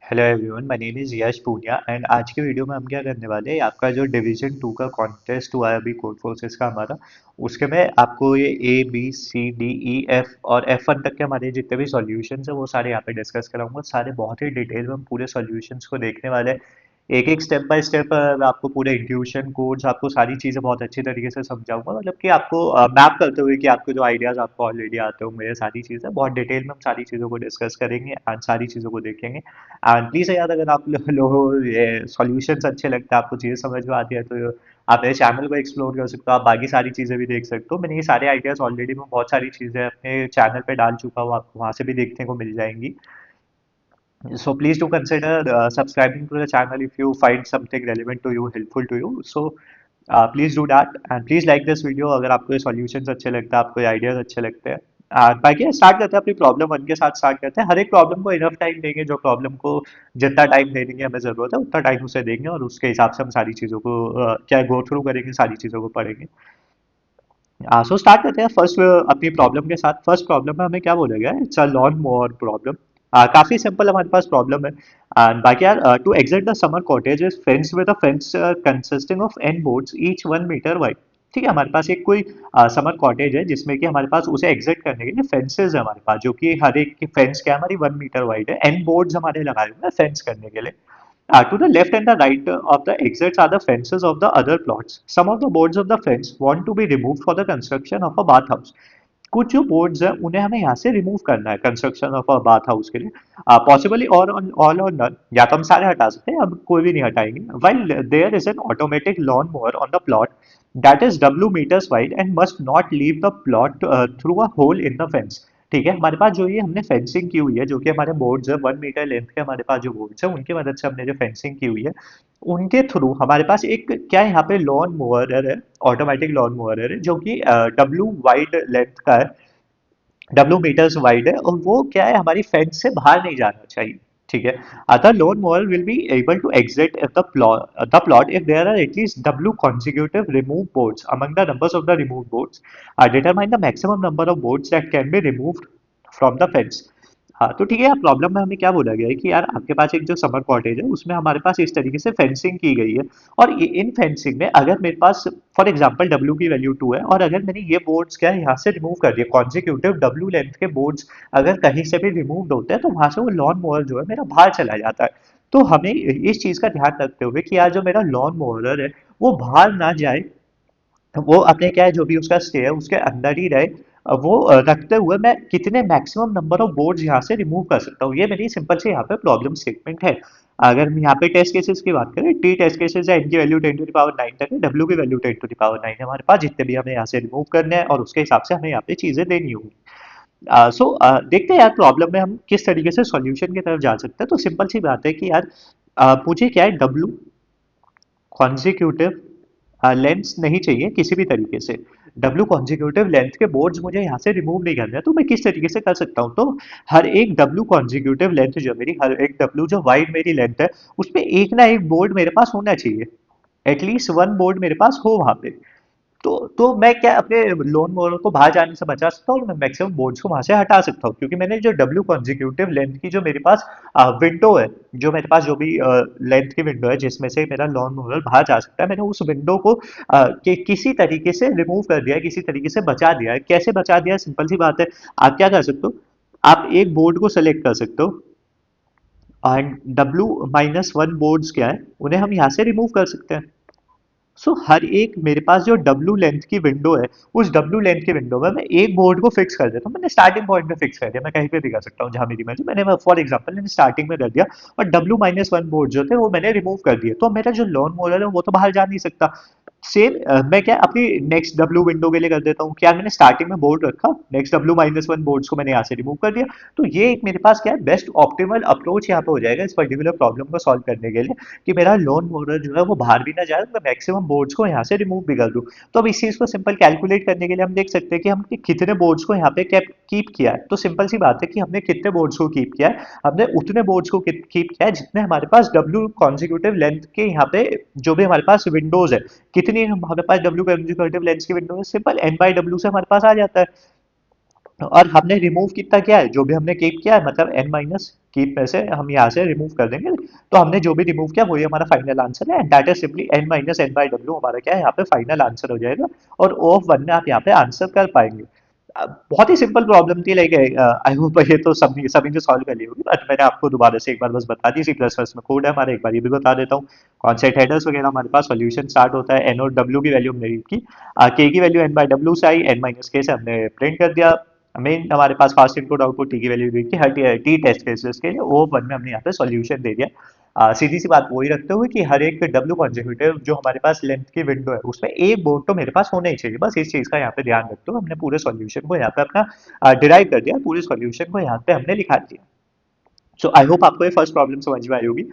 Hello everyone, my name is Yash Punia and आज की video में हम क्या करने वाले हैं। आपका जो डिवीजन टू का कॉन्टेस्ट हुआ है अभी कोड फोर्सेस का हमारा, उसके में आपको ये A B C D E F और एफ वन तक के हमारे जितने भी सॉल्यूशंस हैं वो सारे यहाँ पे डिस्कस कराऊंगा। सारे बहुत ही डिटेल में हम पूरे सॉल्यूशंस को देखने वाले हैं। एक एक स्टेप बाय स्टेप आपको पूरे इंट्यूशन कोड्स आपको सारी चीज़ें बहुत अच्छी तरीके से समझाऊंगा, मतलब कि आपको मैप करते हुए कि आपके जो आइडियाज़ आपको ऑलरेडी आते होंगे, ये सारी चीज़ें बहुत डिटेल में हम सारी चीज़ों को डिस्कस करेंगे एंड सारी चीज़ों को देखेंगे। एंड प्लीज़ यार, अगर आप लोगों ये सॉल्यूशंस अच्छे लगते हैं, आपको चीज़ें समझ में आती है, तो आप मेरे चैनल को एक्सप्लोर कर सकते हो। आप बाकी सारी चीज़ें भी देख सकते हो। मैंने ये सारे आइडियाज़ ऑलरेडी मैं बहुत सारी चीज़ें अपने चैनल पे डाल चुका हूँ, आपको वहाँ से भी देखने को मिल जाएंगी। So please do consider subscribing to the channel if you find something relevant to you, helpful to you. So please do that and please like this video अगर आपको ये solutions अच्छे लगते हैं, आपको ये ideas अच्छे लगते हैं। बाकी स्टार्ट करते हैं अपनी प्रॉब्लम वन के साथ। स्टार्ट करते हैं। हर एक प्रॉब्लम को इनफ टाइम देंगे, जो प्रॉब्लम को जितना टाइम देने की हमें जरूरत है उतना टाइम उसे देंगे और उसके हिसाब से हम सारी चीज़ों को क्या गो थ्रू करेंगे, सारी चीज़ों को पढ़ेंगे। सो स्टार्ट करते हैं फर्स्ट अपनी प्रॉब्लम के साथ। फर्स्ट प्रॉब्लम में हमें क्या बोला गया है? It's a lawn mower problem. काफी सिंपल हमारे पास प्रॉब्लम है। एंड बाकी यार, to exit the summer cottage is fenced with a fence consisting of n boards each 1 metre wide. ठीक है, हमारे पास एक कोई समर कॉटेज है जिसमें कि हमारे पास उसे एग्जिट करने के लिए फेंसेज है हमारे पास, जो कि हर एक की फेंस क्या है, हमारी 1 मीटर वाइड है। एन बोर्ड्स हमारे लगाए हुए हैं फेंस करने के लिए। To the left and the right of the exits are the fences of the other plots. Some of the boards of the fence want to be removed for the construction of a bathhouse. कुछ जो boards हैं उन्हें हमें यहाँ से remove करना है construction of a bath house के लिए। पॉसिबली और ऑल और नन, या तो हम सारे हटा सकते हैं, अब कोई भी नहीं हटाएंगे। While there is an automatic lawn mower on the plot that is W metres wide and must not leave the plot through a hole in the fence. ठीक है, हमारे पास जो ये हमने फेंसिंग की हुई है, जो कि हमारे बोर्ड्स है 1 मीटर लेंथ के, हमारे पास जो बोर्ड्स है उनकी मदद से हमने जो फेंसिंग की हुई है, उनके थ्रू हमारे पास एक क्या है, यहाँ पे लॉन मोवर है, ऑटोमेटिक लॉन मोवर है, जो कि W वाइड लेंथ का है, W मीटर्स वाइड है, और वो क्या है, हमारी फेंस से बाहर नहीं जाना चाहिए। ठीक है, अतः lawn mower will be able to exit the plot if there are at least W consecutive remove boards among the numbers of the removed boards. Determine the maximum number of boards that can be removed from the fence. हाँ, तो ठीक है यार, problem में हमें क्या बोला गया है कि यार आपके पास एक जो समर कॉटेज है उसमें हमारे पास इस तरीके से फेंसिंग की गई है, और इन फेंसिंग में अगर मेरे पास फॉर एग्जांपल W की वैल्यू 2 है, और अगर मैंने ये बोर्ड्स क्या है यहाँ से रिमूव कर दिए, कॉन्जिक्यूटिव W लेंथ के बोर्ड्स अगर कहीं से भी रिमूव होते हैं, तो वहां से वो लॉन मोवर जो है मेरा बाहर चला जाता है। तो हमें इस चीज का ध्यान रखते हुए कि यार जो मेरा लॉन मोवर है वो बाहर ना जाए, वो अपने क्या है, जो भी उसका स्टे है उसके अंदर ही रहे। वो रखते हुए मैं कितने मैक्सिमम नंबर ऑफ बोर्ड्स यहाँ से रिमूव कर सकता हूँ, ये मेरी सिंपल से यहाँ पे प्रॉब्लम स्टेटमेंट है। अगर हम यहाँ पे टेस्ट केसेस की बात करें, टी टेस्ट केसेस है, इनकी वैल्यू 10 टू द पावर 9 तक है, W की वैल्यू 10 टू द पावर 9 है हमारे पास, जितने भी हमें यहाँ से रिमूव करने हैं, और उसके हिसाब से हमें यहाँ पे चीजें देनी होगी। देखते हैं यार प्रॉब्लम में हम किस तरीके से सॉल्यूशन की तरफ जा सकते हैं। तो सिंपल सी बात है कि यार मुझे क्या है, W कॉन्जिक्यूटिव लेंथ नहीं चाहिए किसी भी तरीके से। W कॉन्जिक्यूटिव लेंथ के बोर्ड्स मुझे यहाँ से रिमूव नहीं करने हैं, तो मैं किस तरीके से कर सकता हूँ? तो हर एक W कॉन्जिक्यूटिव लेंथ जो मेरी, हर एक W जो वाइड मेरी लेंथ है, उसमें एक ना एक बोर्ड मेरे पास होना चाहिए। एटलीस्ट वन बोर्ड मेरे पास हो वहां पे। तो मैं क्या अपने लोन मोवर को बाहर जाने से बचा सकता हूँ, और मैं मैक्सिमम बोर्ड्स को वहां से हटा सकता हूँ, क्योंकि मैंने जो W कॉन्जिक्यूटिव लेंथ की जो मेरे पास विंडो है, जो मेरे पास जो भी लेंथ की विंडो है जिसमें से मेरा लॉन मोवर बाहर जा सकता है, मैंने उस विंडो को किसी तरीके से रिमूव कर दिया है, किसी तरीके से बचा दिया है। कैसे बचा दिया है? सिंपल सी बात है, आप क्या कर सकते हो, आप एक बोर्ड को सेलेक्ट कर सकते हो, एंड W-1 बोर्ड्स क्या है, उन्हें हम यहाँ से रिमूव कर सकते हैं। हर एक मेरे पास जो W लेंथ की विंडो है, उस W लेंथ की विंडो में मैं एक बोर्ड को फिक्स कर देता हूँ। मैंने स्टार्टिंग पॉइंट में फिक्स कर दिया, मैं कहीं पे भी कर सकता हूँ जहां मेरी मर्जी। मैंने फॉर एग्जांपल मैंने स्टार्टिंग में कर दिया, और W-1 बोर्ड जो थे वो मैंने रिमूव कर दिए, तो मेरा जो लॉन मोवर है वो तो बाहर जा नहीं सकता। सेम मैं क्या अपनी नेक्स्ट W विंडो के लिए कर देता हूँ, क्या मैंने स्टार्टिंग में बोर्ड रखा, नेक्स्ट W-1 बोर्ड्स को मैंने यहाँ से रिमूव कर दिया। तो ये एक मेरे पास क्या है, बेस्ट ऑप्टिमल अप्रोच यहाँ पे हो जाएगा इस पर्टिकुलर प्रॉब्लम को सॉल्व करने के लिए, कि मेरा लोन मोडल जो है वो बाहर भी ना जाए, मैं मैक्सिमम बोर्ड्स को यहाँ से रिमूव भी कर दूँ। तो अब इस चीज़ को सिंपल कैलकुलेट करने के लिए हम देख सकते हैं कि हमने कितने बोर्ड्स को यहाँ पे कीप किया है। तो सिंपल सी बात है कि हमने कितने बोर्ड्स को कीप किया है, हमने उतने बोर्ड्स को कीप किया है जितने हमारे पास W कॉन्जिक्यूटिव लेंथ के यहाँ पे जो भी हमारे पास विंडोज है, कितनी हमारे पास W कॉन्जिक्यूटिव लेंथ की विंडो है, सिंपल N बाई W से हमारे पास आ जाता है। और हमने रिमूव कितना किया है, जो भी हमने कीप किया है, मतलब n माइनस कीप में से हम यहाँ से रिमूव कर देंगे, तो हमने जो भी रिमूव किया वही हमारा फाइनल आंसर है, and that is simply n minus n by डब्ल्यू हमारा क्या है यहाँ पे फाइनल आंसर हो जाएगा। और ओ ऑफ वन में आप यहाँ पे आंसर कर पाएंगे। बहुत ही सिंपल प्रॉब्लम थी, लाइक आई होप ये तो सभी सभी ने सॉल्व कर ली होगी, बट मैंने आपको दोबारा से एक बार बस बता दी। सी प्लस प्लस में कोड है हमारा, एक बार ये भी बता देता हूँ। कॉन्सेप्ट हेडर्स वगैरह हमारे पास सॉल्यूशन स्टार्ट होता है, एन और डब्ल्यू की वैल्यू हमने रीड की, के की वैल्यू एन बाई डब्ल्यू से आई, एन माइनस के से हमने प्रिंट कर दिया। मेन हमारे पास फास्ट इनपुट आउटपुट टी की वैल्यू रीड की, हर टी टेस्ट केसेस के लिए ओ वन में हमने यहाँ पे सॉल्यूशन दे दिया। सीधी सी बात वही रखते हुए कि हर एक डब्ल्यू कॉन्जिक्यूटिव जो हमारे पास लेंथ की विंडो है उसमें एक बोर्ड तो मेरे पास होना ही चाहिए, बस इस चीज का यहाँ पे ध्यान रखते हुए हमने पूरे सॉल्यूशन को यहाँ पे अपना डिराइव कर दिया, पूरे सॉल्यूशन को यहाँ पे हमने लिखा दिया। सो आई होप आपको ये फर्स्ट प्रॉब्लम समझ में आई होगी।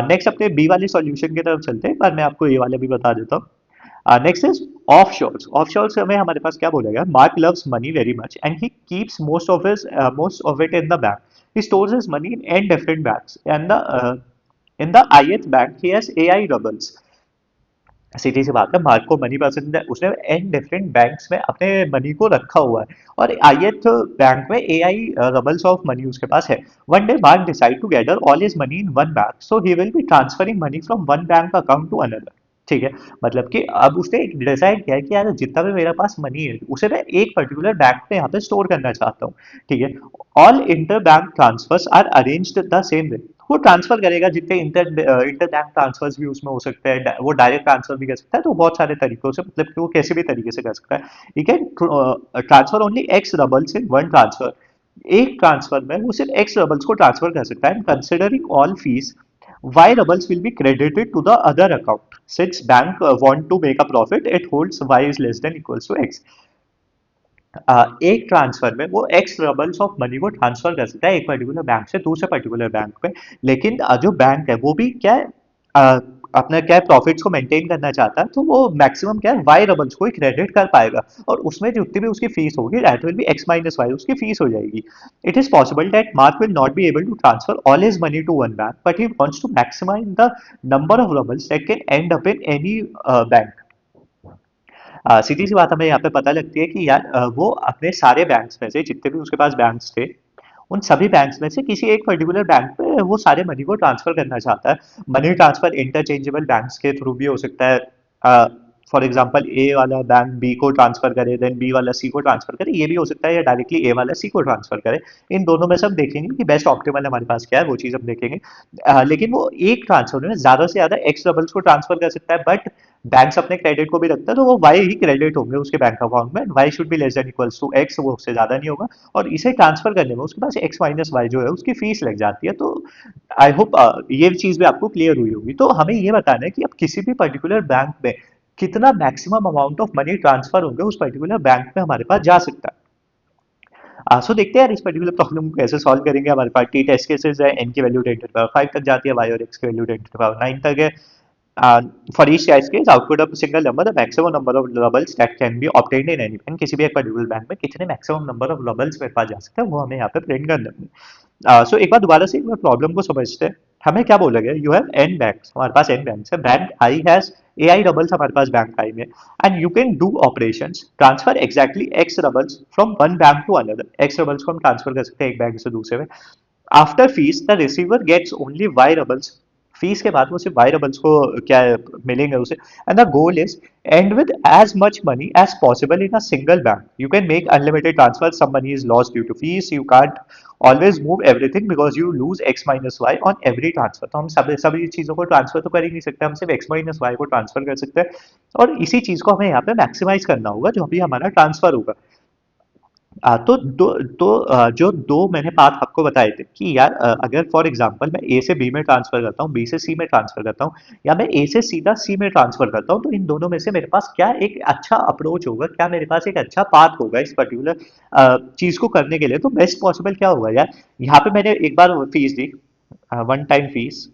नेक्स्ट अपने बी वाले सॉल्यूशन की तरफ चलते हैं, एक बार मैं आपको ये वाले भी बता देता हूँ। Next is ऑफशोर्स। ऑफशोर्स में हमारे पास क्या बोला गया, mark loves money very much and he keeps most of it in the bank, he stores his money in n different banks and the in the ith bank he has AI rubbles। सीधी सी बात है, mark को money पसंद है, उसने an different banks में अपने money को रखा हुआ है, और आईएथ बैंक में एआई रबल्स ऑफ मनी उसके पास है। One day Mark decide to gather all his money in one bank, so he will be transferring money from one bank account to another. ठीक है, मतलब कि अब उसने डिसाइड किया है कि यार जितना भी मेरे पास मनी है उसे मैं एक पर्टिकुलर बैंक में यहाँ पे स्टोर करना चाहता हूँ। ठीक है, all inter bank transfers are arranged the same way. वो ट्रांसफर करेगा, जितने इंटर बैंक ट्रांसफर्स भी उसमें हो सकते हैं, वो डायरेक्ट ट्रांसफर भी कर सकता है, तो बहुत सारे तरीकों से, मतलब कि वो कैसे भी तरीके से कर सकता है। He can transfer only X rubles in one transfer. एक ट्रांसफर में वो सिर्फ एक्स रबल्स को ट्रांसफर कर सकता है, considering all fees y rubbles will be credited to the other account since bank want to make a profit, it holds y is less than equals to x। एक transfer में वो x रबल्स of money को transfer कर सकता है एक particular bank से दूसरे पर्टिकुलर बैंक पे, लेकिन जो बैंक है वो भी क्या है, अ, अपना क्या है, प्रॉफिट्स को मेंटेन करना चाहता है, तो वो मैक्सिमम क्या है वाई रबल्स को ही क्रेडिट कर पाएगा, और उसमें जितनी भी उसकी फीस होगी that will be X minus Y उसकी फीस हो जाएगी। It is possible that Mark will not be able to transfer all his money to one bank, but he wants to maximise the number of rubles that can end up in any bank. सीधी सी बात हमें यहाँ पे पता लगती है कि यार वो अपने सारे बैंक्स में से, जितने भी उसके पास बैंक्स थे, उन सभी बैंक्स में से किसी एक पर्टिकुलर बैंक पे वो सारे मनी को ट्रांसफर करना चाहता है। मनी ट्रांसफर इंटरचेंजेबल बैंक्स के थ्रू भी हो सकता है। फॉर एग्जांपल ए वाला बैंक बी को ट्रांसफर करे, देन बी वाला सी को ट्रांसफर करे, ये भी हो सकता है, या डायरेक्टली ए वाला सी को ट्रांसफर करे। इन दोनों में से हम देखेंगे कि बेस्ट ऑप्टिमल हमारे पास क्या है, वो चीज हम देखेंगे। लेकिन वो एक ट्रांसफर में ज्यादा से ज्यादा एक्स डबल्स को ट्रांसफर कर सकता है, बट बैंक्स अपने क्रेडिट को भी रखता है, तो वो वाई ही क्रेडिट होंगे उसके बैंक अकाउंट में, y should be less than equals to x, वो उससे ज्यादा नहीं होगा, और इसे ट्रांसफर करने में उसके पास एक्स माइनस वाई जो है उसकी फीस लग जाती है। तो आई होप ये चीज भी आपको क्लियर हुई होगी। तो हमें ये बताना है कि अब किसी भी पर्टिकुलर बैंक में कितना maximum amount of money transfer होंगे उस पर्टिकुलर बैंक में हमारे पास जा सकता है। सो देखते हैं यार इस पर्टिकुलर प्रॉब्लम को कैसे सॉल्व करेंगे। हमारे पास टी टेस्ट केसेस है, एन की वैल्यू 10 टू पावर 5 तक जाती है, वाई और एक्स की वैल्यू 10 टू पावर 9 तक है। For each test case output of single number the maximum number of doubles that can be obtained in any bank, किसी भी एक पर्टिकुलर बैंक में कितने मैक्सिमम नंबर ऑफ डबल्स मेरे पास जा सकते हैं वो हमें यहाँ पे प्रिंट कर देंगे। सो एक बार दोबारा से एक बार प्रॉब्लम को समझते हैं। हमें क्या बोला गया, यू हैव एन बैंक्स, हमारे पास एन बैंक्स है, bank i has a i doubles हमारे पास बैंक आई में, and you can do operations transfer exactly x doubles from one bank to another. X doubles को हम ट्रांसफर कर सकते हैं एक बैंक से दूसरे में। After fees the receiver gets only Y rubles, fees के बाद वो सिर्फ वाई रबल्स को क्या है, मिलेंगे उसे। And the goal is end with as much money as possible in a single bank, you can make unlimited transfer, some money is lost due to fees, you can't always move everything because you lose x minus y on every transfer. तो हम सभी चीजों को transfer तो कर ही नहीं सकते, हम सिर्फ एक्स माइनस वाई को ट्रांसफर कर सकते हैं, और इसी चीज को हमें यहाँ पे मैक्सिमाइज करना होगा जो भी हमारा ट्रांसफर होगा। जो दो मैंने पाथ आपको बताए थे कि यार अगर फॉर एग्जांपल मैं ए से बी में ट्रांसफर करता हूँ, बी से सी में ट्रांसफर करता हूँ, या मैं ए से सीधा सी में ट्रांसफर करता हूँ, तो इन दोनों में से मेरे पास क्या एक अच्छा अप्रोच होगा, क्या मेरे पास एक अच्छा पाथ होगा इस पर्टिकुलर चीज को करने के लिए। तो बेस्ट पॉसिबल क्या होगा यार, यहाँ पे मैंने एक बार फीस दी, वन टाइम फीस,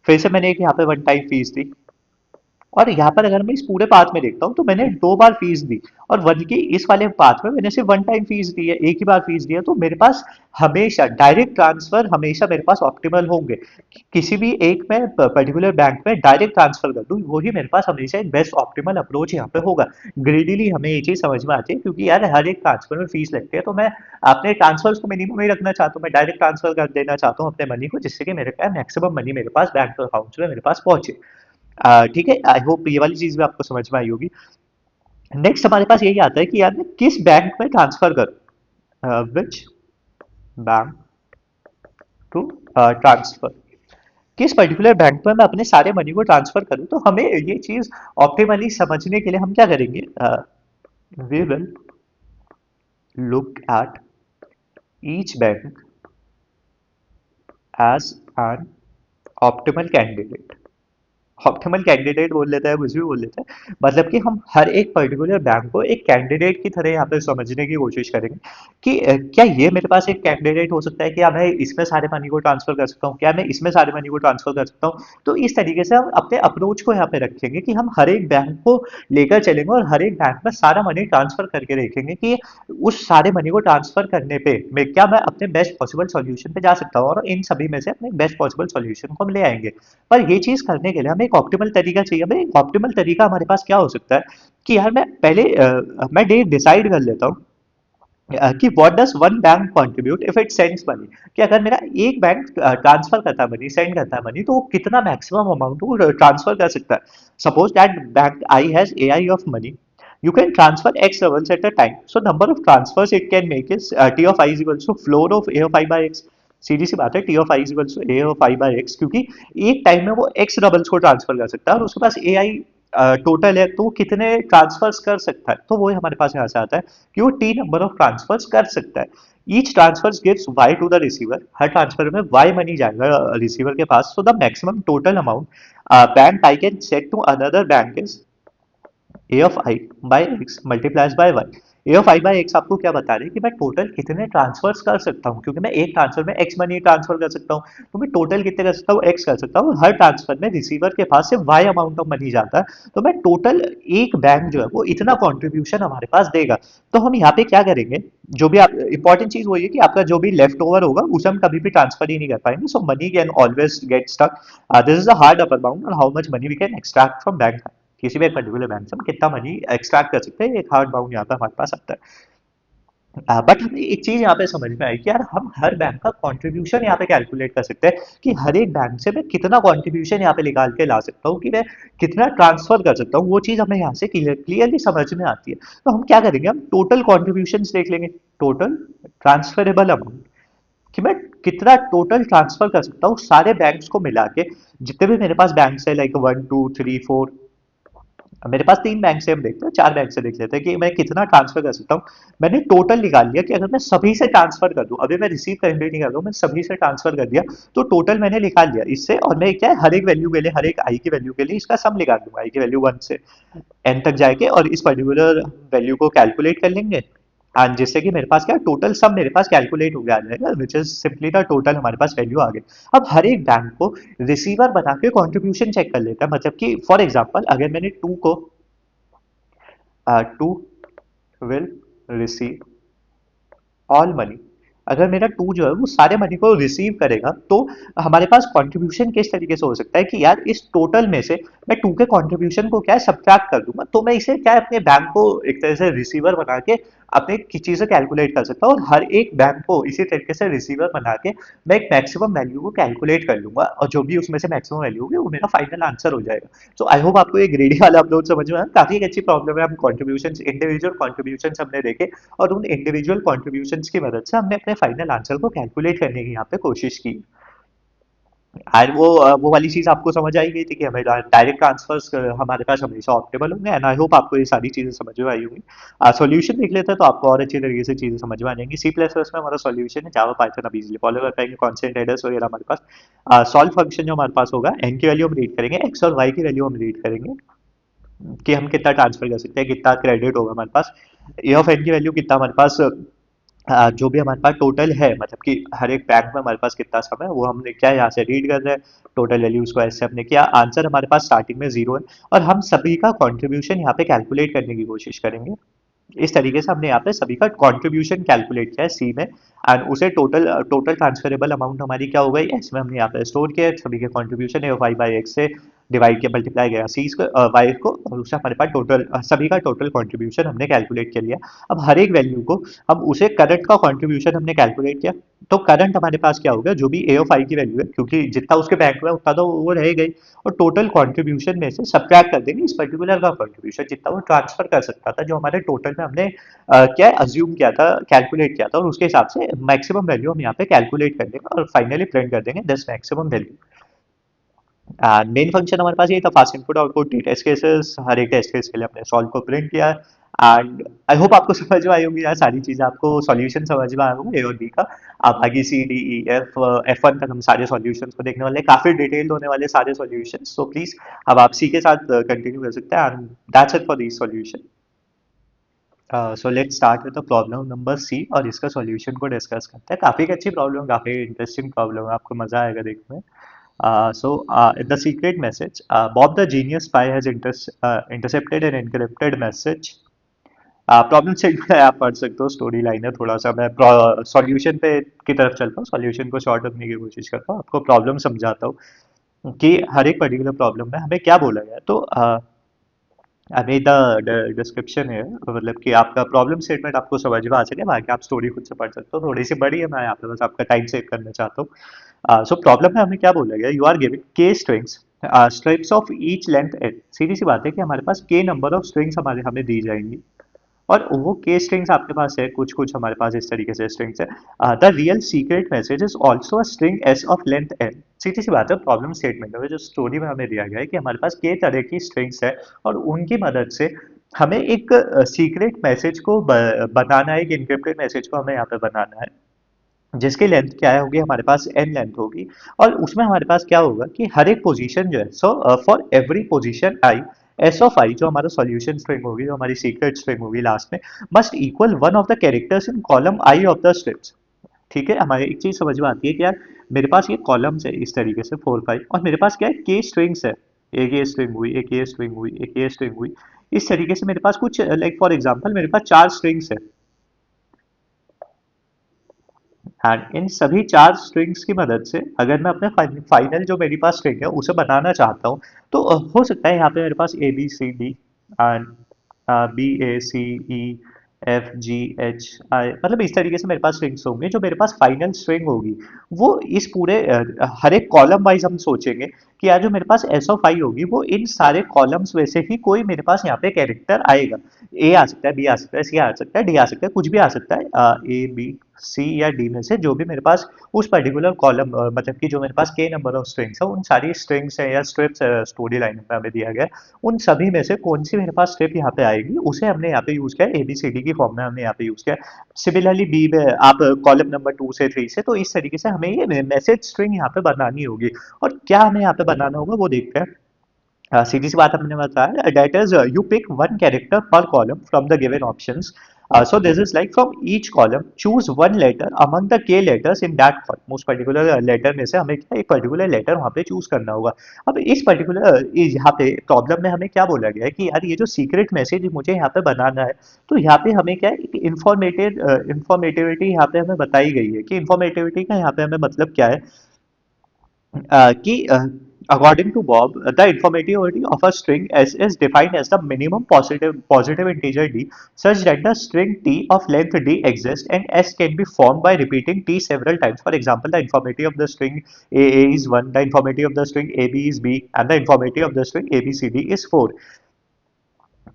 फिर से मैंने एक यहाँ पे वन टाइम फीस दी, और यहाँ पर अगर मैं इस पूरे पाथ में देखता हूँ तो मैंने 2 बार फीस दी, और वन की इस वाले पाथ में मैंने सिर्फ वन टाइम फीस दी है, एक ही बार फीस दिया। तो मेरे पास हमेशा डायरेक्ट ट्रांसफर हमेशा मेरे पास ऑप्टिमल होंगे। किसी भी एक में पर्टिकुलर बैंक में डायरेक्ट ट्रांसफर कर दूं, वही मेरे पास हमेशा एक बेस्ट ऑप्टिमल अप्रोच यहाँ पे होगा। ग्रेडिली हमें ये चीज समझ में आती है, क्योंकि यार हर एक ट्रांसफर में फीस लगती है, तो मैं अपने ट्रांसफर्स को मिनिमम ही रखना चाहता हूँ। मैं डायरेक्ट ट्रांसफर कर देना चाहता हूँ अपने मनी को, जिससे कि मेरे क्या मैक्सिमम मनी मेरे पास बैंक अकाउंट में मेरे पास पहुंचे। ठीक है, आई होप ये वाली चीज भी आपको समझ में आई होगी। नेक्स्ट हमारे पास यही आता है कि यार मैं किस बैंक में ट्रांसफर करूं, विच बैंक टू ट्रांसफर, किस पर्टिकुलर बैंक में मैं अपने सारे मनी को ट्रांसफर करूं। तो हमें ये चीज ऑप्टिमली समझने के लिए हम क्या करेंगे, we will look at each bank as an optimal candidate. Optimal candidate बोल लेता है, कुछ भी बोल लेता है, मतलब कि हम हर एक पर्टिकुलर बैंक को एक कैंडिडेट की तरह यहाँ पे समझने की कोशिश करेंगे कि क्या ये मेरे पास एक कैंडिडेट हो सकता है, क्या मैं इसमें सारे मनी को ट्रांसफर कर सकता हूँ, क्या मैं इसमें सारे मनी को ट्रांसफर कर सकता हूँ। तो इस तरीके से हम अपने अप्रोच को यहाँ पे रखेंगे कि हम हर एक बैंक को लेकर चलेंगे और हर एक बैंक में सारा मनी ट्रांसफर करके देखेंगे कि उस सारे मनी को ट्रांसफर करने पे मैं क्या मैं अपने बेस्ट पॉसिबल सॉल्यूशन पे जा सकता हूँ, और इन सभी में से अपने बेस्ट पॉसिबल सॉल्यूशन को हम ले आएंगे। पर ये चीज करने के लिए हमें एक ऑप्टिमल तरीका चाहिए। हमें एक ऑप्टिमल तरीका हमारे पास क्या हो सकता है कि यार मैं पहले मैं डेट डिसाइड कर लेता हूँ कि what does one bank contribute if it sends money, कि अगर मेरा एक बैंक ट्रांसफर करता है मनी, सेंड करता है मनी, तो वो कितना मैक्सिमम अमाउंट वो ट्रांसफर कर सकता है। Suppose that bank i has AI of money, you can transfer x levels at a time, so number of transfers it can make is t of i is equals to floor of a of I by x। सीधी सी बात है, t of i equals to A of I by x, क्योंकि एक time में वो x doubles को transfer कर सकता है और उसके पास ए आई टोटल है, तो वो कितने ट्रांसफर्स कर सकता है। तो वो हमारे पास यहाँ से आता है कि वो टी नंबर ऑफ ट्रांसफर्स कर सकता है। Each transfer gives Y to the receiver, हर ट्रांसफर में वाई मनी जाएगा रिसीवर के पास। So the maximum total amount bank I can set to another bank is A of I by X multiplies by Y. A of I by X आपको क्या बता रहे हैं कि मैं टोटल कितने ट्रांसफर्स कर सकता हूँ, क्योंकि मैं एक ट्रांसफर में एक्स मनी ट्रांसफर कर सकता हूँ, तो मैं टोटल कितने कर सकता हूँ, एक्स कर सकता हूँ। हर ट्रांसफर में रिसीवर के पास से वाई अमाउंट ऑफ मनी जाता है, तो मैं टोटल एक बैंक जो है वो इतना कॉन्ट्रीब्यूशन हमारे पास देगा। तो हम यहाँ पे क्या करेंगे, जो भी आप इंपॉर्टेंट चीज वो ये कि आपका जो भी लेफ्ट ओवर होगा उसे हम कभी भी ट्रांसफर ही नहीं कर पाएंगे। So money can always get stuck, this is a hard upper bound और how much money we can extract from bank. किसी भी एक पर्टिकुलर बैंक से हम कितना मनी एक्सट्रैक्ट कर सकते हैं, एक हार्ड बाउंड यहाँ पे हमारे पास आता है। बट हमें एक चीज यहाँ पे समझ में आई कि यार हम हर बैंक का कंट्रीब्यूशन यहाँ पे कैलकुलेट कर सकते हैं कि हर एक बैंक से मैं कितना कंट्रीब्यूशन यहाँ पे निकाल के ला सकता हूँ, कि मैं कितना ट्रांसफर कर सकता हूँ। वो चीज हमें यहाँ से क्लियरली समझ में आती है। तो हम क्या करेंगे, हम टोटल कॉन्ट्रीब्यूशन देख लेंगे, टोटल ट्रांसफरेबल अमाउंट, कि मैं कितना टोटल ट्रांसफर कर सकता हूँ सारे बैंक्स को मिला के। जितने भी मेरे पास बैंक्स है लाइक 1 2 3 4, मेरे पास 3 बैंक से हम देखते हैं, 4 बैंक से देख लेते हैं कि मैं कितना ट्रांसफर कर सकता हूँ। मैंने टोटल निकाल लिया कि अगर मैं सभी से ट्रांसफर कर दूं, अभी मैं रिसीव करने नहीं कर रहा हूँ, मैं सभी से ट्रांसफर कर दिया, तो टोटल मैंने निकाल लिया इससे। और मैं क्या है, हर एक वैल्यू के लिए, हर एक आई की वैल्यू के लिए इसका सम निकाल दूंगा, आई की वैल्यू 1 से n तक जाएगी और इस पर्टिकुलर वैल्यू को कैलकुलेट कर लेंगे। एंड जिससे कि मेरे पास क्या टोटल सम मेरे पास कैलकुलेट हो गया आ जाएगा, which is simply the total, हमारे पास वैल्यू आ गई। अब हर एक बैंक को रिसीवर बना के कंट्रीब्यूशन चेक कर लेता है, मतलब कि फॉर एग्जांपल अगर मैंने टू को two will receive all money, अगर मेरा टू जो है वो सारे मनी को रिसीव करेगा, तो हमारे पास कंट्रीब्यूशन किस तरीके से हो सकता है कि यार इस टोटल में से मैं टू के कंट्रीब्यूशन को क्या है सब्ट्रैक्ट कर दूंगा, तो मैं इसे क्या है अपने बैंक को एक तरह से रिसीवर बना के अपने चीजें कैलकुलेट कर सकता हूँ, और हर एक बैंक को इसी तरीके से रिसीवर बना के मैं एक मैक्सिमम वैल्यू को कैलकुलेट कर लूंगा, और जो भी उसमें से मैक्सिमम वैल्यू होगी वो मेरा फाइनल आंसर हो जाएगा। सो आई होप आपको ये ग्रेडी वाला अपलोड समझ में आया। काफी एक अच्छी प्रॉब्लम है, हम कॉन्ट्रीब्यूशन इंडिविजुअल कॉन्ट्रीब्यूशन हमने देखे, और उन इंडिविजुअल कॉन्ट्रीब्यूशंस की मदद से हमने अपने फाइनल आंसर को कैलकुलेट करने की यहाँ पे कोशिश की। और वो वाली चीज आपको समझ आई गई थी कि हमें डायरेक्ट ट्रांसफर्स हमारे पास हमेशा ऑप्टिमल होंगे। एंड आई होप आपको ये सारी चीजें समझ में आई होंगी। सॉल्यूशन देख लेते हैं तो आपको और अच्छी तरीके से चीजें समझ में आ जाएंगी। सी प्लस प्लस में हमारा सॉल्यूशन है, जावा पाइथन आप इजीली फॉलो कर पाएंगे, कॉन्स्टेंट एडर्स वगैरह हमारे पास। सॉल्व फंक्शन जो हमारे पास होगा, एन की वैल्यू हम रीड करेंगे, एक्स और वाई की वैल्यू हम रीड करेंगे कि हम कितना ट्रांसफर कर सकते हैं, कितना क्रेडिट होगा हमारे पास। ए ऑफ एन की वैल्यू कितना हमारे पास जो भी हमारे पास टोटल है, मतलब कि हर एक बैंक में हमारे पास कितना सम है, वो हमने क्या यहाँ से रीड कर रहे हैं। टोटल वैल्यूज को ऐसे हमने किया, आंसर हमारे पास स्टार्टिंग में 0 है, और हम सभी का कंट्रीब्यूशन यहाँ पे कैलकुलेट करने की कोशिश करेंगे। इस तरीके से हमने यहाँ पे सभी का कंट्रीब्यूशन कैलकुलेट किया है सी में, एंड उसे टोटल टोटल ट्रांसफरेबल अमाउंट हमारी क्या हो गई, एस में हमने यहाँ पे स्टोर किया है। सभी के कंट्रीब्यूशन है वाई बाई एक्स से डिवाइड किया, मल्टीप्लाई किया सी को वाई को, और उससे हमारे पास टोटल सभी का टोटल कंट्रीब्यूशन हमने कैलकुलेट कर लिया। अब हर एक वैल्यू को अब उसे करंट का कंट्रीब्यूशन हमने कैलकुलेट किया। तो करंट हमारे पास क्या होगा, जो भी ए ऑफ आई की वैल्यू है, क्योंकि जितना उसके बैंक में उतना तो वो रह गई, और टोटल कंट्रीब्यूशन में से सब्ट्रैक्ट कर देंगे इस पर्टिकुलर का कंट्रीब्यूशन जितना वो ट्रांसफर कर सकता था, जो हमारे टोटल में हमने क्या अज्यूम किया था, कैलकुलेट किया था, और उसके हिसाब से मैक्सिमम वैल्यू हम यहाँ पे कैलकुलेट कर देंगे और फाइनली प्रिंट कर देंगे this maximum value. Main function हमारे पास ये था, fast input output T test cases, हर एक टेस्ट केस के लिए हमने सॉल्व को प्रिंट किया। एंड आई होप आपको समझ में आई होगी यार, सारी चीजें आपको सॉल्यूशन समझ में आया होगा ए और बी का। अब आगे C D E F F one तक हम सारे सॉल्यूशंस को देखने वाले हैं, काफी डिटेल्ड होने वाले सारे सॉल्यूशंस, सो प्लीज अब आप सी के साथ कंटिन्यू कर सकते हैं, and that's it for this solution. So let's start with the problem number C, और इसका सॉल्यूशन को डिस्कस करते हैं। काफी अच्छी प्रॉब्लम, काफी इंटरेस्टिंग प्रॉब्लम है, आपको मजा आएगा देखने में। In the secret message, Bob the genius spy has intercepted an encrypted message. Problem statement है, आप पढ़ सकते हो, स्टोरी लाइन है, थोड़ा सा मैं सॉल्यूशन पे की तरफ चलता हूँ, सॉल्यूशन को शॉर्ट रखने की कोशिश करता हूँ, आपको प्रॉब्लम समझाता हूँ कि हर एक पर्टिकुलर प्रॉब्लम में हमें क्या बोला गया। तो अभी द डिस्क्रिप्शन है, मतलब कि आपका प्रॉब्लम स्टेटमेंट आपको समझ में आ सके, बाकी आप स्टोरी खुद से पढ़ सकते हो, थोड़ी सी बड़ी है, मैं यहाँ पे बस आपका टाइम सेव करना चाहता हूँ। सो प्रॉब्लम में हमें क्या बोला गया, you are giving K strings strips of each length N. सीधी सी बात है कि हमारे पास के नंबर ऑफ स्ट्रिंग्स हमारे हमें दी जाएंगी, और वो के स्ट्रिंग्स आपके पास है, कुछ कुछ हमारे पास इस तरीके से स्ट्रिंग्स है। The real secret message is also a string S of length N. सीधी सी बात है, प्रॉब्लम स्टेटमेंट में जो स्टोरी में हमें दिया गया है कि हमारे पास के तरह की स्ट्रिंग्स है, और उनकी मदद से हमें एक सीक्रेट मैसेज को बनाना है, एक इनक्रिप्टेड मैसेज को हमें यहाँ पे बनाना है, जिसकी लेंथ क्या है होगी, हमारे पास एन लेंथ होगी। और उसमें हमारे पास क्या होगा कि हर एक पोजीशन जो है, so for every position I, S of I जो हमारा सॉल्यूशन स्ट्रिंग होगी, जो हमारी सीक्रेट स्ट्रिंग होगी लास्ट में, must equal one of the characters in column I of the strips. ठीक है, हमारे एक चीज समझ में आती है कि यार मेरे पास ये कॉलम्स है इस तरीके से 4 5, और मेरे पास क्या है, के स्ट्रिंग्स है, एक ये स्ट्रिंग हुई, एक ये स्ट्रिंग हुई, एक ये स्ट्रिंग हुई। इस तरीके से मेरे पास कुछ, लाइक फॉर एग्जांपल मेरे पास 4 स्ट्रिंग्स है, एंड इन सभी 4 स्ट्रिंग्स की मदद से अगर मैं अपने फाइनल जो मेरे पास स्ट्रिंग है उसे बनाना चाहता हूँ, तो हो सकता है यहाँ पे मेरे पास A B C D and B A C E F G H I, मतलब इस तरीके से मेरे पास स्ट्रिंग्स होंगे, जो मेरे पास फाइनल स्ट्रिंग होगी वो इस पूरे हर एक कॉलम वाइज हम सोचेंगे कि यार जो मेरे पास एस ऑफ आई होगी वो इन सारे कॉलम्स में से ही कोई मेरे पास यहाँ पे कैरेक्टर आएगा। ए आ सकता है, बी आ सकता है, सी आ सकता है, डी आ सकता है, कुछ भी आ सकता है, ए बी सी या डी में से जो भी मेरे पास उस पर्टिकुलर कॉलम, मतलब कि जो मेरे पास के नंबर ऑफ स्ट्रिंग्स है, उन सारी स्ट्रिंग्स है या स्ट्रिप्स स्टोरी लाइन में हमें दिया गया, उन सभी में से कौन सी मेरे पास स्ट्रिप यहाँ पे आएगी उसे हमने यहाँ पे यूज किया, एबीसीडी की फॉर्म में हमने यहाँ पे यूज किया। सिमिलरली बी में आप कॉलम नंबर 2 से 3 से, तो इस तरीके से हमें ये मैसेज स्ट्रिंग यहाँ पे बनानी होगी। और क्या हमें यहाँ पे बनाना होगा वो देखते हैं। सीधी सी बात हमने बताया, that is you pick one character per column from the given options. So this is like from each column choose one letter among the k letters in that column, उस particular letter में से हमें क्या एक particular letter वहाँ पे choose करना होगा। अब इस particular यहाँ पे प्रॉब्लम में हमें क्या बोला गया है कि यार ये जो सीक्रेट मैसेज मुझे यहाँ पे बनाना है, तो यहाँ पे हमें क्या है, इंफॉर्मेटिविटी यहाँ पे हमें बताई गई है कि इंफॉर्मेटिविटी का यहाँ पे हमें मतलब क्या है, कि according to Bob, the informativity of a string S is defined as the minimum positive integer d such that the string t of length d exists and S can be formed by repeating t several times. For example, the informativity of the string a is 1, the informativity of the string ab is b, and the informativity of the string abcd is 4.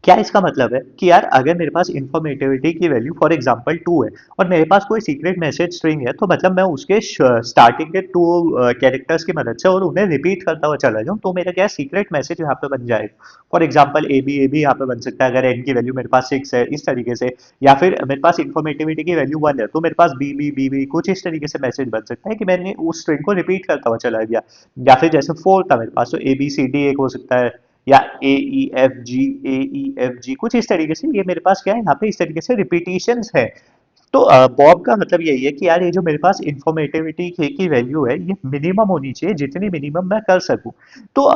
क्या इसका मतलब है कि यार अगर मेरे पास इन्फॉर्मेटिविटी की value for example 2 है, और मेरे पास कोई सीक्रेट मैसेज स्ट्रिंग है, तो मतलब मैं उसके स्टार्टिंग के 2 कैरेक्टर्स की मदद से और उन्हें रिपीट करता हुआ चला जाऊं, तो मेरा क्या सीक्रेट मैसेज यहाँ पे बन जाएगा। फॉर एग्जांपल ए बी यहाँ पे बन सकता है अगर एन की वैल्यू मेरे पास 6 है, इस तरीके से। या फिर मेरे पास इन्फॉर्मेटिविटी की वैल्यू 1 है, तो मेरे पास बी कुछ इस तरीके से मैसेज बन सकता है कि मैंने उस स्ट्रिंग को रिपीट करता हुआ चला गया। या फिर जैसे 4 था मेरे पास, तो ए बी सी डी एक हो सकता है, या ए ई एफ जी कुछ इस तरीके से। ये मेरे पास क्या है यहाँ पे, इस तरीके से रिपीटिशंस है। तो बॉब का मतलब यही है कि यार ये जो मेरे पास इंफॉर्मेटिविटी की वैल्यू है ये मिनिमम होनी चाहिए, जितनी मिनिमम मैं कर सकूं। तो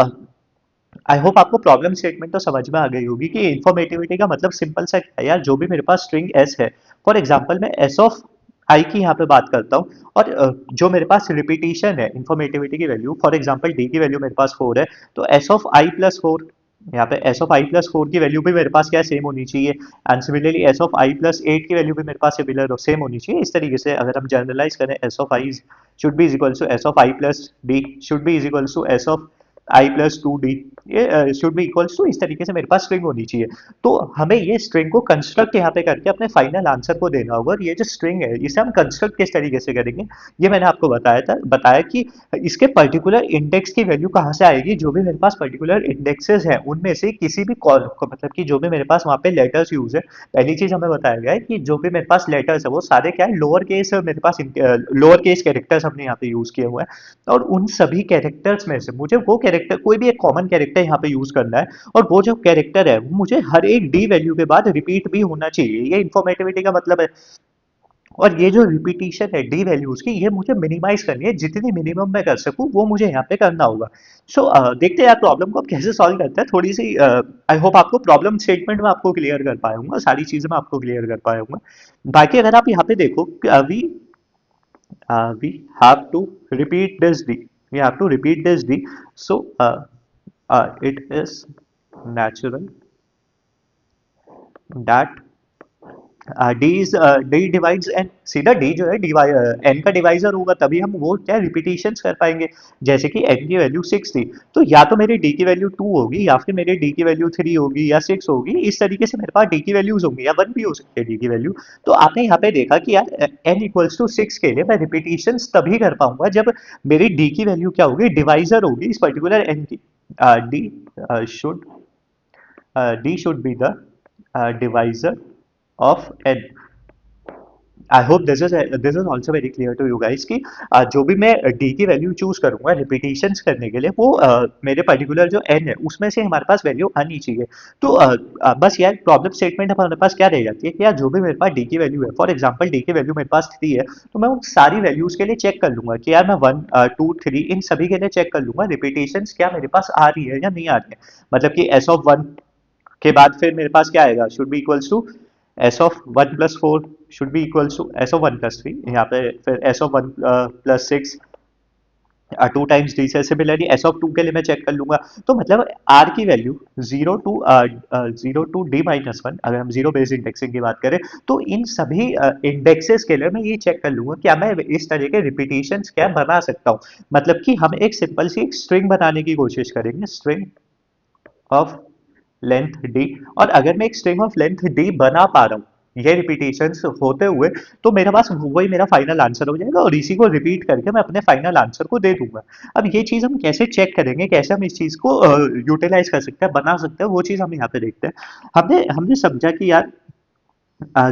आई होप आपको प्रॉब्लम स्टेटमेंट तो समझ में आ गई होगी कि इन्फॉर्मेटिविटी का मतलब सिंपल सा क्या है यार, जो भी मेरे पास स्ट्रिंग एस है, फॉर एग्जांपल मैं एस ऑफ आई की यहाँ पे बात करता हूँ, और जो मेरे पास रिपीटिशन है इन्फॉर्मेटिविटी की वैल्यू, फॉर एग्जांपल डी की वैल्यू मेरे पास 4 है, तो s of I plus four, यहाँ पे s of I plus four की वैल्यू भी मेरे पास क्या सेम होनी चाहिए, and similarly s of I plus eight की वैल्यू भी मेरे पास सिमिलर सेम होनी चाहिए। इस तरीके से अगर हम जनरलाइज करें, s of i should be is equal to S of I plus d should be is equal to S of I plus two d, ये शुड बी इक्वल्स टू, इस तरीके से मेरे पास स्ट्रिंग होनी चाहिए। तो हमें ये स्ट्रिंग को कंस्ट्रक्ट यहाँ पे करके अपने फाइनल आंसर को देना होगा, और ये जो स्ट्रिंग है इसे हम कंस्ट्रक्ट किस तरीके से करेंगे, ये मैंने आपको बताया कि इसके पर्टिकुलर इंडेक्स की वैल्यू कहाँ से आएगी, जो भी मेरे पास पर्टिकुलर इंडेक्सेस हैं उनमें से किसी भी कॉल मतलब कि जो भी मेरे पास वहाँ पे लेटर्स यूज है, पहली चीज हमें बताया गया है कि जो भी मेरे पास लेटर्स है वो सारे क्या है, लोअर केस मेरे पास लोअर केस कैरेक्टर्स हमने यहाँ पे यूज किए हुए हैं, और उन सभी कैरेक्टर्स में से मुझे वो कैरेक्टर, कोई भी एक कॉमन कैरेक्टर यहाँ पे यूज करना है, और वो जो कैरेक्टर है वो मुझे हर एक डी वैल्यू के बाद रिपीट भी होना चाहिए, ये इन्फॉर्मेटिविटी का मतलब है। और ये जो रिपीटिशन है डी वैल्यूज की, ये मुझे मिनिमाइज करनी है, जितनी मिनिमम मैं कर सकूं वो मुझे यहाँ पे करना होगा। सो देखते हैं यार प्रॉब्लम को अब कैसे सॉल्व करते हैं, थोड़ी सी आई होप आपको प्रॉब्लम स्टेटमेंट में आपको क्लियर कर पाया हूँ, सारी चीजें मैं आपको क्लियर कर पाया हूँ। बाकी अगर आप यहाँ पे देखो, we have to repeat this d, we have to repeat this d, so it is natural that d divides n, सीधा डी जो है एन का डिवाइजर होगा, तभी हम वो क्या रिपीटिशंस कर पाएंगे। जैसे कि एन की वैल्यू 6 थी, तो या तो मेरी डी की वैल्यू 2 होगी, या फिर मेरी डी की वैल्यू 3 होगी, या 6 होगी, इस तरीके से मेरे पास डी की वैल्यूज होंगी, या 1 भी हो सकती है डी की वैल्यू। तो आपने यहाँ पे देखा कि यार एन इक्वल्स टू 6 के लिए मैं रिपीटिशंस तभी कर पाऊंगा जब मेरी डी की वैल्यू क्या होगी, डिवाइजर होगी इस पर्टिकुलर एन की। D should d should be the divisor of n। I hope this is also very clear to you guys कि जो भी मैं डी की वैल्यू चूज करूंगा रिपीटिशंस करने के लिए, वो मेरे पर्टिकुलर जो एन है उसमें से हमारे पास वैल्यू आनी चाहिए। तो बस यार प्रॉब्लम स्टेटमेंट हमारे पास क्या रह जाती है कि यार जो भी मेरे पास डी की वैल्यू है, फॉर एग्जांपल डी की वैल्यू मेरे पास 3 है, तो मैं उन सारी वैल्यूज के लिए चेक कर लूंगा कि यार मैं 1 2 3 इन सभी के लिए चेक कर लूंगा रिपीटिशंस क्या मेरे पास आ रही है या नहीं आ रही है। मतलब कि एस ऑफ 1 के बाद फिर मेरे पास क्या आएगा, should be equals to S of 1 plus 4 should be equals to S of 1 plus 3, यहाँ पे फिर s of 1 plus 6 two times d से सिमिलरली एस ऑफ 2 के लिए मैं चेक कर लूंगा। तो मतलब आर की वैल्यू 0 टू डी माइनस 1, अगर हम जीरो बेस्ड इंडेक्सिंग की बात करें, तो इन सभी इंडेक्सेस के लिए मैं ये चेक कर लूंगा क्या मैं इस तरह के रिपीटिशंस क्या बना सकता हूँ। मतलब कि हम एक सिंपल सी एक स्ट्रिंग बनाने की कोशिश करेंगे, स्ट्रिंग ऑफ लेंथ डी, और अगर मैं एक स्ट्रिंग ऑफ लेंथ डी बना पा रहा हूँ ये रिपीटेशंस होते हुए, तो मेरे पास वही मेरा फाइनल आंसर हो जाएगा, और इसी को रिपीट करके मैं अपने फाइनल आंसर को दे दूंगा। अब ये चीज हम कैसे चेक करेंगे, कैसे हम इस चीज को यूटिलाइज कर सकते हैं, बना सकते हैं, वो चीज हम यहाँ पे देखते हैं। हमने हमने समझा कि यार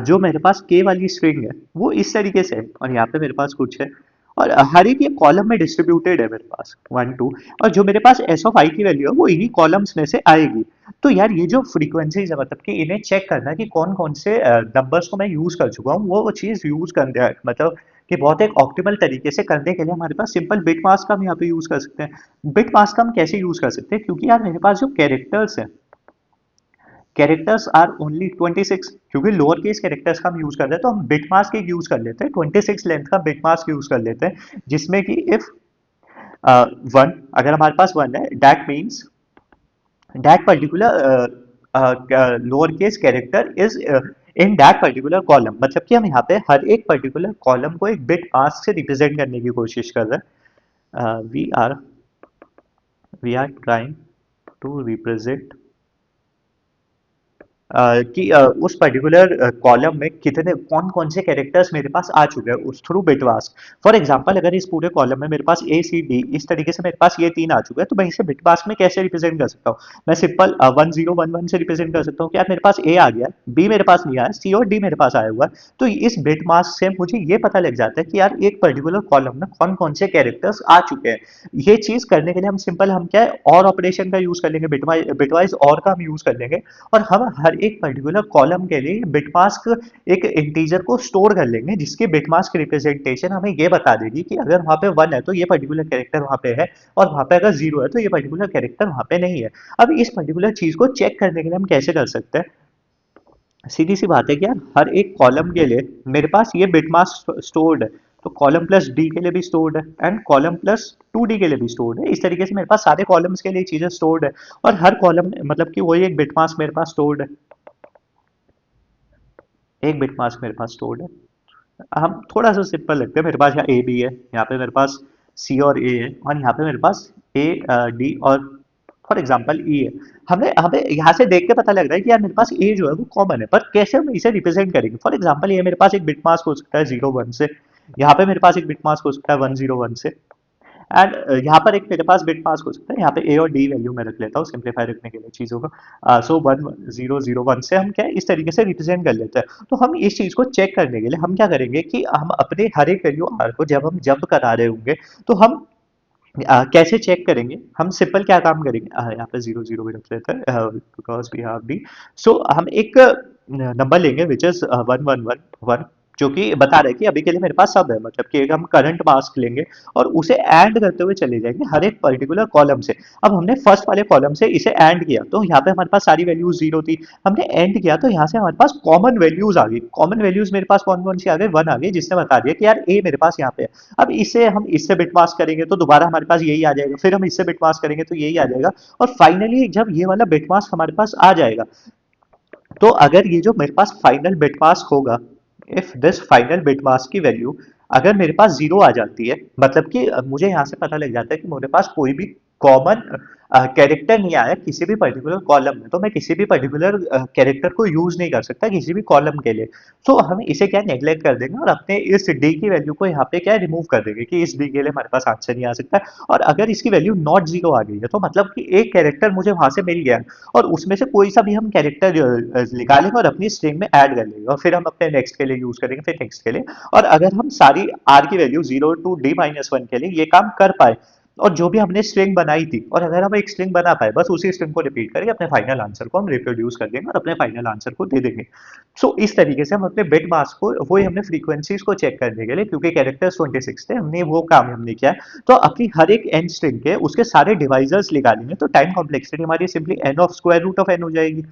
जो मेरे पास के वाली स्ट्रिंग है वो इस तरीके से है, और यहाँ पे मेरे पास कुछ है, और हर एक ये कॉलम में डिस्ट्रीब्यूटेड है मेरे पास 1 2, और जो मेरे पास एस ऑफ आई की वैल्यू है वो इन्हीं कॉलम्स में से आएगी। तो यार ये जो फ्रीक्वेंसीज है, मतलब कि इन्हें चेक करना कि कौन कौन से नंबर्स को मैं यूज कर चुका हूँ, वो चीज यूज करना है, मतलब कि बहुत एक ऑप्टिमल तरीके से करने के लिए हमारे पास सिंपल बिट मास्क का हम यहाँ पे यूज कर सकते हैं। बिट मास्क का हम कैसे यूज कर सकते हैं, क्योंकि यार मेरे पास जो कैरेक्टर्स है, कैरेक्टर्स आर ओनली 26, क्योंकि लोअर केस कैरेक्टर्स का हम यूज कर रहे हैं, तो हम बिट मास्क एक यूज कर लेते हैं, 26 लेंथ का बिट मास्क यूज कर लेते हैं, जिसमें कि इफ 1, अगर हमारे पास 1 है, that means that particular lower case character is in that particular column. मतलब कि हम यहाँ पे हर एक पर्टिकुलर कॉलम को एक बिट मास्क से रिप्रेजेंट करने की कोशिश कर रहे हैं। We are trying to represent कि उस पर्टिकुलर कॉलम में कितने कौन कौन से कैरेक्टर्स मेरे पास आ चुके हैं उस थ्रू बिटमास्क। फॉर एग्जांपल अगर इस पूरे कॉलम में मेरे पास ए सी डी इस तरीके से मेरे पास ये 3 आ चुके हैं, तो मैं इसे बिटमास्क में कैसे रिप्रेजेंट कर सकता हूँ, मैं सिंपल 1011 से रिप्रेजेंट कर सकता हूँ कि यार मेरे पास ए आ गया, बी मेरे पास नहीं आया, सी और डी मेरे पास आया हुआ है। तो इस बिटमास्क से मुझे ये पता लग जाता है कि यार एक पर्टिकुलर कॉलम में कौन कौन से कैरेक्टर्स आ चुके हैं। ये चीज करने के लिए हम सिंपल हम क्या है और ऑपरेशन का यूज कर लेंगे, बिटवाइज और का हम यूज कर लेंगे, और हम हर एक पर्टिकुलर कॉलम के लिए बिट मास्क एक इंटीजर को स्टोर कर लेंगे, जिसकी बिट मास्क रिप्रेजेंटेशन हमें ये बता देगी कि अगर वहाँ पे 1 है तो ये पर्टिकुलर कैरेक्टर वहाँ पे है, और वहाँ पे अगर 0 है तो ये पर्टिकुलर कैरेक्टर वहाँ पे नहीं है। अब इस पर्टिकुलर चीज को चेक करने के लिए हम कैसे कर सकते हैं? सीधी सी बात है कि यार हर एक कॉलम के लिए मेरे पास ये बिटमास्क स्टोर्ड है, तो कॉलम प्लस डी के लिए भी स्टोर्ड है एंड कॉलम प्लस 2D के लिए भी स्टोर्ड है। इस तरीके से मेरे पास सारे कॉलम्स के लिए चीजें स्टोर्ड है, और हर कॉलम मतलब कि वही एक बिटमास्क मेरे पास स्टोर्ड है, एक बिटमास्क मेरे पास स्टोर्ड है। हम थोड़ा सा सिंपल लगते हैं, मेरे पास यहाँ ए बी है, यहाँ पे मेरे पास सी और ए है, और यहाँ पे मेरे पास ए डी और फॉर एग्जाम्पल ई है। हमें हमें यहाँ से देख के पता लग रहा है कि यार मेरे पास ए जो है वो कॉमन है, पर कैसे हम इसे रिप्रेजेंट करेंगे? फॉर एग्जाम्पल ये मेरे पास एक बिट मास्क हो सकता है 0 1 से, यहाँ पे मेरे पास एक बिट मास्क हो सकता है 1 0 1 से, एंड यहाँ पर एक मेरे पास बिट मास्क हो सकता है, यहाँ पे ए और डी वैल्यू मैं रख लेता हूँ सिंप्लीफाई रखने के लिए चीज़ों को। सो 1 0 0 1 से हम क्या है इस तरीके से रिप्रेजेंट कर लेते हैं। तो हम इस चीज़ को चेक करने के लिए हम क्या करेंगे कि हम अपने हर एक वैल्यू आर को जब हम जंप करा रहे होंगे, तो हम कैसे चेक करेंगे? हम सिंपल क्या काम करेंगे, यहाँ पे 0 0 भी रख लेते हैं बिकॉज वी हैव डी। सो हम एक नंबर लेंगे विच इज 1 1 1 1, जो कि बता रहे हैं कि अभी के लिए मेरे पास सब है, मतलब कि एक हम करंट मास्क लेंगे और उसे ऐड करते हुए चले जाएंगे हर एक पर्टिकुलर कॉलम से। अब हमने फर्स्ट वाले कॉलम से इसे ऐड किया तो यहाँ पे हमारे पास सारी वैल्यूज 0 थी, हमने एंड किया तो यहाँ से हमारे पास कॉमन वैल्यूज आ गई। कॉमन वैल्यूज मेरे पास कौन कौन सी आ गई? 1 आ गई, जिसने बता दिया कि यार ए मेरे पास यहाँ पे है। अब इसे हम इससे बिट मास्क करेंगे तो दोबारा हमारे पास यही आ जाएगा, फिर हम इससे बिट मास्क करेंगे तो यही आ जाएगा, और फाइनली जब ये वाला बिट मास्क हमारे पास आ जाएगा, तो अगर ये जो मेरे पास फाइनल बिट मास्क होगा, if this final bit mask की वैल्यू अगर मेरे पास 0 आ जाती है, मतलब कि मुझे यहाँ से पता लग जाता है कि मेरे पास कोई भी कॉमन कैरेक्टर नहीं आया किसी भी पर्टिकुलर कॉलम में, तो मैं किसी भी पर्टिकुलर कैरेक्टर को यूज नहीं कर सकता किसी भी कॉलम के लिए। तो हम इसे क्या नेग्लेक्ट कर देंगे और अपने इस डी की वैल्यू को यहाँ पे क्या रिमूव कर देंगे कि इस डी के लिए हमारे पास आंसर नहीं आ सकता। और अगर इसकी वैल्यू नॉट 0 आ गई है तो मतलब कि एक कैरेक्टर मुझे वहां से मिल गया, और उसमें से कोई सा भी हम कैरेक्टर निकालेंगे और अपनी स्ट्रिंग में ऐड कर लेंगे, और फिर हम अपने नेक्स्ट के लिए यूज करेंगे, फिर नेक्स्ट के लिए। और अगर हम सारी आर की वैल्यू 0 to D-1 के लिए ये काम कर पाए, और जो भी हमने स्ट्रिंग बनाई थी, और अगर हम एक स्ट्रिंग बना पाए, बस उसी स्ट्रिंग को रिपीट करके अपने फाइनल आंसर को हम रिप्रोड्यूस कर देंगे और अपने फाइनल आंसर को दे देंगे। सो इस तरीके से हम अपने बिट मास्क को, वो ही हमने फ्रीक्वेंसीज को चेक करने के लिए, क्योंकि कैरेक्टर्स 26 थे, हमने वो काम हमने किया है। तो अपनी हर एक एन स्ट्रिंग के उसके सारे डिवाइजर्स निकालेंगे, तो टाइम कॉम्प्लेक्सिटी हमारी simply n of square root of n हो जाएगी,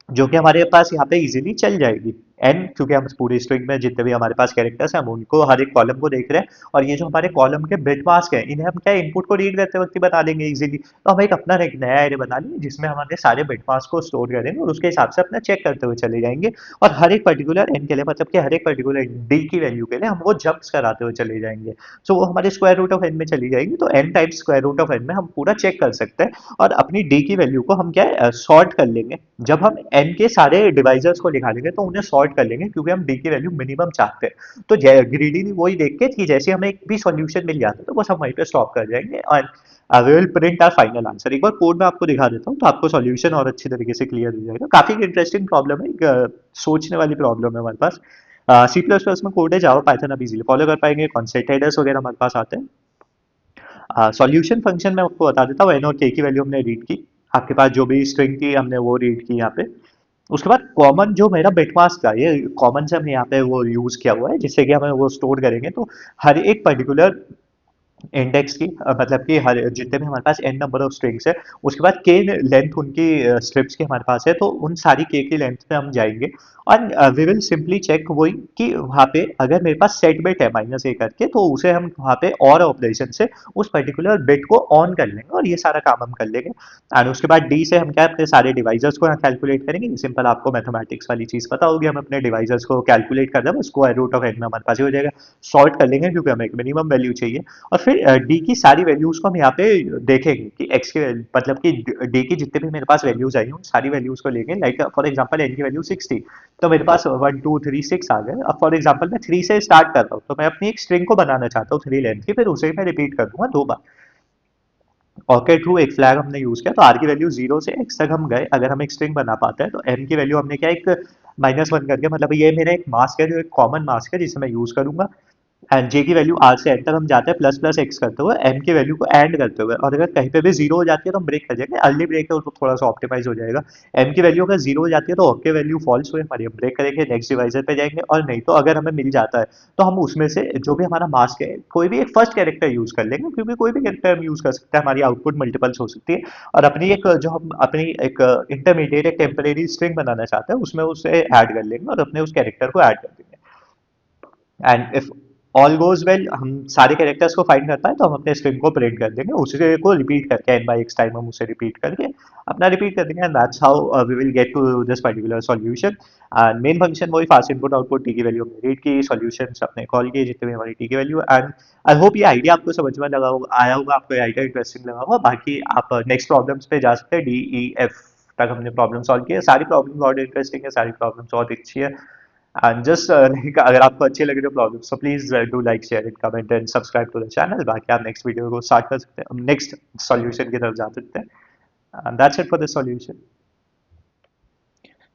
जो कि हमारे पास यहाँ पे इजीली चल जाएगी। एन, क्योंकि हम पूरी स्ट्रिंग में जितने भी हमारे पास कैरेक्टर्स हैं हम उनको हर एक कॉलम को देख रहे हैं, और ये जो हमारे कॉलम के बिट मास्क हैं इन्हें हम क्या इनपुट को रीड करते वक्त ही बना देंगे इजीली। तो हम एक अपना एक नया एरे बना लेंगे जिसमें हमारे सारे बिट मास्क को स्टोर करेंगे और उसके हिसाब से अपना चेक करते हुए चले जाएंगे, और हर एक पर्टिकुलर एन के लिए, मतलब कि हर एक पर्टिकुलर डी की वैल्यू के लिए हम वो जंप्स कराते हुए चले जाएंगे। सो वो हमारे स्क्वायर रूट ऑफ एन में चली जाएगी, तो n times square root of n में हम पूरा चेक कर सकते हैं, और अपनी डी की वैल्यू को हम क्या है सॉर्ट कर लेंगे। जब हम एन के सारे डिवाइजर्स को निकालेंगे तो उन्हें सॉर्ट कर लेंगे, क्योंकि हम डी की वैल्यू मिनिमम चाहते हैं। तो ग्रीडीली वही देख के कि जैसे हमें एक भी सॉल्यूशन मिल जाता है तो बस हम वहीं पे स्टॉप कर जाएंगे, और we will print our final answer. एक बार कोड में आपको दिखा देता हूँ तो आपको सॉल्यूशन और अच्छी तरीके से क्लियर हो जाएगा। काफी इंटरेस्टिंग प्रॉब्लम है, एक सोचने वाली प्रॉब्लम है हमारे पास। सी प्लस प्लस में कोड है, जावा पाइथन आप इजीली फॉलो कर पाएंगे, कॉन्सेप्ट हेडर्स वगैरह हमारे पास आते हैं। सॉल्यूशन फंक्शन में आपको बता देता हूँ, एन और के की वैल्यू हमने रीड की, आपके पास जो भी स्ट्रिंग थी हमने वो रीड की यहाँ पे। उसके बाद कॉमन जो मेरा बिटमास्क था, ये कॉमन से हमने यहाँ पे वो यूज किया हुआ है जिससे कि हमें वो स्टोर करेंगे, तो हर एक पर्टिकुलर इंडेक्स की मतलब कि हर जितने भी हमारे पास एन नंबर ऑफ स्ट्रिंग्स है, उसके बाद के लेंथ उनकी स्ट्रिप्स की हमारे पास है, तो उन सारी के की लेंथ पे हम जाएंगे, और वी विल सिंपली चेक वही कि वहाँ पे अगर मेरे पास सेट बिट है -a करके, तो उसे हम वहाँ पे और ऑपरेशन से उस पर्टिकुलर बिट को ऑन कर लेंगे, और ये सारा काम हम कर लेंगे। एंड उसके बाद डी से हम क्या अपने सारे डिवाइजर्स को यहाँ कैलकुलेट करेंगे। सिंपल, आपको मैथमेटिक्स वाली चीज पता होगी, हम अपने डिवाइजर्स को कैलकुलेट कर दें, स्क्वायर रूट ऑफ एन में हमारे पास ही हो जाएगा। सॉर्ट कर लेंगे क्योंकि हमें एक मिनिमम वैल्यू चाहिए, और फिर डी की सारी वैल्यूज को हम यहाँ पे देखेंगे कि एक्स के मतलब कि डी की जितने भी मेरे पास वैल्यूज आई हैं उन सारी वैल्यूज को लेंगे। लाइक फॉर एग्जांपल एन की वैल्यू 6 थी, तो मेरे पास 1 2 3 6 आ गए। अब फॉर एग्जांपल मैं 3 से स्टार्ट कर रहा हूँ, तो मैं अपनी एक स्ट्रिंग को बनाना चाहता हूँ 3 लेंथ की, फिर उसे मैं रिपीट कर दूंगा 2 बार। और के थ्रू एक फ्लैग हमने यूज किया, तो आर की वैल्यू 0 से एक्स तक हम गए। अगर हम एक स्ट्रिंग बना पाते हैं तो एम की वैल्यू हमने क्या एक -1 करके, मतलब ये मेरा एक मास्क है जो एक कॉमन मास्क है जिसे मैं यूज करूंगा। एंड जे की वैल्यू आर से एन तक हम जाते हैं प्लस प्लस एक्स करते हुए एम की वैल्यू को एंड करते हुए, और अगर कहीं पे भी जीरो हो जाती है तो हम ब्रेक कर जाएंगे, अर्ली ब्रेक है तो थोड़ा सा ऑप्टिमाइज हो जाएगा। एम की वैल्यू अगर जीरो हो जाती है तो ओके वैल्यू फॉल्स हुई हमारी, हम ब्रेक करेंगे नेक्स्ट डिवाइजर पे जाएंगे, और नहीं तो अगर हमें मिल जाता है तो हम उसमें से जो भी हमारा मास्क है कोई भी एक फर्स्ट कैरेक्टर यूज कर लेंगे, क्योंकि कोई भी कैरेक्टर हम यूज कर सकते हैं, हमारी आउटपुट मल्टीपल्स हो सकती है। और अपनी एक जो हम अपनी एक इंटरमीडिएट एक टेम्परेरी स्ट्रिंग बनाना चाहते हैं उसमें उसे ऐड कर लेंगे और अपने उस कैरेक्टर को ऐड कर देंगे। And if all goes well, हम सारे कैरेक्टर्स को फाइंड कर पाए तो हम अपने स्ट्रिंग को प्रिंट कर देंगे, उसी को रिपीट करके एन बाई एक्स टाइम हम उसे रिपीट करके अपना रिपीट कर देंगे, and that's how we will get to this particular solution. And main function वही फास्ट इनपुट आउटपुट, टी की वैल्यू हमने रीड की, सॉल्यूशंस अपने कॉल किए जितने भी हमारी टी की वैल्यू। एंड आई होप ये आइडिया आपको समझ में लगा होगा, आया होगा आपको, ये आइडिया इंटरेस्टिंग लगा होगा। बाकी आप नेक्स्ट प्रॉब्लम्स पे जा सकते हैं, डी ई एफ तक हमने प्रॉब्लम सॉल्व की है, सारी प्रॉब्लम बहुत इंटरेस्टिंग है, सारी प्रॉब्लम बहुत अच्छी है। एंड जस्ट लाइक अगर आपको अच्छी लग रही है problem so please do like share it comment and subscribe to the channel. बाकी आप नेक्स्ट वीडियो को स्टार्ट कर सकते हैं, नेक्स्ट सॉल्यूशन की तरफ जा सकते हैं। And that's it for this solution.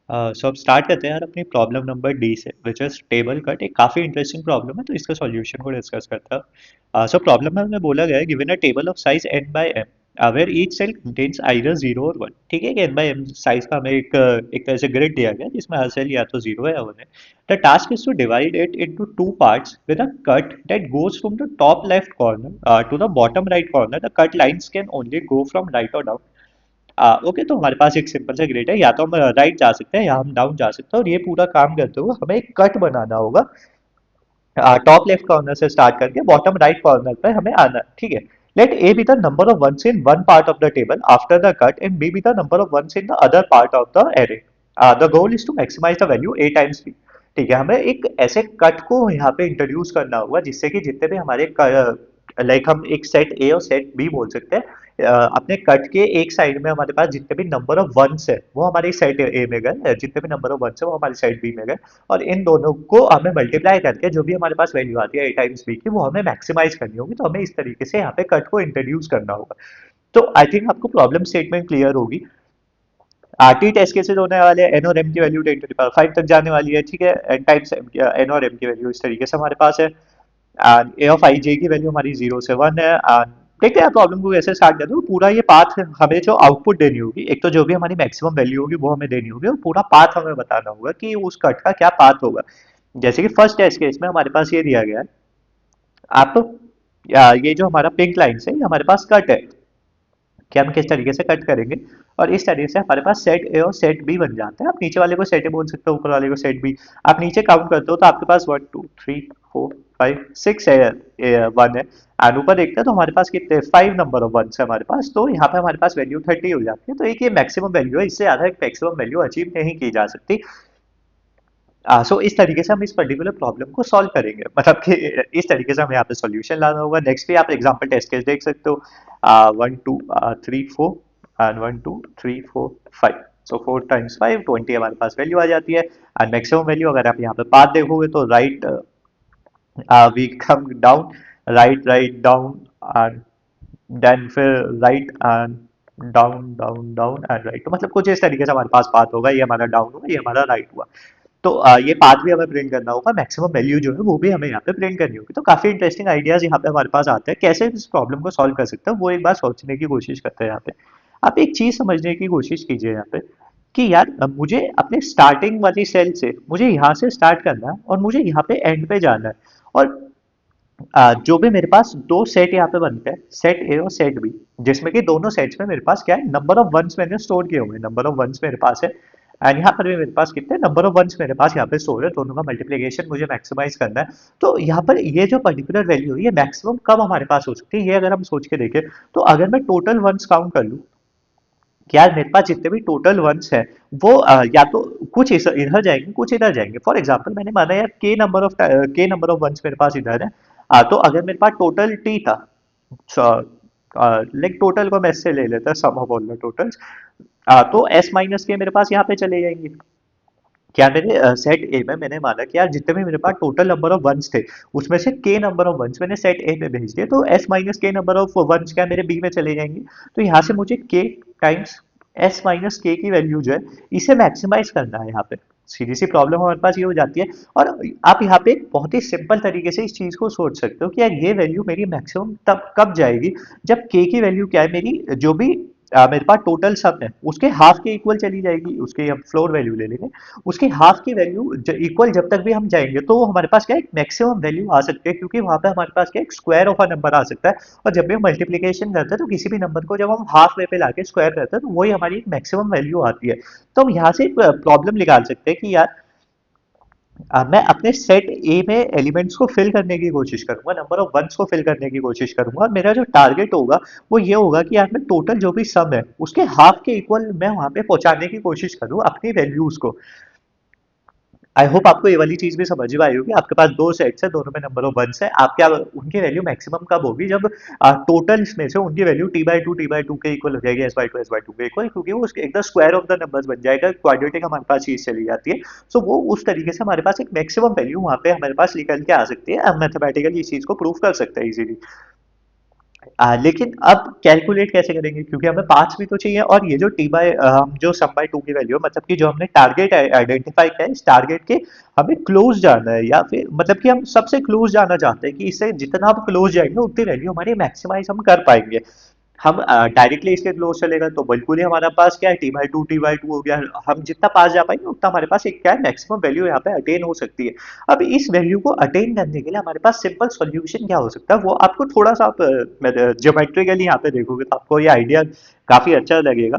So अब स्टार्ट करते हैं यार अपनी प्रॉब्लम नंबर डी से, विच इज टेबल कट। एक काफी इंटरेस्टिंग प्रॉब्लम है तो इसका सॉल्यूशन को डिस्कस करता है। सो प्रॉब्लम में हमें बोला गया है given a table of size n by m where each cell contains either 0 और 1। ठीक है कि n बाय m साइज का हमें एक तरह से ग्रिड दिया गया है जिसमें हर सेल या तो 0 है या 1 है। The task is to divide it into two parts with a cut that goes from the top left corner to the bottom right corner. The cut lines can only go from right और down. Okay, तो हमारे पास एक simple सा grid है, या तो हम राइट जा सकते हैं या हम डाउन जा सकते हैं, और ये पूरा काम करते हुए हमें एक कट बनाना होगा टॉप लेफ्ट कॉर्नर से स्टार्ट करके बॉटम राइट कॉर्नर पे हमें आना है। ठीक है, let a be the number of ones in one part of the table after the cut and b be the number of ones in the other part of the array. The goal is to maximise the value a times b. ठीक है, हमें एक ऐसे cut को यहाँ पे introduce करना होगा जिससे कि जितने भी हमारे लाइक हम एक सेट ए और सेट बी बोल सकते हैं, अपने कट के एक साइड में हमारे पास जितने भी नंबर ऑफ वंस है वो हमारी साइड ए में गए, जितने भी नंबर ऑफ वंस है वो हमारी साइड बी में गए, और इन दोनों को हमें मल्टीप्लाई करके जो भी हमारे पास वैल्यू आती है ए टाइम्स बी की वो हमें मैक्सिमाइज करनी होगी। तो हमें इस तरीके से यहाँ पे कट को इंट्रोड्यूस करना होगा। तो आई थिंक आपको प्रॉब्लम स्टेटमेंट क्लियर होगी। आरटी टेस्ट केसेस होने वाले हैं, एन और एम की वैल्यू 10 टू द पावर 5 तक जाने वाली है। ठीक है, एन टाइम्स एन और एम की वैल्यू इस तरीके से हमारे पास है, एंड ए ऑफ आई जे की वैल्यू हमारी 0 से 1 है। एंड देखते हैं प्रॉब्लम को कैसे स्टार्ट करते हैं। पूरा ये पाथ हमें जो आउटपुट देनी होगी, एक तो जो भी हमारी मैक्सिमम वैल्यू होगी वो हमें देनी होगी, और पूरा पाथ हमें बताना होगा कि उस कट का क्या पाथ होगा। जैसे कि फर्स्ट टेस्ट केस में हमारे पास ये दिया गया है, आप ये जो हमारा पिंक लाइन है ये हमारे पास कट है कि हम किस तरीके से कट करेंगे, और इस तरीके से हमारे पास सेट ए और सेट बी बन जाते हैं। आप नीचे वाले को सेट ए बोल सकते हो, ऊपर वाले को सेट बी। आप नीचे काउंट करते हो तो आपके पास 1 2 3 4 5 6 है, 1 है, एंड ऊपर देखते हैं तो हमारे पास कितने 5 नंबर ऑफ वंस है हमारे पास, तो यहाँ पे हमारे पास वैल्यू 30 हो जाती है। तो एक ये मैक्सिमम वैल्यू है, इससे ज्यादा एक मैक्सिमम वैल्यू अचीव नहीं की जा सकती। सो इस तरीके से हम इस पर्टिकुलर प्रॉब्लम को सॉल्व करेंगे, मतलब कि इस तरीके से हमें यहाँ पे सॉल्यूशन लाना होगा। नेक्स्ट भी आप एग्जांपल टेस्ट केस देख सकते हो, 1 2 3 4 एंड 1 2 3 4 5। सो 4 टाइम्स 5 20 हमारे पास वैल्यू आ जाती है, एंड मैक्सिमम वैल्यू अगर आप यहाँ पे पाथ देखोगे तो right we come down, right right down, and then फिर right and down down down and right. तो मतलब कुछ इस तरीके से हमारे पास पाथ होगा, ये हमारा डाउन हुआ, ये हमारा राइट हुआ। तो ये पाथ भी हमें प्रिंट करना होगा, मैक्सिमम वैल्यू जो है वो भी हमें यहाँ पे प्रिंट करनी होगी। तो काफी इंटरेस्टिंग आइडियाज यहाँ पे हमारे पास आते हैं, कैसे इस प्रॉब्लम को सॉल्व कर सकते हैं वो एक बार सोचने की कोशिश करते हैं यहाँ पे। आप एक चीज समझने की कोशिश कीजिए यहाँ पे कि यार मुझे अपने स्टार्टिंग वाली सेल से मुझे यहाँ से स्टार्ट करना है और मुझे यहाँ पे एंड पे जाना है, और जो भी मेरे पास दो सेट यहाँ पे बनते हैं, सेट ए और सेट बी, जिसमें कि दोनों सेट्स में मेरे पास क्या है, नंबर ऑफ वंस मैंने स्टोर किए हुए हैं, नंबर ऑफ वंस मेरे पास है, एंड यहाँ पर भी मेरे पास कितने नंबर ऑफ वंस मेरे पास यहाँ पे स्टोर है, दोनों का मल्टीप्लिकेशन मुझे मैक्सिमाइज करना है। तो यहाँ पर ये जो पर्टिकुलर वैल्यू है ये मैक्सिमम कब हमारे पास हो सकती है, ये अगर हम सोच के देखें तो अगर मैं टोटल वंस काउंट कर लूँ कि यार मेरे पास जितने भी टोटल वंस है वो या तो कुछ इधर जाएंगे कुछ इधर जाएंगे। फॉर एग्जांपल मैंने माना यार के नंबर ऑफ वंस मेरे पास इधर है, तो अगर मेरे पास टोटल टी था, लाइक टोटल को मैं इससे ले लेता सम ऑफ ऑल द टोटल्स, तो एस माइनस के मेरे पास यहाँ पे चले जाएंगे। क्या मेरे सेट ए में मैंने माना कि यार जितने भी मेरे पास टोटल नंबर ऑफ वंस थे उसमें से के नंबर ऑफ वंस मैंने सेट ए में भेज दिए, तो एस माइनस के नंबर ऑफ वंस क्या मेरे बी में चले जाएंगे। तो यहाँ से मुझे के टाइम्स एस माइनस के की वैल्यू जो है इसे मैक्सिमाइज करना है यहाँ पे। सीधी सी प्रॉब्लम हमारे पास ये हो जाती है। और आप यहाँ पे एक बहुत ही सिंपल तरीके से इस चीज को सोच सकते हो कि यार ये वैल्यू मेरी मैक्सिमम तब कब जाएगी जब के की वैल्यू क्या है, मेरी जो भी मेरे पास टोटल सम है उसके हाफ के इक्वल चली जाएगी। उसके हम फ्लोर वैल्यू ले लेंगे, उसके हाफ की वैल्यू इक्वल जब तक भी हम जाएंगे तो वो हमारे पास क्या है, एक मैक्सिमम वैल्यू आ सकती है, क्योंकि वहां पे हमारे पास क्या है, एक स्क्वायर ऑफ अ नंबर आ सकता है। और जब भी हम मल्टीप्लीकेशन करते हैं तो किसी भी नंबर को जब हम हाफ वे पे लाके स्क्वायर करते हैं तो वही हमारी एक मैक्सिमम वैल्यू आती है। तो हम यहाँ से प्रॉब्लम निकाल सकते हैं कि यार मैं अपने सेट ए में एलिमेंट्स को फिल करने की कोशिश करूंगा, नंबर ऑफ वंस को फिल करने की कोशिश करूंगा, और मेरा जो टारगेट होगा वो ये होगा कि यार मैं टोटल जो भी सम है उसके हाफ के इक्वल मैं वहां पे पहुंचाने की कोशिश करूं अपनी वैल्यूज को। आई होप आपको ये वाली चीज भी समझ में आई होगी। आपके पास दो सेट्स है, दोनों में नंबर ऑफ वंस है, आप क्या उनकी वैल्यू मैक्सिमम कब होगी, जब टोटल में से उनकी वैल्यू टी बाई टू के इक्वल हो जाएगी, एस बाई टू के इक्वल, क्योंकि वो एकदम स्क्वायर ऑफ द नंबर्स बन जाएगा, क्वाड्रेटिक हमारे पास चीज चली जाती है। सो वो उस तरीके से हमारे पास एक मैक्सिमम वैल्यू वहां पे हमारे पास निकल के आ सकती है। हम मैथमेटिकली इस चीज को प्रूव कर सकते हैं इजीली। लेकिन अब कैलकुलेट कैसे करेंगे, क्योंकि हमें पाथ्स भी तो चाहिए, और ये जो टी बाय हम जो सम बाय टू की वैल्यू है, मतलब कि जो हमने टारगेट आइडेंटिफाई किया है, इस टारगेट के हमें क्लोज जाना है, या फिर मतलब कि हम सबसे क्लोज जाना चाहते हैं कि इससे जितना हम क्लोज जाएंगे उतनी वैल्यू हमारी मैक्सिमाइज हम कर पाएंगे। हम डायरेक्टली इसके क्लोज चलेगा तो बिल्कुल ही हमारा पास क्या है, टी बाई टू हो गया। हम जितना पास जा पाएंगे उतना हमारे पास एक क्या है, मैक्सिमम वैल्यू यहाँ पे अटेन हो सकती है। अब इस वैल्यू को अटेन करने के लिए हमारे पास सिंपल सॉल्यूशन क्या हो सकता है, वो आपको थोड़ा सा आप ज्योमेट्रिकली यहाँ पे देखोगे तो आपको ये आइडिया काफी अच्छा लगेगा।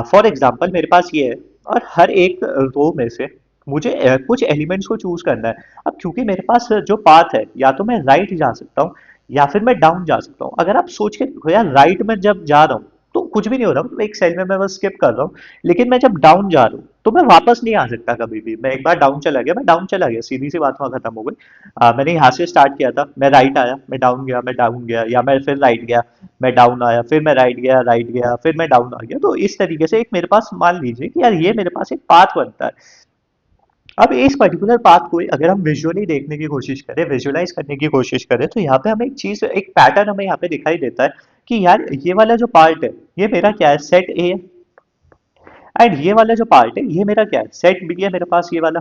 फॉर एग्जाम्पल मेरे पास ये है, और हर एक रो में से मुझे कुछ एलिमेंट्स को चूज करना है। अब क्योंकि मेरे पास जो पाथ है, या तो मैं राइट जा सकता हूँ या फिर मैं डाउन जा सकता हूँ। अगर आप सोच के देखो यार, राइट में जब जा रहा हूँ तो कुछ भी नहीं हो रहा, मतलब एक सेल में मैं बस स्किप कर रहा हूँ। लेकिन मैं जब डाउन जा रहा हूँ तो मैं वापस नहीं आ सकता कभी भी। मैं एक बार डाउन चला गया, मैं डाउन चला गया, सीधी सी बात वहां खत्म हो गई। मैंने यहाँ से स्टार्ट किया था, मैं राइट आया, मैं डाउन गया, मैं डाउन गया, या मैं फिर राइट गया, मैं डाउन आया, फिर मैं राइट गया, फिर मैं डाउन आ गया। तो इस तरीके से एक मेरे पास मान लीजिए कि यार ये मेरे पास एक पाथ बनता है। अब इस पर्टिकुलर पाथ को अगर हम विजुअली देखने की कोशिश करें, विजुअलाइज करने की कोशिश करें, तो यहाँ पे हमें एक चीज, एक पैटर्न हमें यहाँ पे दिखाई देता है कि यार ये वाला जो पार्ट है ये मेरा क्या है, सेट ए है। एंड ये वाला जो पार्ट है ये मेरा क्या है, सेट बी है मेरे पास ये वाला।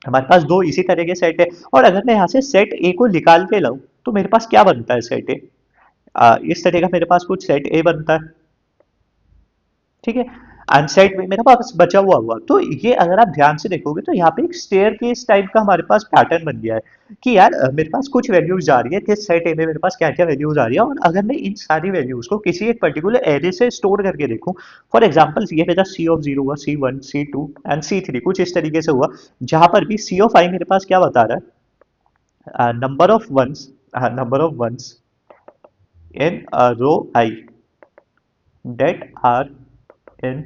हमारे पास दो इसी तरह के सेट है। और अगर मैं यहाँ से सेट ए को निकाल के लाऊं तो मेरे पास क्या बनता है, सेट ए इस तरह का मेरे पास कुछ सेट ए बनता है। ठीक है, अनसेट में मेरे पास बचा हुआ हुआ, तो ये अगर आप ध्यान से देखोगे तो यहाँ पे एक स्टेयर केस टाइप का हमारे पास पैटर्न बन गया है कि यार मेरे पास कुछ वैल्यूज जा रही है कि सेट ए में मेरे पास क्या क्या वैल्यूज आ रही है, और अगर मैं इन सारी वैल्यूज को किसी एक पर्टिकुलर एरे से स्टोर करके देखूं। फॉर एग्जांपल ये मेरा सी ऑफ जीरो हुआ, सी1 सी2 एंड सी3, कुछ इस तरीके से हुआ, जहां पर भी सी ऑफ आई मेरे पास क्या बता रहा है, number of ones in row i that are in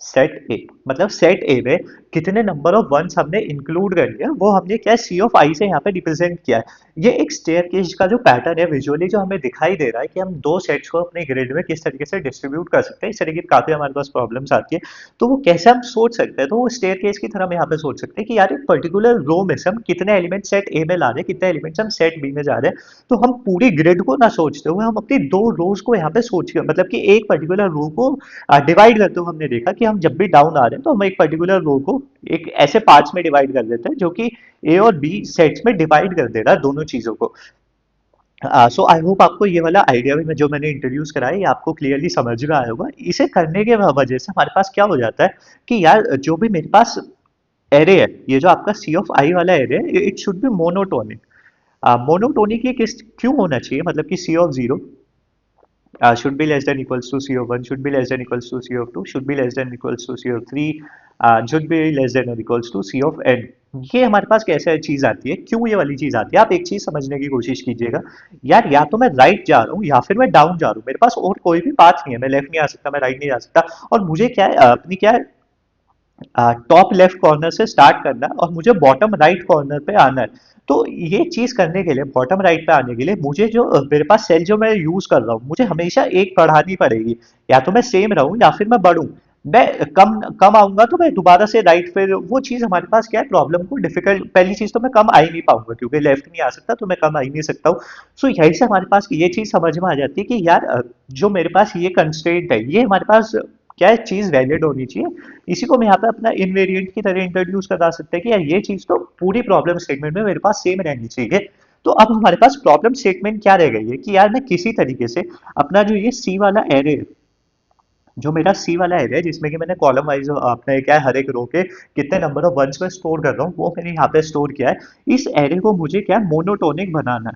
set A. मतलब सेट ए में कितने नंबर ऑफ वंस हमने इंक्लूड कर लिया, वो हमने क्या सी ऑफ आई से यहाँ पे रिप्रेजेंट किया है। ये एक स्टेयरकेस का जो पैटर्न है विजुअली जो हमें दिखाई दे रहा है कि हम दो सेट्स को अपने ग्रिड में किस तरीके से डिस्ट्रीब्यूट कर सकते हैं। इस तरीके की काफी हमारे पास प्रॉब्लम्स आती है, तो वो कैसे हम सोच सकते हैं, तो वो स्टेयरकेस की तरह हम यहाँ पे सोच सकते हैं कि यार एक पर्टिकुलर रो में से हम कितने एलिमेंट सेट ए में ला रहे हैं, कितने एलिमेंट्स हम सेट बी में जा रहे हैं। तो हम पूरी ग्रिड को ना सोचते हुए हम अपनी दो रोज को यहाँ पे सोच के, मतलब कि एक पर्टिकुलर रो को डिवाइड करते हुए हमने देखा कि हम जब भी डाउन आ रहे हैं तो हम एक पर्टिकुलर रो को एक ऐसे पार्ट्स में डिवाइड कर देते हैं जो कि ए और बी सेट्स में डिवाइड कर दे रहा है दोनों चीजों को। सो आई होप आपको ये वाला आइडिया भी जो मैंने इंट्रोड्यूस कराया ये आपको क्लियरली समझ में आया होगा। इसे करने के वजह से हमारे पास क्या हो जाता है कि यार जो भी मेरे पास एरे है, ये जो आपका सी ऑफ आई वाला एरे है, it should be monotonic. Monotonic ये किस क्यों होना चाहिए, मतलब कि C of zero should be less than equals to C of 1, should be less than equals to C of 2, should be less than equals to C of 3, should be less than or equals to C of n। ये हमारे पास कैसे चीज आती है, क्यों ये वाली चीज आती है, आप एक चीज समझने की कोशिश कीजिएगा। यार या तो मैं राइट जा रहा हूँ या फिर मैं डाउन जा रहा हूँ, मेरे पास और कोई भी पाथ नहीं है, मैं लेफ्ट नहीं आ सकता, मैं राइट नहीं जा सकता, और मुझे क्या है अपनी क्या है टॉप लेफ्ट कॉर्नर से स्टार्ट करना है और मुझे बॉटम राइट कॉर्नर पे आना है। तो ये चीज करने के लिए, बॉटम राइट पे आने के लिए मुझे जो मेरे पास सेल जो मैं यूज कर रहा हूँ मुझे हमेशा एक बढ़ानी पड़ेगी, या तो मैं सेम रहूं या फिर मैं बढ़ूं। मैं कम कम आऊंगा तो मैं दोबारा से राइट, फिर वो चीज हमारे पास क्या है, प्रॉब्लम को डिफिकल्ट, पहली चीज तो मैं कम आ ही नहीं पाऊंगा क्योंकि लेफ्ट नहीं आ सकता, तो मैं कम आ ही नहीं सकता हूँ। सो यही से हमारे पास ये चीज समझ में आ जाती है कि यार जो मेरे पास ये कंस्ट्रेंट है ये हमारे पास क्या चीज वैलिड होनी चाहिए, इसी को हम यहाँ पे अपना इनवेरिएंट की तरह इंट्रोड्यूस करा सकते हैं कि यार ये चीज तो पूरी प्रॉब्लम स्टेटमेंट में मेरे पास सेम रहनी चाहिए। तो अब हमारे पास प्रॉब्लम स्टेटमेंट क्या रह गई है कि यार मैं किसी तरीके से अपना जो ये सी वाला एरे, जो मेरा सी वाला एरे है जिसमें कि मैंने कॉलम वाइज अपने क्या है हर एक रो के कितने नंबर ऑफ वंस में स्टोर कर रहा हूँ वो मैंने यहाँ पे स्टोर किया है। इस एरे को मुझे क्या मोनोटोनिक बनाना है,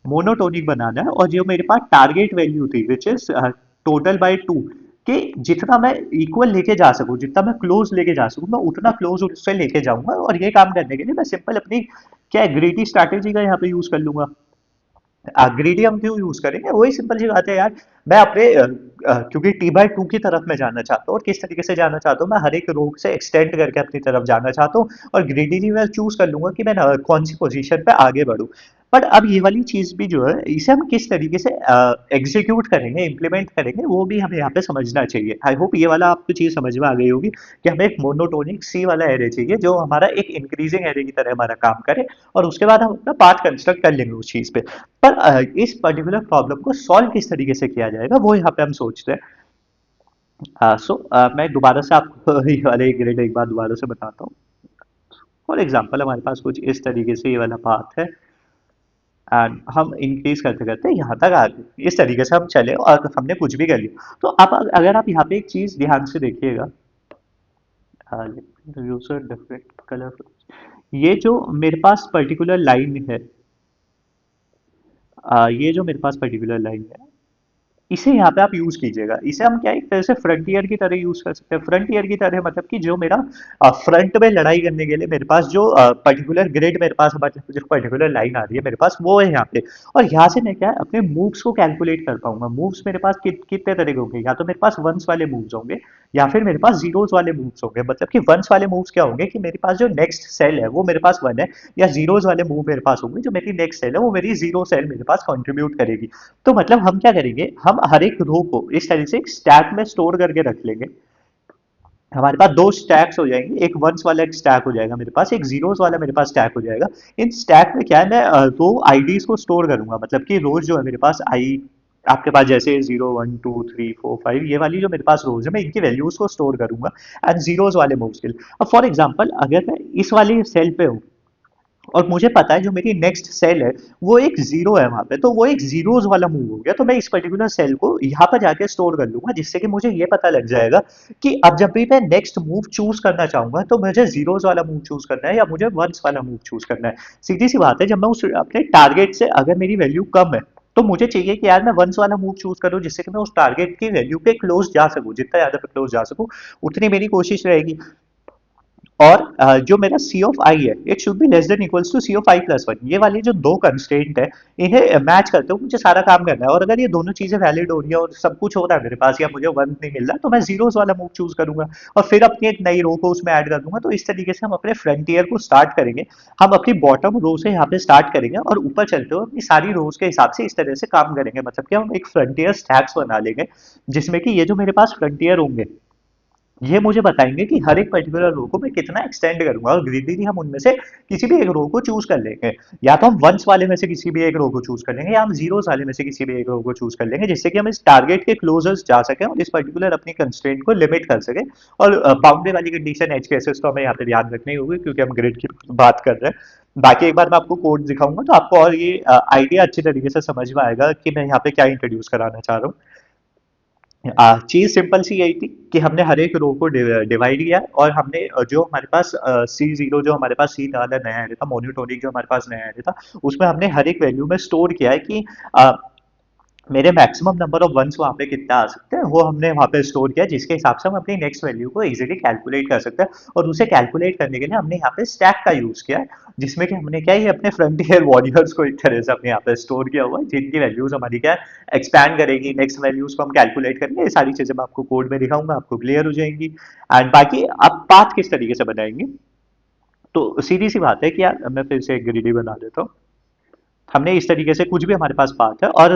मोनोटोनिक बनाना है। और जो मेरे पास टारगेट वैल्यू थी विच इज टोटल बाय 2, कि जितना मैं इक्वल लेके जा सकूं, जितना मैं क्लोज लेके जा सकूं मैं उतना क्लोज उससे लेके जाऊंगा। और ये काम करने के लिए मैं सिंपल अपनी क्या ग्रीडी स्ट्रैटेजी का यहाँ पे यूज कर लूंगा। ग्रीडी हम क्यों यूज करेंगे, वही सिंपल सी बात है यार। मैं अपने क्योंकि T/2 की तरफ मैं जाना चाहता हूँ और किस तरीके से जाना चाहता हूँ, मैं हर एक रो से एक्सटेंड करके अपनी तरफ जाना चाहता हूँ। और ग्रीडीली मैं चूज कर लूंगा कि मैं कौन सी पोजीशन पे आगे बढ़ूँ। बट अब ये वाली चीज भी जो है इसे हम किस तरीके से एग्जीक्यूट करेंगे, इम्प्लीमेंट करेंगे, वो भी हमें यहाँ पे समझना चाहिए। आई होप ये वाला आपको चीज समझ में आ गई होगी कि हमें एक मोनोटोनिक सी वाला एरे चाहिए जो हमारा एक इंक्रीजिंग एरे की तरह हमारा काम करे। और उसके बाद हम अपना पाथ कंस्ट्रक्ट कर लेंगे उस चीज पे। पर इस पर्टिकुलर प्रॉब्लम को सॉल्व किस तरीके से किया जाएगा वो यहाँ पे हम सोचते हैं। मैं दोबारा से आपको ये वाले ग्रिड एक बार दोबारा से बताता हूँ। फॉर एग्जाम्पल हमारे पास कुछ इस तरीके से ये वाला पाथ है एंड हम इंक्रीज करते करते यहाँ तक आ गए, इस तरीके से हम चले और हमने कुछ भी कर लिया। तो अब अगर आप यहाँ पे एक चीज ध्यान से देखिएगा, यूजर डिफरेंट कलर, ये जो मेरे पास पर्टिकुलर लाइन है, ये जो मेरे पास पर्टिकुलर लाइन है इसे यहाँ पे आप यूज कीजिएगा। इसे हम क्या एक तरह से फ्रंटियर की तरह यूज कर सकते हैं। फ्रंटियर की तरह मतलब कि जो मेरा फ्रंट में लड़ाई करने के लिए मेरे पास जो पर्टिकुलर ग्रिड मेरे पास, मतलब जो पर्टिकुलर लाइन आ रही है मेरे पास वो है यहाँ पे। और यहाँ से मैं क्या है अपने मूव्स को कैलकुलेट कर पाऊंगा। मूव्स मेरे पास कितने तरह के होंगे, या तो मेरे पास वंस वाले मूव्स होंगे या फिर मेरे पास जीरोस वाले मूव्स होंगे। मतलब कि वंस वाले मूव्स क्या होंगे कि मेरे पास जो नेक्स्ट सेल है वो मेरे पास 1 है, या जीरोस वाले मूव मेरे पास होंगे जो मेरी नेक्स्ट सेल है वो मेरी जीरो सेल मेरे पास कंट्रीब्यूट करेगी। तो मतलब हम क्या करेंगे, हम हर एक रो को इस तरह से एक स्टैक में स्टोर करके रख लेंगे। हमारे पास दो स्टैक्स हो जाएंगे, एक वंस वाला एक स्टैक हो जाएगा मेरे पास, एक जीरोस वाला मेरे पास स्टैक हो जाएगा। इन स्टैक में क्या है, मैं दो आईडीज को स्टोर करूंगा। मतलब कि रोज जो है मेरे पास आई, आपके पास जैसे 0 1 2 3 4 5 ये वाली जो मेरे पास रोज है मैं इनकी वैल्यूज को स्टोर करूंगा एंड जीरोस वाले मूव्स के लिए। अब फॉर एग्जांपल अगर मैं इस वाली सेल पे हूँ और मुझे पता है जो मेरी नेक्स्ट सेल है वो एक जीरो है वहां पे, तो वो एक जीरोस वाला मूव हो गया, तो मैं इस पर्टिकुलर सेल को यहाँ पर जाके स्टोर कर लूंगा जिससे कि मुझे ये पता लग जाएगा कि अब जब भी मैं नेक्स्ट मूव चूज करना चाहूंगा तो मुझे जीरोस वाला मूव चूज करना है या मुझे वंस वाला मूव चूज करना है। सीधी सी बात है, जब मैं उस अपने टारगेट से अगर मेरी वैल्यू कम है तो मुझे चाहिए कि यार मैं वंस वाला मूव चूज करूं जिससे कि मैं उस टारगेट की वैल्यू पे क्लोज जा सकूं, जितना ज्यादा पे क्लोज जा सकूं उतनी मेरी कोशिश रहेगी। और जो मेरा सी ऑफ आई है it should be less than equals to c of I plus 1, ये वाली जो दो कंस्ट्रेंट है इन्हें मैच करते हुए मुझे सारा काम करना है। और अगर ये दोनों चीजें वैलिड हो रही है और सब कुछ हो रहा है मेरे पास या मुझे वन नहीं मिल रहा तो मैं जीरोस वाला मूव चूज करूंगा और फिर अपनी एक नई रो को उसमें ऐड कर दूंगा। तो इस तरीके से हम अपने फ्रंटियर को स्टार्ट करेंगे। हम अपनी बॉटम रो से यहाँ पे स्टार्ट करेंगे और ऊपर चलते हुए अपनी सारी रोज के हिसाब से इस तरह से काम करेंगे। मतलब कि हम एक फ्रंटियर स्टैक्स बना लेंगे जिसमें कि ये जो मेरे पास फ्रंटियर होंगे ये मुझे बताएंगे कि हर एक पर्टिकुलर रो को मैं कितना एक्सटेंड करूंगा। और ग्रीडीली हम उनमें से किसी भी एक रो को चूज कर लेंगे, या तो हम वंस वाले में से किसी भी एक रो को चूज कर लेंगे या हम जीरोस वाले में से किसी भी एक रो को चूज कर लेंगे जिससे कि हम इस टारगेट के क्लोजर्स जा सकें और इस पर्टिकुलर अपनी कंस्ट्रेंट को लिमिट कर सकें। और बाउंड्री वाली कंडीशन एज केसेस तो हमें यहाँ पे ध्यान रखनी होगी क्योंकि हम ग्रिड की बात कर रहे हैं। बाकी एक बार मैं आपको कोड दिखाऊंगा तो आपको और ये आइडिया अच्छी तरीके से समझ में आएगा कि मैं यहाँ पे क्या इंट्रोड्यूस कराना चाह रहा हूँ। चीज सिंपल सी यही थी कि हमने हर एक रो को डिवाइड किया और हमने जो हमारे पास सी जीरो जो हमारे पास सी वाला नया एरे था, मोनोटोनिक जो हमारे पास नया एरे था उसमें हमने हर एक वैल्यू में स्टोर किया है कि मेरे मैक्सिमम नंबर ऑफ वंस वहाँ पे कितना आ सकते हैं वो हमने वहाँ पे स्टोर किया जिसके हिसाब से हम अपनी नेक्स्ट वैल्यू को इजीली कैलकुलेट कर सकते हैं। और उसे कैलकुलेट करने के लिए हमने यहाँ पे स्टैक का यूज किया है जिसमें कि हमने क्या है अपने फ्रंटियर वॉरियर्स को एक तरह से अपने यहाँ पे स्टोर किया हुआ है जिनकी वैल्यूज हमारी क्या एक्सपैंड करेगी, नेक्स्ट वैल्यूज को हम कैलकुलेट करेंगे। ये सारी चीजें मैं आपको कोड में दिखाऊंगा, आपको क्लियर हो जाएंगी। एंड बाकी आप पाथ किस तरीके से बनाएंगे, तो सीधी सी बात है कि यार मैं फिर से एक ग्रिडी बना देता हूँ। हमने इस तरीके से कुछ भी हमारे पास पाथ है और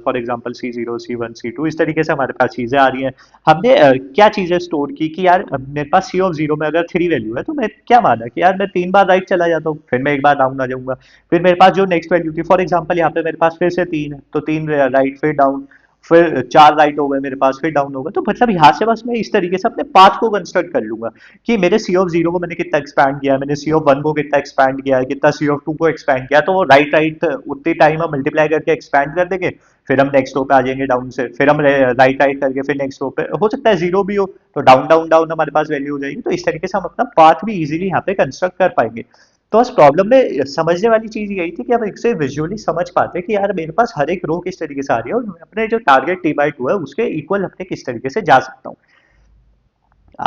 for example C0 C1 C2 इस तरीके से हमारे पास चीजें आ रही हैं। हमने क्या चीजें स्टोर की कि यार मेरे पास C ऑफ 0 में अगर 3 वैल्यू है तो मैं क्या माना कि यार मैं 3 बार राइट चला जाता हूँ फिर मैं एक बार डाउन आ जाऊंगा। फिर मेरे पास जो नेक्स्ट वैल्यू थी फॉर एग्जाम्पल यहाँ पे मेरे पास फिर से 3 है तो 3 राइट फिर डाउन। फिर 4 राइट हो गए मेरे पास, फिर डाउन हो गए। तो मतलब यहाँ से बस मैं इस तरीके से अपने पाथ को कंस्ट्रक्ट कर लूंगा कि मेरे सी ऑफ जीरो को मैंने कितना एक्सपैंड किया है, मैंने सी ऑफ वन को कितना एक्सपैंड किया है, कितना सी ऑफ टू को एक्सपैंड किया, तो वो राइट राइट उतनी टाइम हम मल्टीप्लाई करके एक्सपैंड कर देंगे। फिर हम नेक्स्ट रो पे आ जाएंगे डाउन से, फिर हम राइट राइट करके फिर नेक्स्ट रो पे, हो सकता है जीरो भी हो तो डाउन डाउन डाउन हमारे पास वैल्यू हो जाएगी। तो इस तरीके से हम अपना पाथ भी इजीली यहाँ पे कंस्ट्रक्ट कर पाएंगे। तो उस प्रॉब्लम में समझने वाली चीज यही थी कि हम इसे विजुअली समझ पाते हैं कि यार मेरे पास हर एक रो किस तरीके से आ रही है और मैं अपने जो टारगेट टी बाई टू है उसके इक्वल अपने किस तरीके से जा सकता हूँ।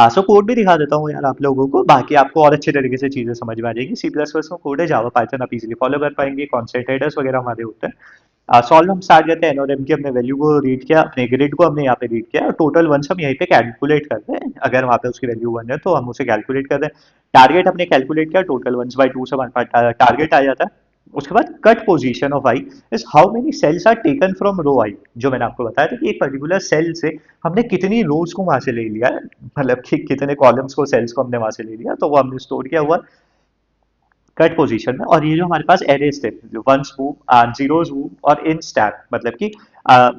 सो कोड भी दिखा देता हूँ यार आप लोगों को, बाकी आपको और अच्छे तरीके से चीजें समझ में आ जाएगी। सी प्लस प्लस में कोड है, जावा पाइथन आप इजीली फॉलो कर पाएंगे, कॉन्सेप्ट हेडर्स वगैरह हमारे होते हैं। सॉल्व हम स्टार्ट करते हैं, एनओरएम की हमने वैल्यू को रीड किया, अपने ग्रिड को हमने यहाँ पे रीड किया, और टोटल वंस हम यहीं पे कैलकुलेट करते हैं, अगर वहाँ पे उसकी वैल्यू वन है तो हम उसे कैलकुलेट कर रहे हैं। टारगेट हमने कैलकुलेट किया, टोटल वंस बाई टू से हमारे पास टारगेट आ जाता है। उसके बाद cut position of I is how many cells are taken from row I, जो मैंने आपको बताया था कि एक पर्टिकुलर सेल से हमने कितनी रोज को वहां से ले लिया है, मतलब कि कितने कॉलम्स को सेल्स को हमने वहां से ले लिया, तो वो हमने स्टोर किया हुआ कट पोजीशन में। और ये जो हमारे पास एरेज थे, वंस मूव, जीरोज मूव और इन स्टैक, मतलब कि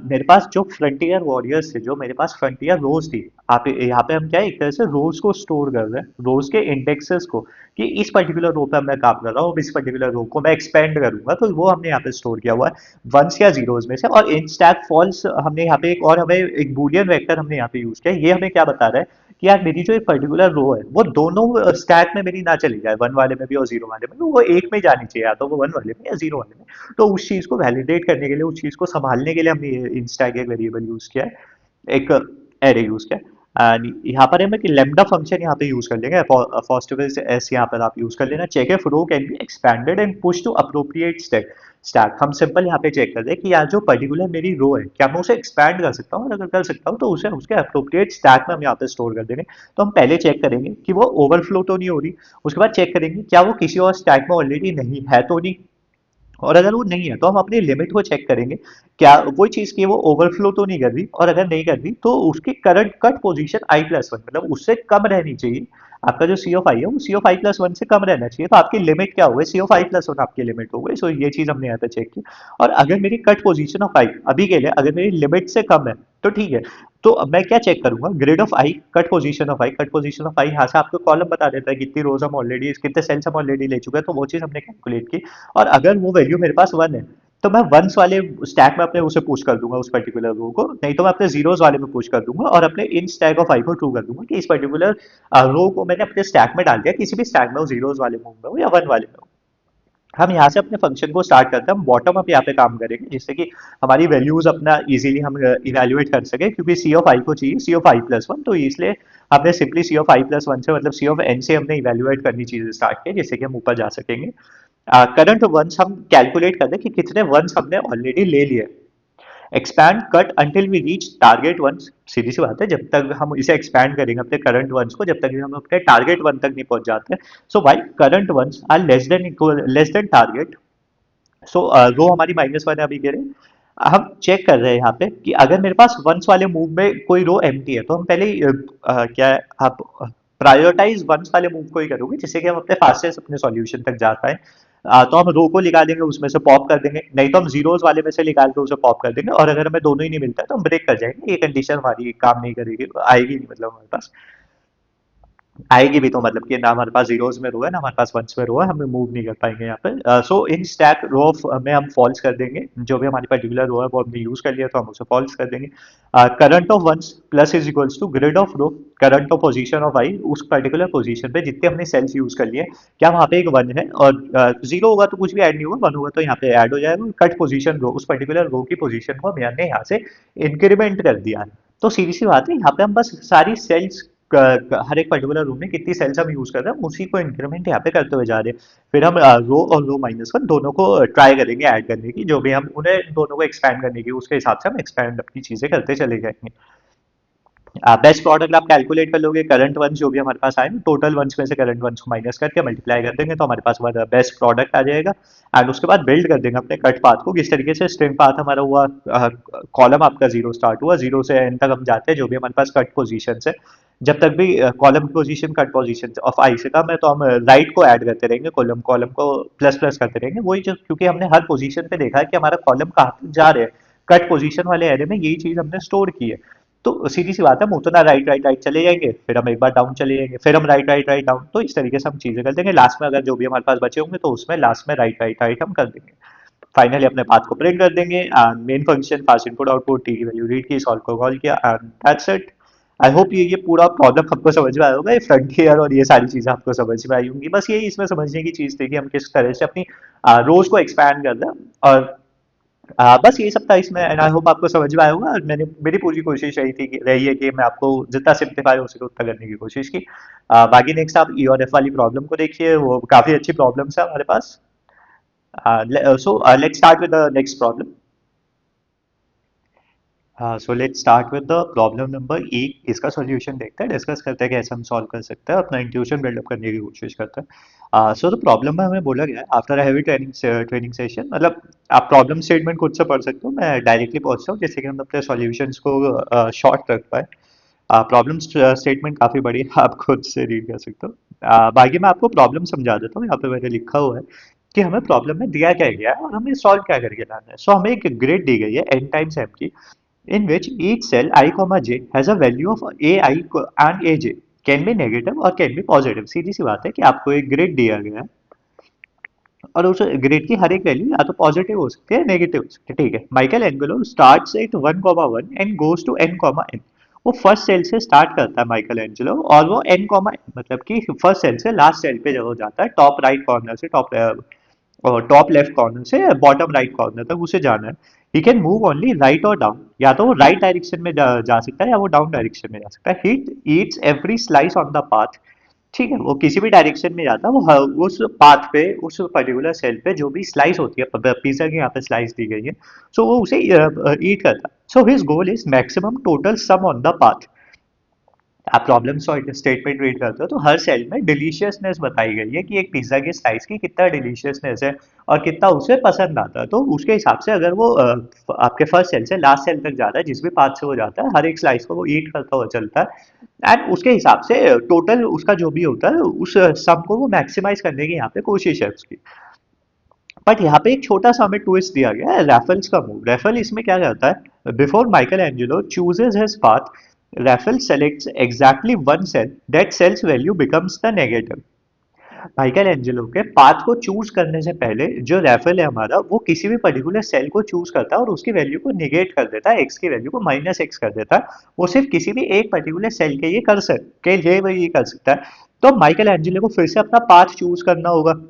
मेरे पास जो फ्रंटियर वॉरियर्स थे, जो मेरे पास फ्रंटियर रोज थी, आप यहाँ पे हम क्या है, एक तरह से रोज को स्टोर कर रहे हैं, रोज के इंडेक्सेस को, कि इस पर्टिकुलर रो पे मैं काम कर रहा हूँ, इस पर्टिकुलर रो को मैं एक्सपेंड करूंगा, तो वो हमने यहाँ पे स्टोर किया हुआ है वंस या जीरोज में से। और इन स्टैक फॉल्स हमने यहाँ पे एक और हमें एक बूलियन वेक्टर हमने यहाँ पे यूज किया, ये हमें क्या बता रहा है कि यार मेरी जो एक पर्टिकुलर रो है वो दोनों स्टैक में मेरी ना चली जाए, वन वाले में भी और जीरो वाले में, तो वो एक में जानी चाहिए, या तो वो वन वाले में या जीरो वाले में। तो उस चीज को वैलिडेट करने के लिए, उस चीज को संभालने के लिए हमने इन स्टैक एक वेरिएबल यूज किया है, एक एरे यूज किया है। एंड यहाँ पर हमें कि लेमडा फंक्शन यहाँ पे यूज कर लेंगे, फॉस्टिवल से एस यहाँ पर आप यूज कर लेना। Check if row can be expanded and push to appropriate stack. हम सिंपल यहाँ पे चेक कर दें कि यार जो पर्टिकुलर मेरी रो है क्या मैं उसे एक्सपैंड कर सकता हूँ, और अगर कर सकता हूँ तो उसे उसके अप्रोप्रिएट स्टैक में हम यहाँ पे स्टोर कर देंगे। तो हम पहले चेक करेंगे कि वो ओवरफ्लो तो नहीं हो रही, उसके बाद चेक करेंगे क्या वो किसी और स्टैक में ऑलरेडी नहीं है तो नहीं, और अगर वो नहीं है तो हम अपनी लिमिट को चेक करेंगे क्या वो चीज की वो ओवरफ्लो तो नहीं कर रही, और अगर नहीं कर रही तो उसकी करंट कट पोजीशन आई प्लस वन, मतलब उससे कम रहनी चाहिए। आपका जो सी ऑफ आई है वो सी ऑफ आई प्लस वन से कम रहना चाहिए, तो आपकी लिमिट क्या हो गई, सी ऑफ आई प्लस वन आपकी लिमिट हो गई। सो ये चीज हमने यहाँ पे चेक की। और अगर मेरी कट पोजीशन ऑफ आई अभी के लिए अगर मेरी लिमिट से कम है तो ठीक है, तो अब मैं क्या चेक करूंगा, grid of I, cut position of I, cut position of I यहाँ से आपको कॉलम बता देता है कितनी रोज हम ऑलरेडी, कितने सेल्स हम ऑलरेडी ले चुके हैं, तो वो चीज हमने कैलकुलेट की। और अगर वो वैल्यू मेरे पास वन है तो मैं वंस वाले स्टैक में अपने उसे पुश कर दूंगा उस पर्टिकुलर रो को, नहीं तो मैं अपने जीरोस वाले में पुश कर दूंगा और अपने इन स्टैक ऑफ आई को ट्रू कर दूंगा कि इस पर्टिकुलर रो को मैंने अपने स्टैक में डाल दिया, किसी भी स्टैक में हो, जीरोस वाले में हो या वन वाले में हो। हम यहाँ से अपने फंक्शन को स्टार्ट करते हैं, हम बॉटम अप यहाँ पे काम करेंगे जिससे कि हमारी वैल्यूज अपना इजीली हम इवेल्युएट कर सके, क्योंकि सी ऑफ आई को चाहिए c of I plus one, तो इसलिए हमने simply c of I plus one से मतलब सी ऑफ एन से हमने इवेल्युएट करनी चीजें स्टार्ट की जिससे कि हम ऊपर जा सकेंगे। करंट वंस हम कैलकुलेट कर दें कि कितने वंस हमने ऑलरेडी ले लिए। Expand cut until we reach target ones, सीधी सी बात है, जब तक हम इसे एक्सपैंड करेंगे अपने करंट वंस को, जब तक हम अपने टारगेट वन तक नहीं पहुंच जाते। So Y current ones are less than equal less than target, so row हमारी माइनस वन है अभी के लिए। हम चेक कर रहे हैं यहाँ पे कि अगर मेरे पास वंस वाले मूव में कोई रो एम्प्टी है तो हम पहले ही, क्या है, आप प्रायोरिटाइज वंस वाले मूव को ही करोगे जिससे कि हम अपने फास्टेस्ट अपने सॉल्यूशन तक जा पाए। तो हम रो को निकालेंगे, उसमें से पॉप कर देंगे, नहीं तो हम जीरोस वाले में से निकाल के उसे पॉप कर देंगे, और अगर हमें दोनों ही नहीं मिलता है तो हम ब्रेक कर जाएंगे, ये कंडीशन हमारी काम नहीं करेगी, आएगी नहीं, मतलब हमारे पास आएगी भी तो मतलब कि ना हमारे पास जीरोस में रो है ना हमारे पास वंस में रो है, हम मूव नहीं कर पाएंगे यहाँ पे। सो इन स्टैक रो में हम फॉल्स कर देंगे, जो भी हमारी पर्टिकुलर रो है वो हमने यूज कर लिया तो हम उसे फॉल्स कर देंगे। Current of ones plus is equals to grid of row, current of position of I, उस पर्टिकुलर पोजीशन पे जितने हमने सेल्स यूज कर लिए क्या वहाँ पे एक वन है, और जीरो होगा तो कुछ भी ऐड नहीं होगा, वन होगा तो यहाँ पे ऐड हो जाएगा। कट पोजीशन रो, उस पर्टिकुलर रो की पोजीशन को हमने यहाँ से इंक्रीमेंट कर दिया। तो सीधी सी बात है, यहाँ पे हम बस सारी सेल्स हर एक पर्टिकुलर रूम में कितनी सेल्स हम यूज कर रहे हैं उसी को इंक्रीमेंट यहाँ पे करते हुए जा रहे हैं। फिर हम रो और रो माइनस वन दोनों को ट्राई करेंगे ऐड करने की, जो भी हम उन्हें दोनों को एक्सपैंड करने की उसके हिसाब से हम एक्सपैंड अपनी चीजें करते चले जाएंगे। बेस्ट प्रोडक्ट आप कैलकुलेट कर लोगे, करंट वंस जो भी हमारे पास आए टोटल वंस में से करंट वंस को माइनस करके मल्टीप्लाई कर देंगे तो हमारे पास बेस्ट प्रोडक्ट आ जाएगा। एंड उसके बाद बिल्ड कर देंगे अपने कट पाथ को, किस तरीके से स्ट्रिंग पाथ हमारा हुआ, कॉलम आपका जीरो स्टार्ट हुआ, जीरो से एंड तक हम जाते हैं, जो भी हमारे पास कट पोजीशन है, जब तक भी column position cut position of I से कम है तो हम राइट को ऐड करते रहेंगे, कॉलम कॉलम को प्लस प्लस करते रहेंगे, वही जो क्योंकि हमने हर पोजीशन पे देखा है कि हमारा कॉलम कहाँ तक जा रहे हैं, कट पोजीशन वाले एरे में यही चीज हमने स्टोर की है। तो सीधी सी बात है, हम उतना राइट राइट राइट चले जाएंगे, फिर हम एक बार डाउन चले जाएंगे, फिर हम राइट राइट राइट डाउन, तो इस तरीके से हम चीजें कर देंगे। लास्ट में अगर जो भी हमारे पास बचे होंगे तो उसमें लास्ट में राइट राइट राइट हम कर देंगे। फाइनली अपने पाथ को प्रिंट कर देंगे। मेन फंक्शन पास इनपुट आउटपुट टी की वैल्यू रीड की, सॉल्व को कॉल किया, and that's it. I hope ये पूरा प्रॉब्लम आपको समझ में आया होगा, ये फ्रंटियर और ये सारी चीजें आपको समझ में आई होंगी। बस यही इसमें समझने की चीज थी कि हम किस तरह से अपनी रोज को एक्सपैंड कर दें। और बस ये सब था इसमें, एंड आई होप आपको समझ में आया होगा। और मैंने मेरी पूरी कोशिश रही है कि मैं आपको जितना सिंप्लीफाई हो सके उतना करने की कोशिश की। बाकी नेक्स्ट आप ई और एफ वाली प्रॉब्लम को देखिए, वो काफी अच्छी प्रॉब्लम्स है हमारे पास। So let's start with the next problem. So let's start with the problem number 8। इसका सॉल्यूशन देखते हैं, डिस्कस करते हैं कि ऐसे हम सॉल्व कर सकते हैं, अपना इंट्यूशन बिल्डअप करने की कोशिश करते हैं। सो द प्रॉब्लम में हमें बोला गया है, आफ्टर हैवी ट्रेनिंग सेशन, मतलब आप प्रॉब्लम स्टेटमेंट खुद से पढ़ सकते हो, मैं डायरेक्टली पहुंचता हूँ जिससे कि हम अपने सॉल्यूशंस को शॉर्ट रख पाए। प्रॉब्लम स्टेटमेंट काफी बड़ी है, आप खुद से रीड कर सकते हो। बाकी मैं आपको प्रॉब्लम समझा देता हूँ। यहाँ पे मैंने लिखा हुआ है कि हमें प्रॉब्लम में दिया क्या गया है और हमें सॉल्व क्या करके लाना है। सो हमें एक ग्रिड दी गई है n टाइम्स m की, in which each cell I, j has a value of ai and aj can be negative और can be positive। सीधी सी बात है कि आपको एक ग्रिड दिया गया है और उस ग्रिड की हर एक वैल्यू या तो पॉजिटिव हो सकती है, नेगेटिव हो सकती है। ठीक है, Michael Angelo starts at 1,1 and goes to n,n। वो फर्स्ट सेल से स्टार्ट करता है माइकल एंजेलो, और वो n, मतलब कि फर्स्ट सेल से लास्ट सेल पे जब वो जाता है, टॉप राइट कॉर्नर से टॉप लेफ्ट कॉर्नर से बॉटम राइट कॉर्नर तक उसे जाना है। He can move only right और डाउन, या तो वो राइट डायरेक्शन में जा सकता है या वो डाउन डायरेक्शन में जा सकता है। He eats every slice on the path. ठीक है, वो किसी भी डायरेक्शन में जाता है, वो उस पाथ पे, उस पर्टिकुलर सेल पे जो भी स्लाइस होती है, पिज्जा की यहाँ पे स्लाइस दी गई है, सो वो उसे ईट करता है। So his goal is maximum total sum on the path. आप प्रॉब्लम स्टेटमेंट रीड करते हो तो हर सेल में डिलीशियसनेस बताई गई है कि एक पिज्जा की स्लाइस की कितना डिलीशियसनेस है और कितना उसे पसंद आता है। तो उसके हिसाब से अगर वो आपके फर्स्ट सेल से लास्ट सेल तक जाता है, जिस भी पाथ से वो जाता है, हर एक स्लाइस को वो ईट करता हुआ चलता है, एंड उसके हिसाब से टोटल उसका जो भी होता है उस सम को वो मैक्सिमाइज करने की यहाँ पे कोशिश है उसकी। बट यहाँ पे एक छोटा सा हमें ट्विस्ट दिया गया है, रेफल्स का मूव। रेफल इसमें क्या करता है, before Michelangelo chooses his path, Raphael selects exactly one cell, that cell's value becomes the negative. Michelangelo के पाथ को चूज करने से पहले जो रेफल है हमारा, वो किसी भी पर्टिकुलर सेल को चूज करता है और उसकी वैल्यू को निगेट कर देता है, एक्स की वैल्यू को -x कर देता है। वो सिर्फ किसी भी एक पर्टिकुलर सेल के लिए वो ये कर सकता है। तो माइकल एंजेलो को फिर से अपना पाथ चूज करना होगा,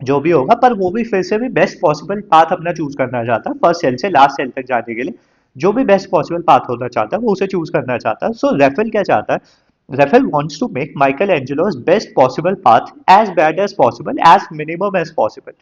जो भी होगा, पर वो भी फिर से भी बेस्ट पॉसिबल पाथ अपना चूज करना चाहता है, फर्स्ट सेल से लास्ट सेल तक जाने के लिए जो भी बेस्ट पॉसिबल पाथ होना चाहता है वो उसे चूज करना चाहता है। सो रेफेल क्या चाहता है, Raphael wants to make Michelangelo's best possible path as bad as possible, as minimum as possible.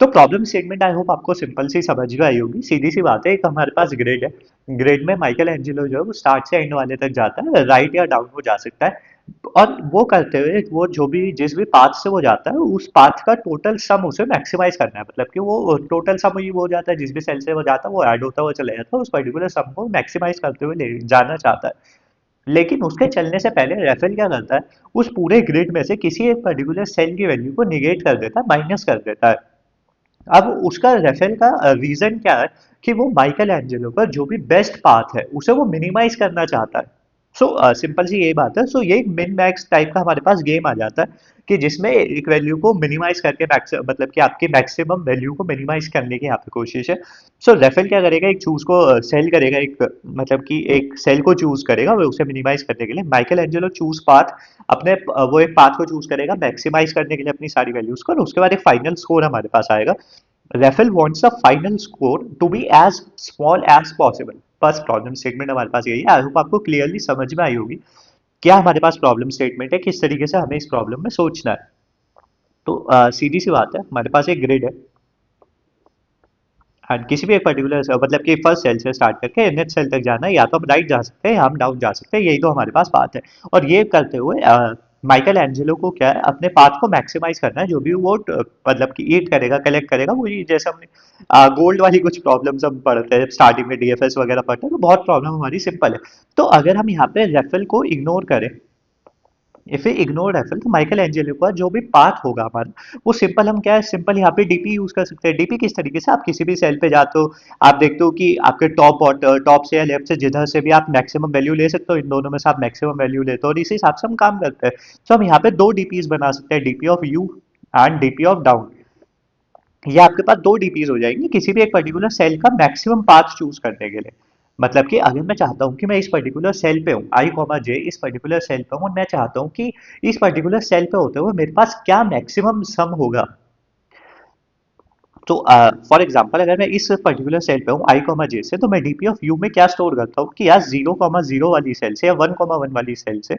तो प्रॉब्लम स्टेटमेंट आई होप आपको सिंपल सी समझ में आई होगी। सीधी सी बात है, एक हमारे पास ग्रिड है, ग्रिड में माइकल एंजेलो जो है वो स्टार्ट से एंड वाले तक जाता है, राइट या डाउन वो जा सकता है। और वो करते हुए वो जो भी जिस भी पाथ से वो जाता है उस पाथ का टोटल सम उसे मैक्सिमाइज करना है, मतलब कि वो टोटल सम ही वो जाता है, जिस भी सेल से वो जाता है वो ऐड होता हुआ चला जाता है, उस पर्टिकुलर सम को मैक्सिमाइज करते हुए ले जाना चाहता है। लेकिन उसके चलने से पहले रेफेल क्या करता है, उस पूरे ग्रिड में से किसी एक पर्टिकुलर सेल की वैल्यू को निगेट कर देता है, माइनस कर देता है। अब उसका रेफेल का रीजन क्या है कि वो माइकल एंजेलो का जो भी बेस्ट पाथ है उसे वो मिनिमाइज करना चाहता है। सो सिंपल सी यही बात है। सो ये एक मिन मैक्स टाइप का हमारे पास गेम आ जाता है कि जिसमें एक वैल्यू को मिनिमाइज करके मतलब कि आपकी मैक्सिमम वैल्यू को मिनिमाइज करने की यहाँ पे कोशिश है। सो रेफेल क्या करेगा, एक चूज को सेल करेगा, एक मतलब कि एक सेल को चूज करेगा वो उसे मिनिमाइज करने के लिए। माइकल एंजेलो चूज पाथ, वो एक पाथ को चूज करेगा मैक्सिमाइज करने के लिए अपनी सारी वैल्यूज को, और उसके बाद एक फाइनल स्कोर हमारे पास आएगा। रेफेल wants the final score to be as small as possible। बस प्रॉब्लम स्टेटमेंट हमारे पास यही है। आई होप आपको क्लियरली समझ में आई होगी क्या हमारे पास प्रॉब्लम स्टेटमेंट है, किस तरीके से हमें इस प्रॉब्लम में सोचना है। तो सीधी सी बात है, हमारे पास एक ग्रिड है एंड किसी भी एक पर्टिकुलर मतलब कि फर्स्ट सेल से स्टार्ट करके नेक्स्ट सेल तक जाना है, या तो हम राइट जा सकते हैं या हम डाउन जा सकते हैं, यही तो हमारे पास बात है। और ये करते हुए माइकल एंजेलो को क्या है, अपने पाथ को मैक्सिमाइज करना है, जो भी वो मतलब कि ईट करेगा, कलेक्ट करेगा, वो जैसे हमने गोल्ड वाली कुछ प्रॉब्लम्स हम पढ़ते हैं स्टार्टिंग में, डीएफएस वगैरह पढ़ते हैं, तो बहुत प्रॉब्लम हमारी सिंपल है। तो अगर हम यहाँ पे रेफल को इग्नोर करें, इफ वी इग्नोर रेफरल तो माइकल एंजेलो का जो भी पाथ होगा हमारा वो सिंपल, हम क्या है सिंपल यहाँ पे डीपी यूज कर सकते हैं। डीपी किस तरीके से, आप किसी भी सेल पे जाते हो, आप देखते हो कि आपके टॉप से या लेफ्ट से जिधर से भी आप मैक्सिमम वैल्यू ले सकते हो, इन दोनों में से आप मैक्सिमम वैल्यू लेते हो और इसी हिसाब से हम काम करते हैं। तो हम यहाँ पे दो डीपीज बना सकते हैं, DP of U and DP of down. ये आपके पास दो डीपीज हो जाएंगी किसी भी एक पर्टिकुलर सेल का मैक्सिमम पाथ चूज करने के लिए। मतलब कि अगर मैं चाहता हूँ कि मैं इस पर्टिकुलर सेल पे हूँ, आई कॉमा जे इस पर्टिकुलर सेल पे हूँ और मैं चाहता हूँ कि इस पर्टिकुलर सेल पे होते हुए मेरे पास क्या मैक्सिमम सम होगा। तो फॉर एग्जांपल अगर मैं इस पर्टिकुलर सेल पे हूँ आई कॉमा जे से, तो मैं डीपी ऑफ यू में क्या स्टोर करता हूँ कि यार 0,0 वाली सेल से या 1,1 वाली सेल से,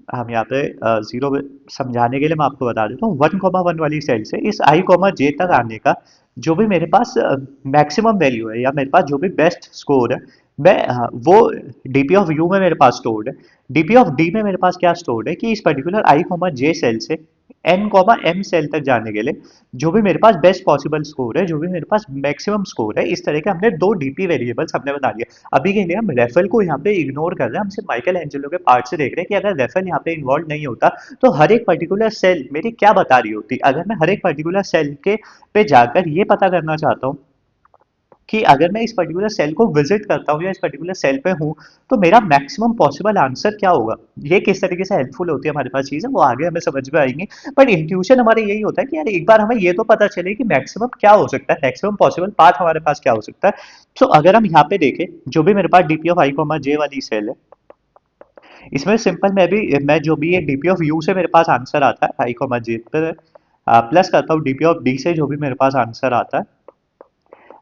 हम यहाँ पे जीरो समझाने के लिए मैं आपको बता देता हूँ, 1,1 वाली सेल से इस आई कॉमा जे तक आने का जो भी मेरे पास मैक्सिमम वैल्यू है या मेरे पास जो भी बेस्ट स्कोर है, मैं वो डीपी ऑफ यू में मेरे पास स्टोर्ड है। डीपी ऑफ डी में मेरे पास क्या स्टोर्ड है कि इस पर्टिकुलर आई कॉमा जे सेल से एन कॉमा एम सेल तक जाने के लिए जो भी मेरे पास बेस्ट पॉसिबल स्कोर है, जो भी मेरे पास मैक्सिमम स्कोर है, इस तरह के हमने दो डीपी वेरिएबल्स हमने बना लिया। अभी के लिए हम रेफल को यहाँ पे इग्नोर कर रहे हैं, हम सिर्फ माइकल एंजेलो के पार्ट से देख रहे हैं कि अगर रेफल यहाँ पे इन्वॉल्व नहीं होता तो हर एक पर्टिकुलर सेल मेरी क्या बता रही होती। अगर मैं हर एक पर्टिकुलर सेल के पे जाकर ये पता करना चाहता हूँ कि अगर मैं इस पर्टिकुलर सेल को विजिट करता हूँ या इस पर्टिकुलर सेल पे हूँ तो मेरा मैक्सिमम पॉसिबल आंसर क्या होगा, ये किस तरीके से हेल्पफुल होती है हमारे पास चीज़ है वो आगे हमें समझ में आएंगी। बट इंट्यूशन हमारे यही होता है कि यार एक बार हमें ये तो पता चले कि मैक्सिमम क्या हो सकता है, मैक्सिमम पॉसिबल पाथ हमारे पास क्या हो सकता है। तो अगर हम यहाँ पे देखें जो भी मेरे पास डीपी ऑफ आई कॉमा जे वाली सेल है, इसमें सिंपल मैं जो भी ये डीपी ऑफ यू से मेरे पास आंसर आता है आई कॉमा जे पर प्लस करता हूँ डीपी ऑफ डी से जो भी मेरे पास आंसर आता है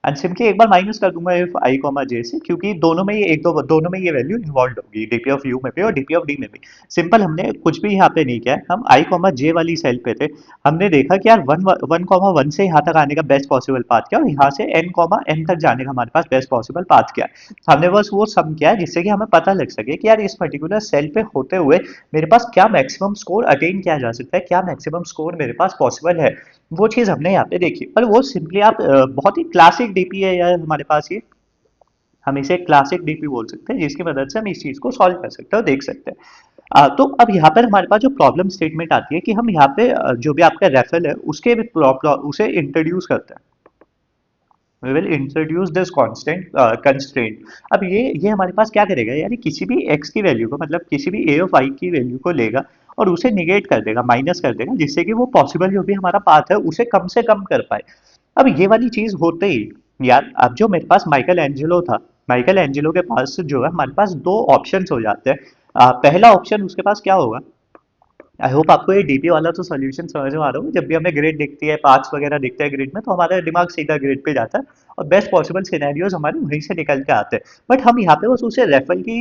एंड सिंपली एक बार माइनस कर दूंगा इफ आई कॉमा जे से, क्योंकि दोनों में ये दोनों में ये वैल्यू इन्वॉल्व होगी डीपी ऑफ यू में भी और डीपी ऑफ डी में भी। सिंपल हमने कुछ भी यहाँ पे नहीं किया है, हम आई कॉमा जे वाली सेल पे थे, हमने देखा कि यार 1,1 से यहाँ तक आने का बेस्ट पॉसिबल पाथ क्या है और यहाँ से एन कॉमा एन तक जाने का हमारे पास बेस्ट पॉसिबल पाथ क्या है। हमने बस वो सम किया है जिससे कि हमें पता लग सके कि यार इस पर्टिकुलर सेल पे होते हुए मेरे पास क्या मैक्सिमम स्कोर अटेन किया जा सकता है, क्या मैक्सिमम स्कोर मेरे पास पॉसिबल है। वो चीज़ हमने यहाँ पे देखी, पर वो सिंपली आप बहुत ही क्लासिक डीपी है यार हमारे पास ये, हम इसे क्लासिक डीपी बोल सकते हैं जिसकी मदद से हम इस चीज़ को सॉल्व कर सकते हैं और देख सकते हैं। तो अब यहाँ पर हमारे पास जो प्रॉब्लम स्टेटमेंट आती है कि हम यहाँ पे जो भी आपका रेफरल है उसके भी उसे इंट्रोड्यूस करते हैं। We will introduce this constant constraint. अब ये हमारे पास क्या करेगा, यानी किसी भी x की वैल्यू को, मतलब किसी भी a ऑफ i की वैल्यू को लेगा और उसे निगेट कर देगा, माइनस कर देगा, जिससे कि वो पॉसिबल जो भी हमारा पाथ है उसे कम से कम कर पाए। अब ये वाली चीज होते ही यार अब जो मेरे पास माइकल एंजेलो था, माइकल एंजेलो के पास जो है हमारे पास दो ऑप्शंस हो जाते हैं। पहला ऑप्शन उसके पास क्या होगा, आई होप आपको ये डीपी वाला तो सॉल्यूशन समझ में आ रहा होगा। जब भी हमें ग्रिड दिखती है, पाथ्स वगैरह दिखते हैं ग्रिड में, तो हमारा दिमाग सीधा ग्रिड पे जाता है और बेस्ट पॉसिबल सिनेरियोज हमारे वहीं से निकल के आते हैं। बट हम यहाँ पे बस उसे रेफल की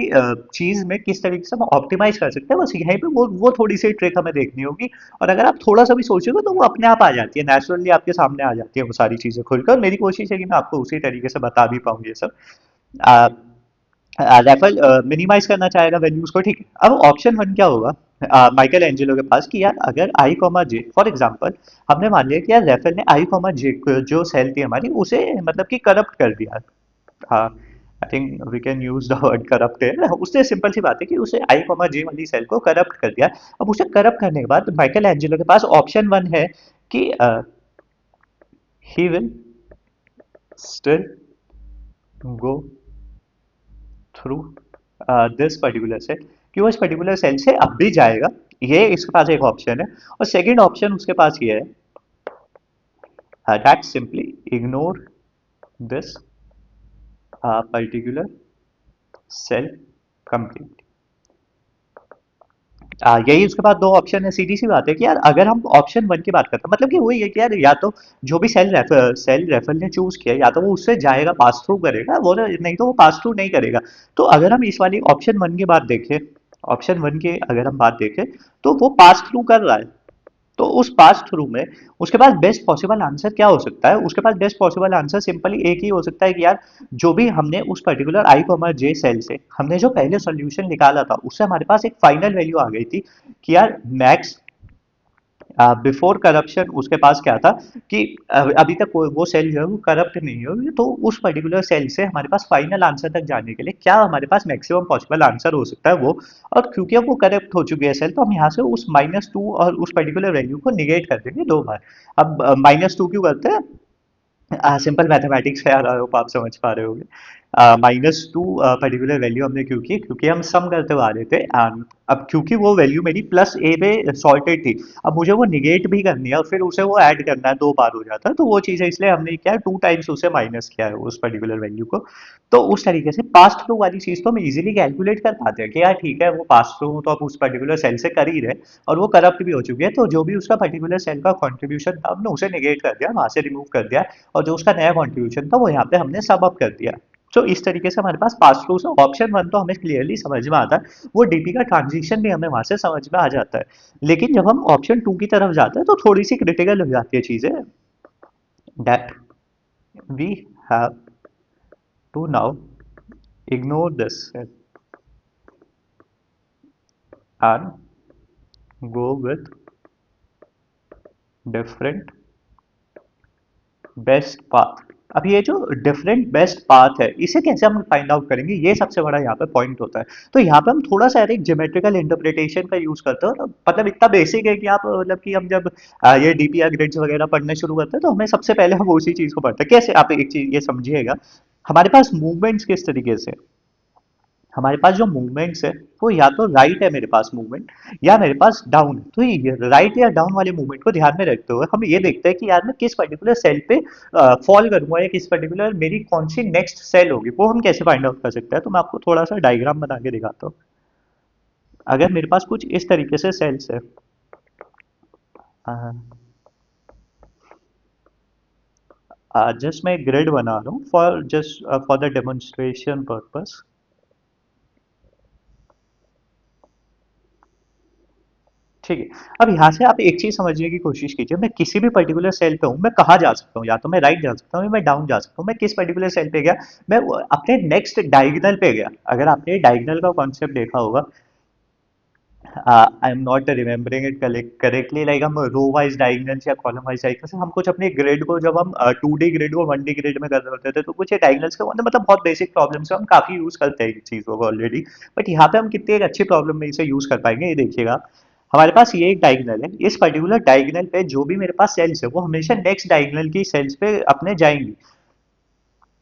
चीज में किस तरीके से हम ऑप्टिमाइज कर सकते हैं, बस यहीं पे वो थोड़ी सी ट्रिक हमें देखनी होगी। और अगर आप थोड़ा सा भी सोचोगे तो वो अपने आप आ जाती है, नेचुरली आपके सामने आ जाती है वो सारी चीजें खुलकर। और मेरी कोशिश है कि मैं आपको उसी तरीके से बता भी पाऊँ ये सब। रेफल मिनिमाइज करना चाहेगा वैल्यूज को, ठीक है। अब ऑप्शन वन क्या होगा माइकल एंजेलो के पास कि यार अगर आई कॉमा जे फॉर एग्जांपल, हमने मान लिया कि यार रेफल ने आई कॉमा जे जो सेल थी हमारी उसे मतलब कि करप्ट कर दिया। हाँ, I think we can use the word corrupt है, उसने सिंपल सी बात है कि उसे आई कॉमा जे वाली सेल को करप्ट कर दिया। अब उसे करप्ट करने के बाद माइकल एंजेलो के पास ऑप्शन वन है कि he will still go through this particular cell, कि वो इस पर्टिकुलर सेल से अब भी जाएगा, ये इसके पास एक ऑप्शन है। और सेकंड ऑप्शन उसके पास ये है that simply ignore this particular cell complete. यही उसके बाद दो ऑप्शन है, सीधी सी बात है कि यार अगर हम ऑप्शन वन की बात करते हैं, मतलब कि वही है कि यार या तो जो भी सेल रेफर ने चूज किया या तो वो उससे जाएगा, पास थ्रू करेगा, वो नहीं तो वो पास थ्रू नहीं करेगा। तो अगर हम इस वाली ऑप्शन वन की बात देखें, ऑप्शन वन की अगर हम बात देखें तो वो पास थ्रू कर रहा है। तो उस पास थ्रू में उसके पास बेस्ट पॉसिबल आंसर क्या हो सकता है, उसके पास बेस्ट पॉसिबल आंसर सिंपली एक ही हो सकता है कि यार जो भी हमने उस particular I comma J cell से हमने जो पहले सॉल्यूशन निकाला था उससे हमारे पास एक फाइनल वैल्यू आ गई थी कि यार मैक्स बिफोर करप्शन उसके पास क्या था कि अभी तक वो सेल जो है वो करप्ट नहीं हो, तो उस पर्टिकुलर सेल से हमारे पास फाइनल आंसर तक जाने के लिए क्या हमारे पास मैक्सिमम पॉसिबल आंसर हो सकता है वो। और क्योंकि अब वो करप्ट हो चुकी है सेल, तो हम यहाँ से उस -2 और उस पर्टिकुलर वैल्यू को निगेट कर देंगे 2 बार। अब -2 क्यों करते हैं? सिंपल मैथमेटिक्स है यार, आई होप आप समझ पा रहे होगे। -2 पर्टिकुलर वैल्यू हमने क्यों की, क्योंकि हम सम करते हुए आ रहे थे, एंड अब क्योंकि वो वैल्यू मेरी प्लस ए पे सॉर्टेड थी, अब मुझे वो निगेट भी करनी है और फिर उसे वो ऐड करना है, 2 बार हो जाता है, तो वो चीज़ है, इसलिए हमने क्या 2 टाइम्स उसे माइनस किया है उस पर्टिकुलर वैल्यू को। तो उस तरीके से पास्ट फ्लो वाली चीज़ तो हम इजीली कैलकुलेट कर पाते हैं कि यार ठीक है, वो पास्ट फ्लो तो आप उस पर्टिकुलर सेल से कर ही रहे, और वो करप्ट भी हो चुकी है, तो जो भी उसका पर्टिकुलर सेल का कॉन्ट्रीब्यूशन था हमने उसे निगेट कर दिया, वहां से रिमूव कर दिया, और जो उसका नया कंट्रीब्यूशन था वो यहाँ पे हमने सब अप कर दिया। तो इस तरीके से हमारे पास पास फ्लो से ऑप्शन 1 तो हमें क्लियरली समझ में आता है, वो डीपी का ट्रांजिशन भी हमें वहां से समझ में आ जाता है। लेकिन जब हम ऑप्शन 2 की तरफ जाते हैं तो थोड़ी सी क्रिटिकल हो जाती है चीजें, that we have to now ignore this and go with different best path. अब ये जो डिफरेंट बेस्ट पाथ है, इसे कैसे हम फाइंड आउट करेंगे, ये सबसे बड़ा यहाँ पे पॉइंट होता है। तो यहाँ पे हम थोड़ा सा एक ज्योमेट्रिकल इंटरप्रिटेशन का यूज करते हैं, तो मतलब इतना बेसिक है कि आप मतलब कि हम जब ये डीपीआर ग्रिड्स वगैरह पढ़ने शुरू करते हैं तो हमें सबसे पहले हम उसी चीज को पढ़ते हैं। कैसे, आप एक चीज ये समझिएगा, हमारे पास मूवमेंट्स किस तरीके से, हमारे पास जो मूवमेंट्स है वो या तो राइट है मेरे पास मूवमेंट, या मेरे पास डाउन है। तो ये राइट या डाउन वाले मूवमेंट को ध्यान में रखते हुए हम ये देखते हैं कि यार मैं किस पर्टिकुलर सेल पे फॉल करूंगा, या किस पर्टिकुलर मेरी कौन सी नेक्स्ट सेल होगी, वो हम कैसे फाइंड आउट कर सकते हैं। तो मैं आपको थोड़ा सा डायग्राम बना के दिखाता हूँ। अगर मेरे पास कुछ इस तरीके से सेल्स है, जस्ट मैं ग्रिड बना रहा हूँ for just for the demonstration purpose. ठीक है। अब यहाँ से आप एक चीज समझने की कोशिश कीजिए, मैं किसी भी पर्टिकुलर सेल पे हूँ, मैं कहाँ जा सकता हूँ, या तो मैं राइट जा सकता हूँ या मैं डाउन जा सकता हूँ। मैं किस पर्टिकुलर सेल पे गया, मैं अपने नेक्स्ट डायगोनल पे गया। अगर आपने डायगोनल का कॉन्सेप्ट देखा होगा, I am not remembering it correctly, like हम रो वाइज डायगोनल्स या कॉलम वाइज डायगोनल्स, हम कुछ अपने ग्रिड को, जब हम 2D ग्रिड को 1D ग्रिड में कर रहे होते थे, तो कुछ डायगोनल्स का मतलब बहुत बेसिक प्रॉब्लम्स है, हम काफी यूज करते हैं इन चीजों को ऑलरेडी। बट यहाँ पे हम कितनी एक अच्छी प्रॉब्लम में इसे यूज कर पाएंगे, ये देखिएगा। हमारे पास ये एक डायगोनल है, इस पर्टिकुलर डायगोनल पे जो भी मेरे पास सेल्स है वो हमेशा नेक्स्ट डायगोनल की सेल्स पे अपने जाएंगी।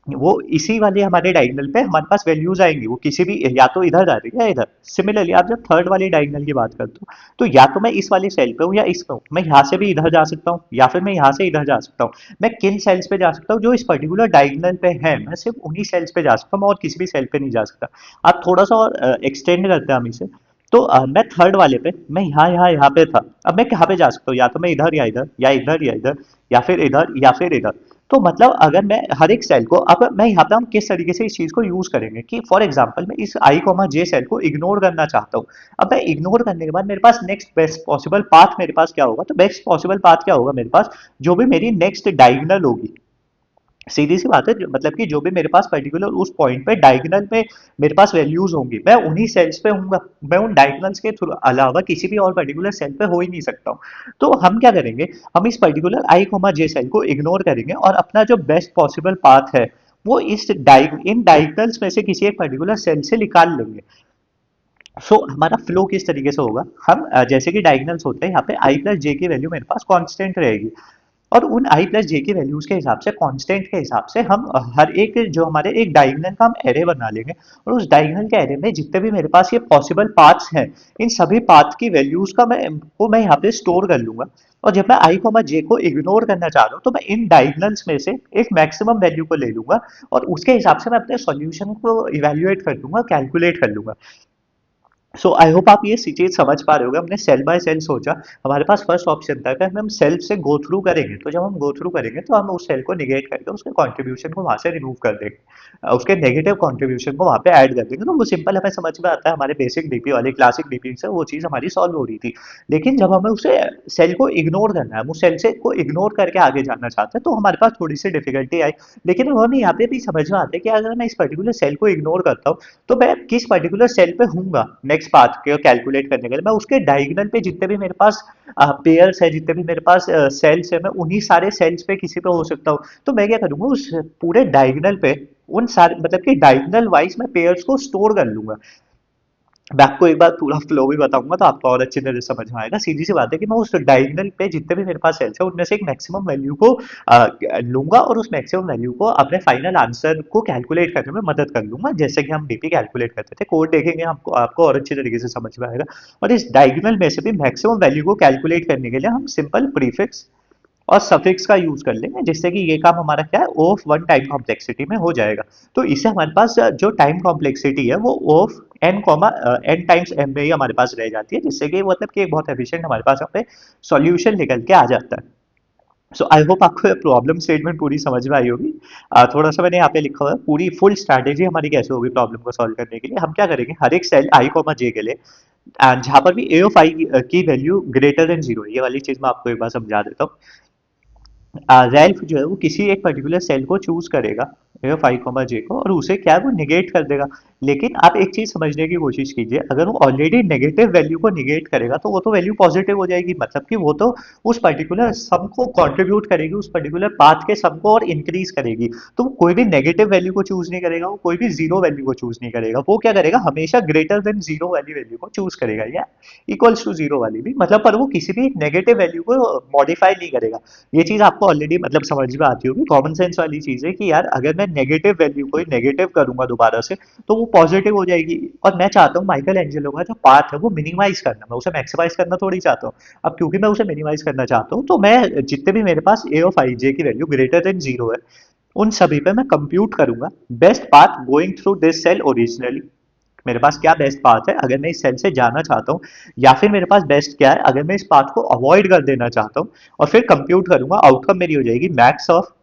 वो इसी वाले हमारे डायगोनल पे हमारे पास वैल्यूज आएंगी, वो किसी भी, या तो इधर आ रही है या इधर। सिमिलरली आप जब थर्ड वाले डायगोनल की बात करते हो, तो या तो मैं इस वाले सेल पे हूँ या इस पे हूँ, मैं यहाँ से भी इधर जा सकता हूँ या फिर मैं यहाँ से इधर जा सकता हूँ। मैं किन सेल्स पे जा सकता हूँ, जो इस पर्टिकुलर डायगोनल पे है, मैं सिर्फ उन्हीं सेल्स पे जा सकता हूँ, मैं और किसी भी सेल पे नहीं जा सकता। आप थोड़ा सा और एक्सटेंड करते हैं हम इसे, तो मैं थर्ड वाले पे, मैं यहाँ पे था, अब मैं कहाँ पे जा सकता हूँ, या तो मैं इधर या इधर, या इधर या इधर, या फिर इधर या फिर इधर। तो मतलब अगर मैं हर एक सेल को, अब मैं यहाँ पे हम किस तरीके से इस चीज को यूज करेंगे कि फॉर एग्जांपल मैं इस आई कॉमा जे सेल को इग्नोर करना चाहता हूँ। अब मैं इग्नोर करने के बाद मेरे पास नेक्स्ट बेस्ट पॉसिबल पाथ मेरे पास क्या होगा, तो बेस्ट पॉसिबल पाथ क्या होगा मेरे पास, जो भी मेरी नेक्स्ट डायगोनल होगी, सीधी सी बात है, मतलब कि जो भी मेरे पास पर्टिकुलर उस पॉइंट पे डायगोनल पे मेरे पास वैल्यूज होंगी, मैं उन्हीं सेल्स पे हूँ, मैं उन डायगोनल्स के थ्रू अलावा किसी भी और पर्टिकुलर सेल पे हो ही नहीं सकता हूँ। तो हम क्या करेंगे, हम इस particular I comma J cell को इग्नोर करेंगे और अपना जो बेस्ट पॉसिबल पाथ है वो इन डायगोनल्स में से किसी एक पर्टिकुलर सेल से निकाल लेंगे। हमारा फ्लो किस तरीके से होगा, हम जैसे कि डायगोनल्स होते हैं, यहाँ पे आई प्लस जे की वैल्यू मेरे पास कांस्टेंट रहेगी, और उन आई प्लस जे की वैल्यूज के हिसाब से, कांस्टेंट के हिसाब से, हम हर एक जो हमारे एक डायगोनल का हम एरे बना लेंगे, और उस डायगोनल के एरे में जितने भी मेरे पास ये पॉसिबल पाथ्स हैं, इन सभी पाथ की वैल्यूज का मैं यहाँ पे स्टोर कर लूंगा। और जब मैं आई कॉमा जे को इग्नोर करना चाह रहा हूँ, तो मैं इन डायगोनल्स में से एक मैक्सिमम वैल्यू को ले लूंगा, और उसके हिसाब से मैं अपने सॉल्यूशन को इवेल्युएट कर लूंगा, कैलकुलेट कर लूंगा। आई होप आप ये चीज समझ पा रहे होगे, हमने सेल बाय सेल सोचा। हमारे पास फर्स्ट ऑप्शन था कि हम सेल से गो थ्रू करेंगे, तो जब हम गो थ्रू करेंगे तो हम उस सेल को निगेट करके उसके कंट्रीब्यूशन को वहां से रिमूव कर देंगे, उसके नेगेटिव कंट्रीब्यूशन को वहां पे ऐड कर देंगे, तो वो सिंपल हमें समझ में आता है, हमारे बेसिक डीपी वाले क्लासिक डीपी से वो चीज हमारी सॉल्व हो रही थी। लेकिन जब हमें उसे सेल को इग्नोर करना है, हम उस सेल से को इग्नोर करके आगे जाना चाहते हैं, तो हमारे पास थोड़ी सी डिफिकल्टी आई। लेकिन हमें यहाँ पे भी समझ में आता है कि अगर मैं इस पर्टिकुलर सेल को इग्नोर करता हूँ, तो मैं किस पर्टिकुलर सेल पे हूँगा, नेक्स्ट नेक्स्ट पाथ के कैलकुलेट करने के लिए मैं उसके डायगोनल पे जितने भी मेरे पास पेयर्स है, जितने भी मेरे पास सेल्स है, मैं उन्हीं सारे सेल्स पे किसी पे हो सकता हूँ। तो मैं क्या करूंगा, उस पूरे डायगोनल पे उन सारे मतलब कि डायगोनल वाइज मैं पेयर्स को स्टोर कर लूंगा। मैं आपको एक बार पूरा फ्लो भी बताऊंगा तो आपको और अच्छी तरह से समझ में आएगा। सीधी सी बात है कि मैं उस डायगोनल पे जितने भी मेरे पास सेल्स है उनमें से एक मैक्सिमम वैल्यू को लूंगा और उस मैक्सिमम वैल्यू को अपने फाइनल आंसर को कैलकुलेट करने में मदद कर लूंगा, जैसे कि हम डीपी कैलकुलेट करते थे। कोड देखेंगे आपको आपको और अच्छी तरीके से समझ में आएगा। और इस डायगोनल में से भी मैक्सिमम वैल्यू को कैलकुलेट करने के लिए हम सिंपल प्रीफिक्स और सफिक्स का यूज कर लेंगे, जिससे कि ये काम हमारा क्या है, ओ ऑफ वन टाइम कॉम्प्लेक्सिटी में हो जाएगा। तो इससे हमारे पास जो टाइम कॉम्प्लेक्सिटी है वो O of N comma N times M में ही हमारे पास रह जाती है, जिससे कि मतलब कि एक बहुत एफिशिएंट हमारे पास यहाँ पे सॉल्यूशन निकल के आ जाता है। सो आई होप आपको प्रॉब्लम स्टेटमेंट पूरी समझ में आई होगी। थोड़ा सा मैंने यहाँ पे लिखा हुआ है पूरी फुल स्ट्रैटेजी हमारी कैसे होगी प्रॉब्लम को सॉल्व करने के लिए। हम क्या करेंगे, हर एक सेल आई कॉमा जे के लिए एंड जहां पर भी ए ऑफ आई की वैल्यू ग्रेटर देन जीरो, ये वाली चीज मैं आपको एक बार समझा देता हूँ। रैल्फ जो है वो किसी एक पर्टिकुलर सेल को चूज करेगा एफ आई कॉमा जे को, और उसे क्या है वो निगेट कर देगा। लेकिन आप एक चीज समझने की कोशिश कीजिए, अगर वो ऑलरेडी नेगेटिव वैल्यू को निगेट करेगा तो वो तो वैल्यू पॉजिटिव हो जाएगी, मतलब कि वो तो उस पर्टिकुलर सम को कंट्रीब्यूट करेगी, उस पर्टिकुलर पाथ के सम को और इंक्रीज करेगी। तो वो कोई भी नेगेटिव वैल्यू को चूज नहीं करेगा, वो कोई भी जीरो वैल्यू को चूज नहीं करेगा, वो क्या करेगा, हमेशा ग्रेटर देन जीरो वाली वैल्यू को चूज करेगा, या इक्वल्स टू जीरो वाली भी, मतलब पर वो किसी भी नेगेटिव वैल्यू को मॉडिफाई नहीं करेगा। ये चीज आपको ऑलरेडी मतलब समझ में आती होगी, कॉमन सेंस वाली चीज है कि यार अगर मैं नेगेटिव वैल्यू को नेगेटिव करूंगा दोबारा से तो वो पॉजिटिव हो जाएगी। और मैं चाहता हूँ माइकल एंजेलो का जो पाथ है वो मिनिमाइज करना, मैं उसे मैक्सिमाइज करना थोड़ी चाहता हूँ। अब क्योंकि मैं उसे मिनिमाइज करना चाहता हूँ तो मैं जितने भी मेरे पास ए ऑफ आई जे की वैल्यू ग्रेटर देन जीरो है उन सभी पे मैं कंप्यूट करूंगा best path going through this cell originally. मेरे पास क्या बेस्ट पाथ है अगर मैं इस सेल से जाना चाहता हूँ, या फिर मेरे पास बेस्ट क्या है अगर मैं इस पाथ को अवॉइड कर देना चाहता हूँ। और फिर कंप्यूट करूंगा, आउटकम मेरी हो जाएगी max of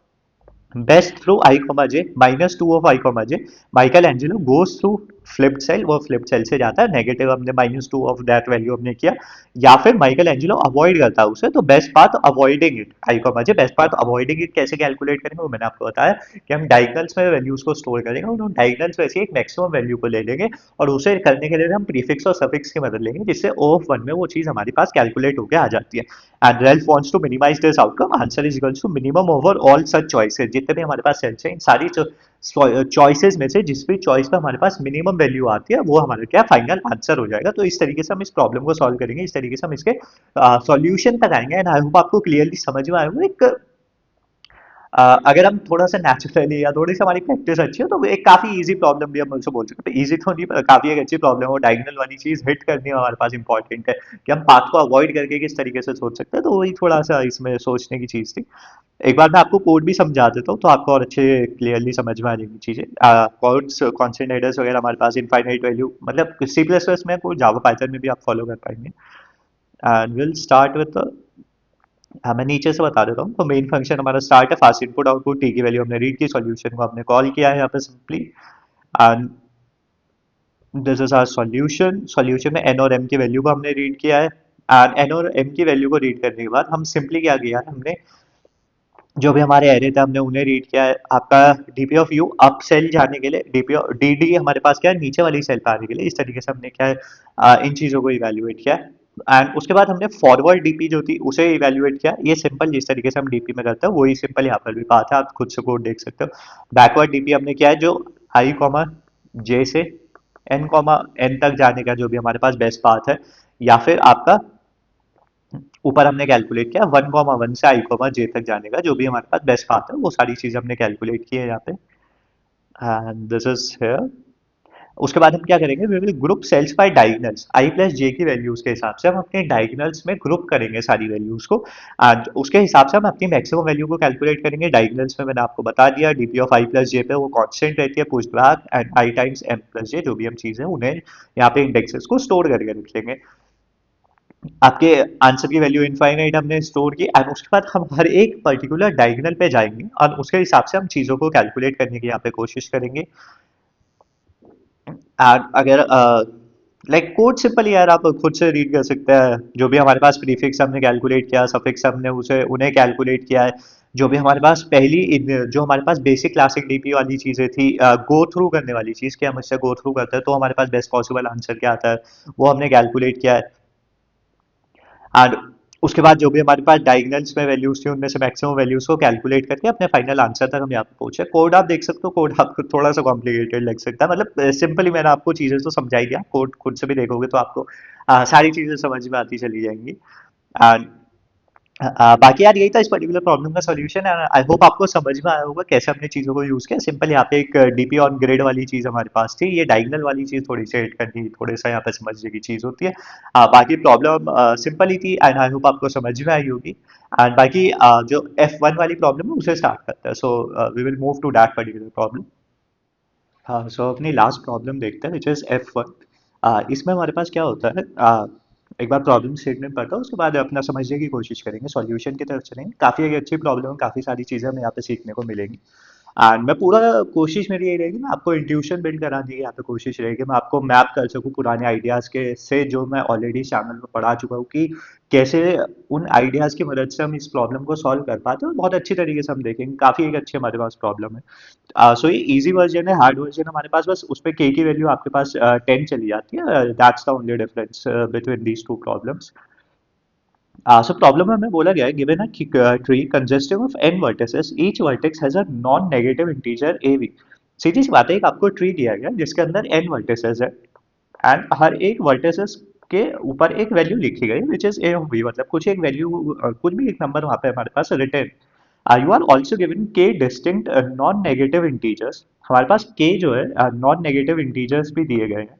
best through I comma J minus two of I comma J. Michael Angelo goes through flipped cell, वो फ्लिप्ड सेल से जाता है, नेगेटिव हमने minus two of that value हमने किया। या फिर माइकल एंजेलो अवॉइड करता है उसे, तो best path avoiding it I comma J. Best path avoiding it कैसे कैलकुलेट करेंगे वो मैंने आपको बताया कि हम डायगोनल्स में वैल्यूज को स्टोर करेंगे और उन डायगोनल्स में से एक मैक्सिमम वैल्यू को ले लेंगे और उसे करने के लिए हम प्रीफिक्स और सफिक्स की मदद लेंगे, जिससे ओ ऑफ वन में वो चीज हमारे पास कैलकुलेट होकर आ जाती है। And Ralph wants to minimize this outcome. Answer is equals to minimum over all such choices. जितने भी हमारे पास सेल्स हैं इन सारी चॉइसेस में से जिस भी चॉइस पे हमारे पास मिनिमम वैल्यू आती है वो हमारा क्या फाइनल आंसर हो जाएगा। तो इस तरीके से हम इस प्रॉब्लम को सॉल्व करेंगे, इस तरीके से हम इसके सॉल्यूशन तक आएंगे। एंड आई होप आपको क्लियरली समझ में आएगा। एक अगर हम थोड़ा सा नेचुरली या थोड़ी सी हमारी प्रैक्टिस अच्छी हो तो एक काफी इजी प्रॉब्लम भी हम उसको बोल सकते हैं। इजी तो नहीं पर काफी एक अच्छी प्रॉब्लम हो, डायगोनल वाली चीज हिट करनी हमारे पास इंपॉर्टेंट है कि हम पाथ को अवॉइड करके किस तरीके से सोच सकते हैं। तो वही थोड़ा सा इसमें सोचने की चीज थी। एक बार मैं आपको कोड भी समझा देता हूँ तो आपको और अच्छे क्लियरली समझ में आ जाएंगी चीजें। कोड्स कॉन्स्टेंट एडर्स वगैरह हमारे पास इनफाइनाइट वैल्यू मतलब सी प्लस प्लस में कोई जावा पाइथन में भी आप फॉलो कर पाएंगे। एंड विल स्टार्ट विद, हाँ मैं नीचे से बता देता हूँ। तो मेन फंक्शन हमारा स्टार्ट है, फास्ट इनपुट आउटपुट, टी की वैल्यू हमने रीड की, सॉल्यूशन को हमने कॉल किया है यहाँ पे simply. And this is our solution. Solution में एन और एम की वैल्यू को हमने रीड किया है। एंड एन और एम की वैल्यू को रीड करने के बाद हम सिंपली क्या किया है, हमने जो भी हमारे एरे थे हमने उन्हें रीड किया है। आपका DP of U up cell जाने के लिए, डीपी ऑफ डी डी हमारे पास क्या है नीचे वाली सेल पे आने के लिए। इस तरीके से हमने क्या है इन चीजों को इवेल्युएट किया है। एंड उसके बाद हमने फॉरवर्ड डीपी जो थी उसे इवेल्युएट किया। ये सिंपल जिस तरीके से हम डीपी में करते हैं वही सिंपल यहाँ पर भी बात है, आप खुद से कोड देख सकते हो। बैकवर्ड डीपी हमने किया है जो आई कॉमा जे से एन कॉमा एन तक जाने का जो भी हमारे पास बेस्ट पाथ है, या फिर आपका ऊपर हमने कैलकुलेट किया वन कॉमा वन से आई कॉमा जे तक जाने का जो भी हमारे पास बेस्ट पाथ है, वो सारी चीजें हमने कैलकुलेट की है यहाँ पे। And this is here. उसके बाद हम क्या करेंगे, we will group cells by diagonals, I plus J की वैल्यूज के हिसाब से हम अपने डायगोनल्स में ग्रुप करेंगे सारी वैल्यूज को। एंड उसके हिसाब से हम अपनी मैक्सिमम वैल्यू को कैलकुलेट करेंगे। डायगोनल्स में मैंने आपको बता दिया DP of I plus J पे वो कांस्टेंट रहती है, pushed back and I times M plus J जो भी हम चीजें उन्हें यहाँ पे इंडेक्सेस को स्टोर करके रख लेंगे। आपके आंसर की वैल्यू इनफाइनाइट हमने स्टोर की। एंड उसके बाद हम हर एक पर्टिकुलर डायगोनल पे जाएंगे और उसके हिसाब से हम चीजों को कैलकुलेट करने की यहाँ पे कोशिश करेंगे। एंड अगर लाइक कोड सिंपल यार आप खुद से रीड कर सकते हैं। जो भी हमारे पास प्रीफिक्स हमने कैलकुलेट किया, सफिक्स हमने उसे उन्हें कैलकुलेट किया है, जो भी हमारे पास पहली जो हमारे पास बेसिक क्लासिक डीपी वाली चीजें थी, गो थ्रू करने वाली चीज कि हम इससे गो थ्रू करते हैं तो हमारे पास बेस्ट पॉसिबल आंसर क्या आता है वो हमने कैलकुलेट किया है। और उसके बाद जो भी हमारे पास डायगोनल्स में वैल्यूज थी उनमें से मैक्सिमम वैल्यूज को कैलकुलेट करके अपने फाइनल आंसर तक हम यहाँ पे पहुंचे। कोड आप देख सकते हो, कोड आपको थोड़ा सा कॉम्प्लिकेटेड लग सकता है, मतलब सिंपली मैंने आपको चीजें तो समझाई दिया, कोड खुद से भी देखोगे तो आपको सारी चीजें समझ में आती चली जाएंगी। बाकी यार यही था इस पर्टिकुलर प्रॉब्लम का सॉल्यूशन। आई होप आपको समझ में आया होगा कैसे हमने चीज़ों को यूज़ किया। सिंपल यहाँ पे एक डीपी ऑन ग्रिड वाली चीज़ हमारे पास थी, ये डायगोनल वाली चीज़ थोड़ी सी एड करनी, थोड़ा सा यहाँ पे समझने की चीज़ होती है। बाकी प्रॉब्लम सिंपल ही थी एंड आई होप आपको समझ में आई होगी। एंड बाकी जो F1 वाली प्रॉब्लम है उसे स्टार्ट करते हैं, so we will move to that particular problem. हाँ, सो अपनी लास्ट प्रॉब्लम देखते हैं विच इज F1। इसमें हमारे पास क्या होता है, एक बार प्रॉब्लम स्टेटमेंट पढ़ता हूँ उसके बाद अपना समझने की कोशिश करेंगे, सॉल्यूशन की तरफ चलेंगे। काफ़ी एक अच्छी प्रॉब्लम है, काफ़ी सारी चीज़ें हमें यहाँ पे सीखने को मिलेंगी। एंड मैं पूरा कोशिश मेरी यही रहेगी, मैं आपको इंट्यूशन बिल्ड कराने की यहाँ पे कोशिश रहेगी, मैं आपको मैप कर सकूँ पुराने आइडियाज़ के से जो मैं ऑलरेडी चैनल में पढ़ा चुका हूँ कि कैसे उन आइडियाज़ की मदद से हम इस प्रॉब्लम को सॉल्व कर पाते हैं, और बहुत अच्छी तरीके से हम देखेंगे। काफ़ी एक अच्छी हमारे पास प्रॉब्लम है। सो ये इजी वर्जन है, हार्ड वर्जन हमारे पास बस उस पे के की वैल्यू आपके पास 10 चली जाती है। That's the only difference between these two problems. So problem में हमें बोला गया है given a tree consisting of n vertices, each vertex has a non negative integer av। सीधी सी बात है, एक आपको ट्री दिया गया है जिसके अंदर n vertices है एंड हर एक vertices के ऊपर एक वैल्यू लिखी गई which is A of B, मतलब कुछ एक वैल्यू, कुछ भी एक नंबर वहां पे हमारे पास return. You are also given K distinct non negative integers, हमारे पास के जो है नॉन नेगेटिव इंटीजर्स भी दिए गए हैं।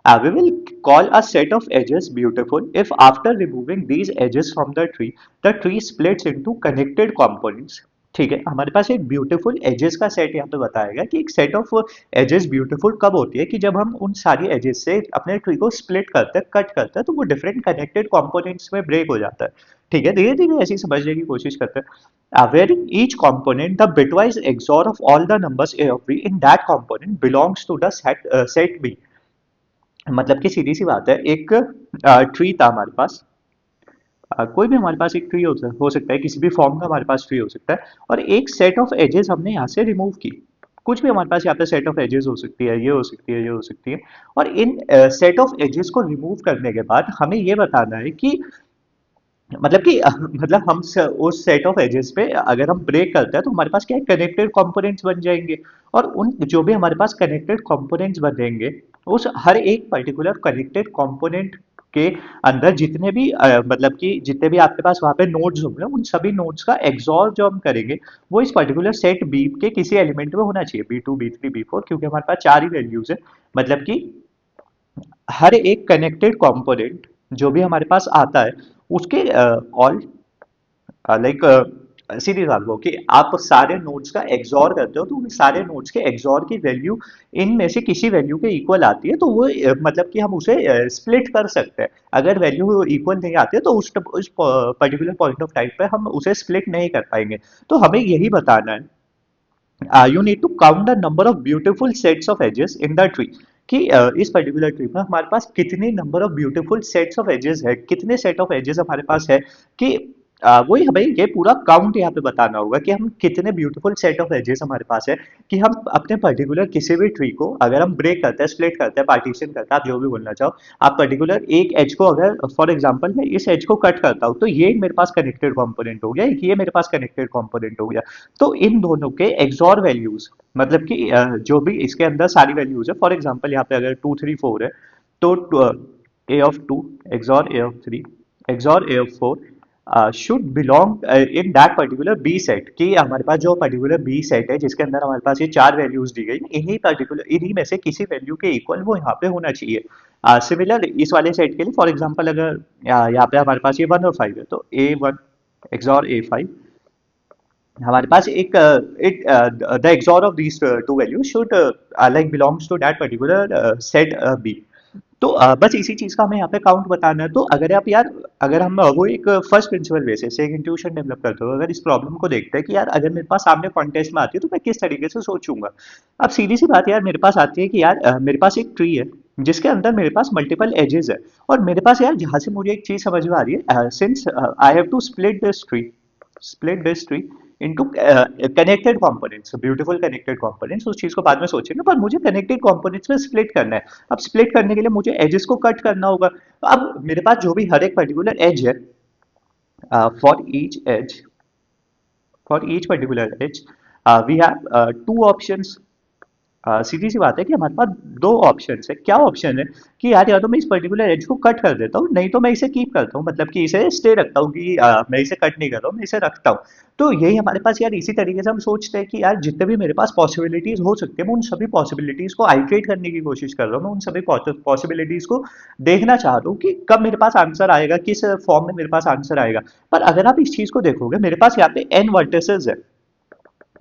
We will call a set of edges beautiful if after removing these edges from the tree splits into connected components। ठीक है, हमारे पास एक ब्यूटीफुल एजेस का सेट यहाँ पे बताया गया कि एक सेट ऑफ एजेस ब्यूटीफुल कब होती है कि जब हम उन सारी एजेस से अपने ट्री को स्प्लिट करते हैं, कट करते हैं, तो वो डिफरेंट कनेक्टेड कंपोनेंट्स में ब्रेक हो जाता है। ठीक है, धीरे धीरे ऐसे ही समझने की कोशिश करते हैं। wherein each component the bitwise XOR of all the numbers a of b in that component belongs to the set b। मतलब कि सीधी सी बात है, एक ट्री था हमारे पास। कोई भी हमारे पास एक ट्री हो सकता है, किसी भी फॉर्म का हमारे पास ट्री हो सकता है, और एक सेट ऑफ एजेस हमने यहाँ से रिमूव की। कुछ भी हमारे पास यहाँ पे सेट ऑफ एजेस हो सकती है, ये हो सकती है, ये हो सकती है। और इन सेट ऑफ एजेस को रिमूव करने के बाद हमें ये बताना है कि मतलब कि मतलब उस सेट ऑफ एजेस पे अगर हम ब्रेक करते हैं तो हमारे पास क्या है, कनेक्टेड कंपोनेंट्स बन जाएंगे। और उन जो भी हमारे पास कनेक्टेड कंपोनेंट्स बनेंगे, उस हर एक पर्टिकुलर कनेक्टेड कंपोनेंट के अंदर जितने भी मतलब कि जितने भी आपके पास वहाँ पे नोड्स होंगे, उन सभी नोड्स का एक्सॉर जो हम करेंगे वो इस पर्टिकुलर सेट बी के किसी एलिमेंट में होना चाहिए, B2 B3 B4, क्योंकि हमारे पास चार ही वैल्यूज है। मतलब कि हर एक कनेक्टेड कंपोनेंट जो भी हमारे पास आता है उसके ऑल लाइक सीधी बात वो कि आप सारे नोड्स का एक्सॉर करते हो तो उन सारे नोड्स के एक्सॉर की वैल्यू इनमें से किसी वैल्यू के इक्वल आती है, तो वो मतलब कि हम उसे स्प्लिट कर सकते हैं। अगर वैल्यू इक्वल नहीं आती है तो उस पर्टिकुलर पॉइंट ऑफ टाइम पे हम उसे स्प्लिट नहीं कर पाएंगे। तो हमें यही बताना है, you need to count the number of beautiful sets of edges in the tree कि इस पर्टिकुलर ट्री में हमारे पास कितने number of beautiful sets of edges है, कितने सेट ऑफ एजेस हमारे पास है कि वही हमें ये पूरा काउंट यहाँ पे बताना होगा कि हम कितने ब्यूटीफुल सेट ऑफ एजेस हमारे पास है कि हम अपने पर्टिकुलर किसी भी ट्री को अगर हम ब्रेक करते हैं, स्प्लिट करते हैं, पार्टीशन करते हैं, आप जो भी बोलना चाहो, आप पर्टिकुलर एक एज को अगर फॉर एग्जांपल मैं इस एज को कट करता हूँ तो ये मेरे पास कनेक्टेड कंपोनेंट हो गया, ये मेरे पास कनेक्टेड कंपोनेंट हो गया। तो इन दोनों के एक्सॉर वैल्यूज मतलब कि जो भी इसके अंदर सारी वैल्यूज है, फॉर एग्जांपल यहाँ पे अगर 2 3 4 है तो A of 2 XOR A of 3 XOR A of 4 should belong in that particular B set, कि हमारे पास जो पर्टिकुलर बी सेट है जिसके अंदर हमारे पास ये चार वैल्यूज दी गई, इन्हीं में से किसी वैल्यू के इक्वल वो यहाँ पे होना चाहिए। सिमिलर इस वाले सेट के लिए फॉर एग्जांपल अगर यहाँ पे हमारे पास ये 1 और 5 है तो A1 एक्सॉर A5, हमारे पास एक it the XOR of these two value should like belongs to that particular set B. तो बस इसी चीज का हमें यहाँ पे काउंट बताना है। तो अगर आप यार अगर हम वो एक फर्स्ट प्रिंसिपल बेसिस से एक इंट्यूशन डेवलप करते हो, अगर इस प्रॉब्लम को देखते हैं कि यार अगर मेरे पास सामने कॉन्टेस्ट में आती है तो मैं किस तरीके से सोचूंगा। अब सीधी सी बात यार मेरे पास आती है कि यार मेरे पास एक ट्री है जिसके अंदर मेरे पास मल्टीपल एजेस है, और मेरे पास यार जहां से मुझे एक चीज समझ में आ रही है, since I have to split this tree, split this tree into connected components, beautiful connected components. उस चीज को बाद में सोचेंगे, पर मुझे कनेक्टेड कंपोनेंट्स में स्प्लिट करना है। अब स्प्लिट करने के लिए मुझे एजेस को कट करना होगा। तो अब मेरे पास जो भी हर एक पर्टिकुलर एज है, for each edge, for each particular edge we have two options. सीधी सी बात है कि हमारे पास दो ऑप्शन है। क्या ऑप्शन है कि यार या तो मैं इस पर्टिकुलर एज को कट कर देता हूँ, नहीं तो मैं इसे कीप करता हूँ, मतलब कि इसे स्टे रखता हूँ कि मैं इसे कट नहीं कर रहा हूँ, मैं इसे रखता हूँ। तो यही हमारे पास यार, इसी तरीके से हम सोचते हैं कि यार जितने भी मेरे पास पॉसिबिलिटीज हो सकते हैं, मैं उन सभी पॉसिबिलिटीज को आइट्रेट करने की कोशिश कर रहा हूँ। मैं उन सभी पॉसिबिलिटीज को देखना चाह रहा हूँ कि कब मेरे पास आंसर आएगा, किस फॉर्म में मेरे पास आंसर आएगा। पर अगर आप इस चीज को देखोगे, मेरे पास यहाँ पे एन वर्टिसेस है,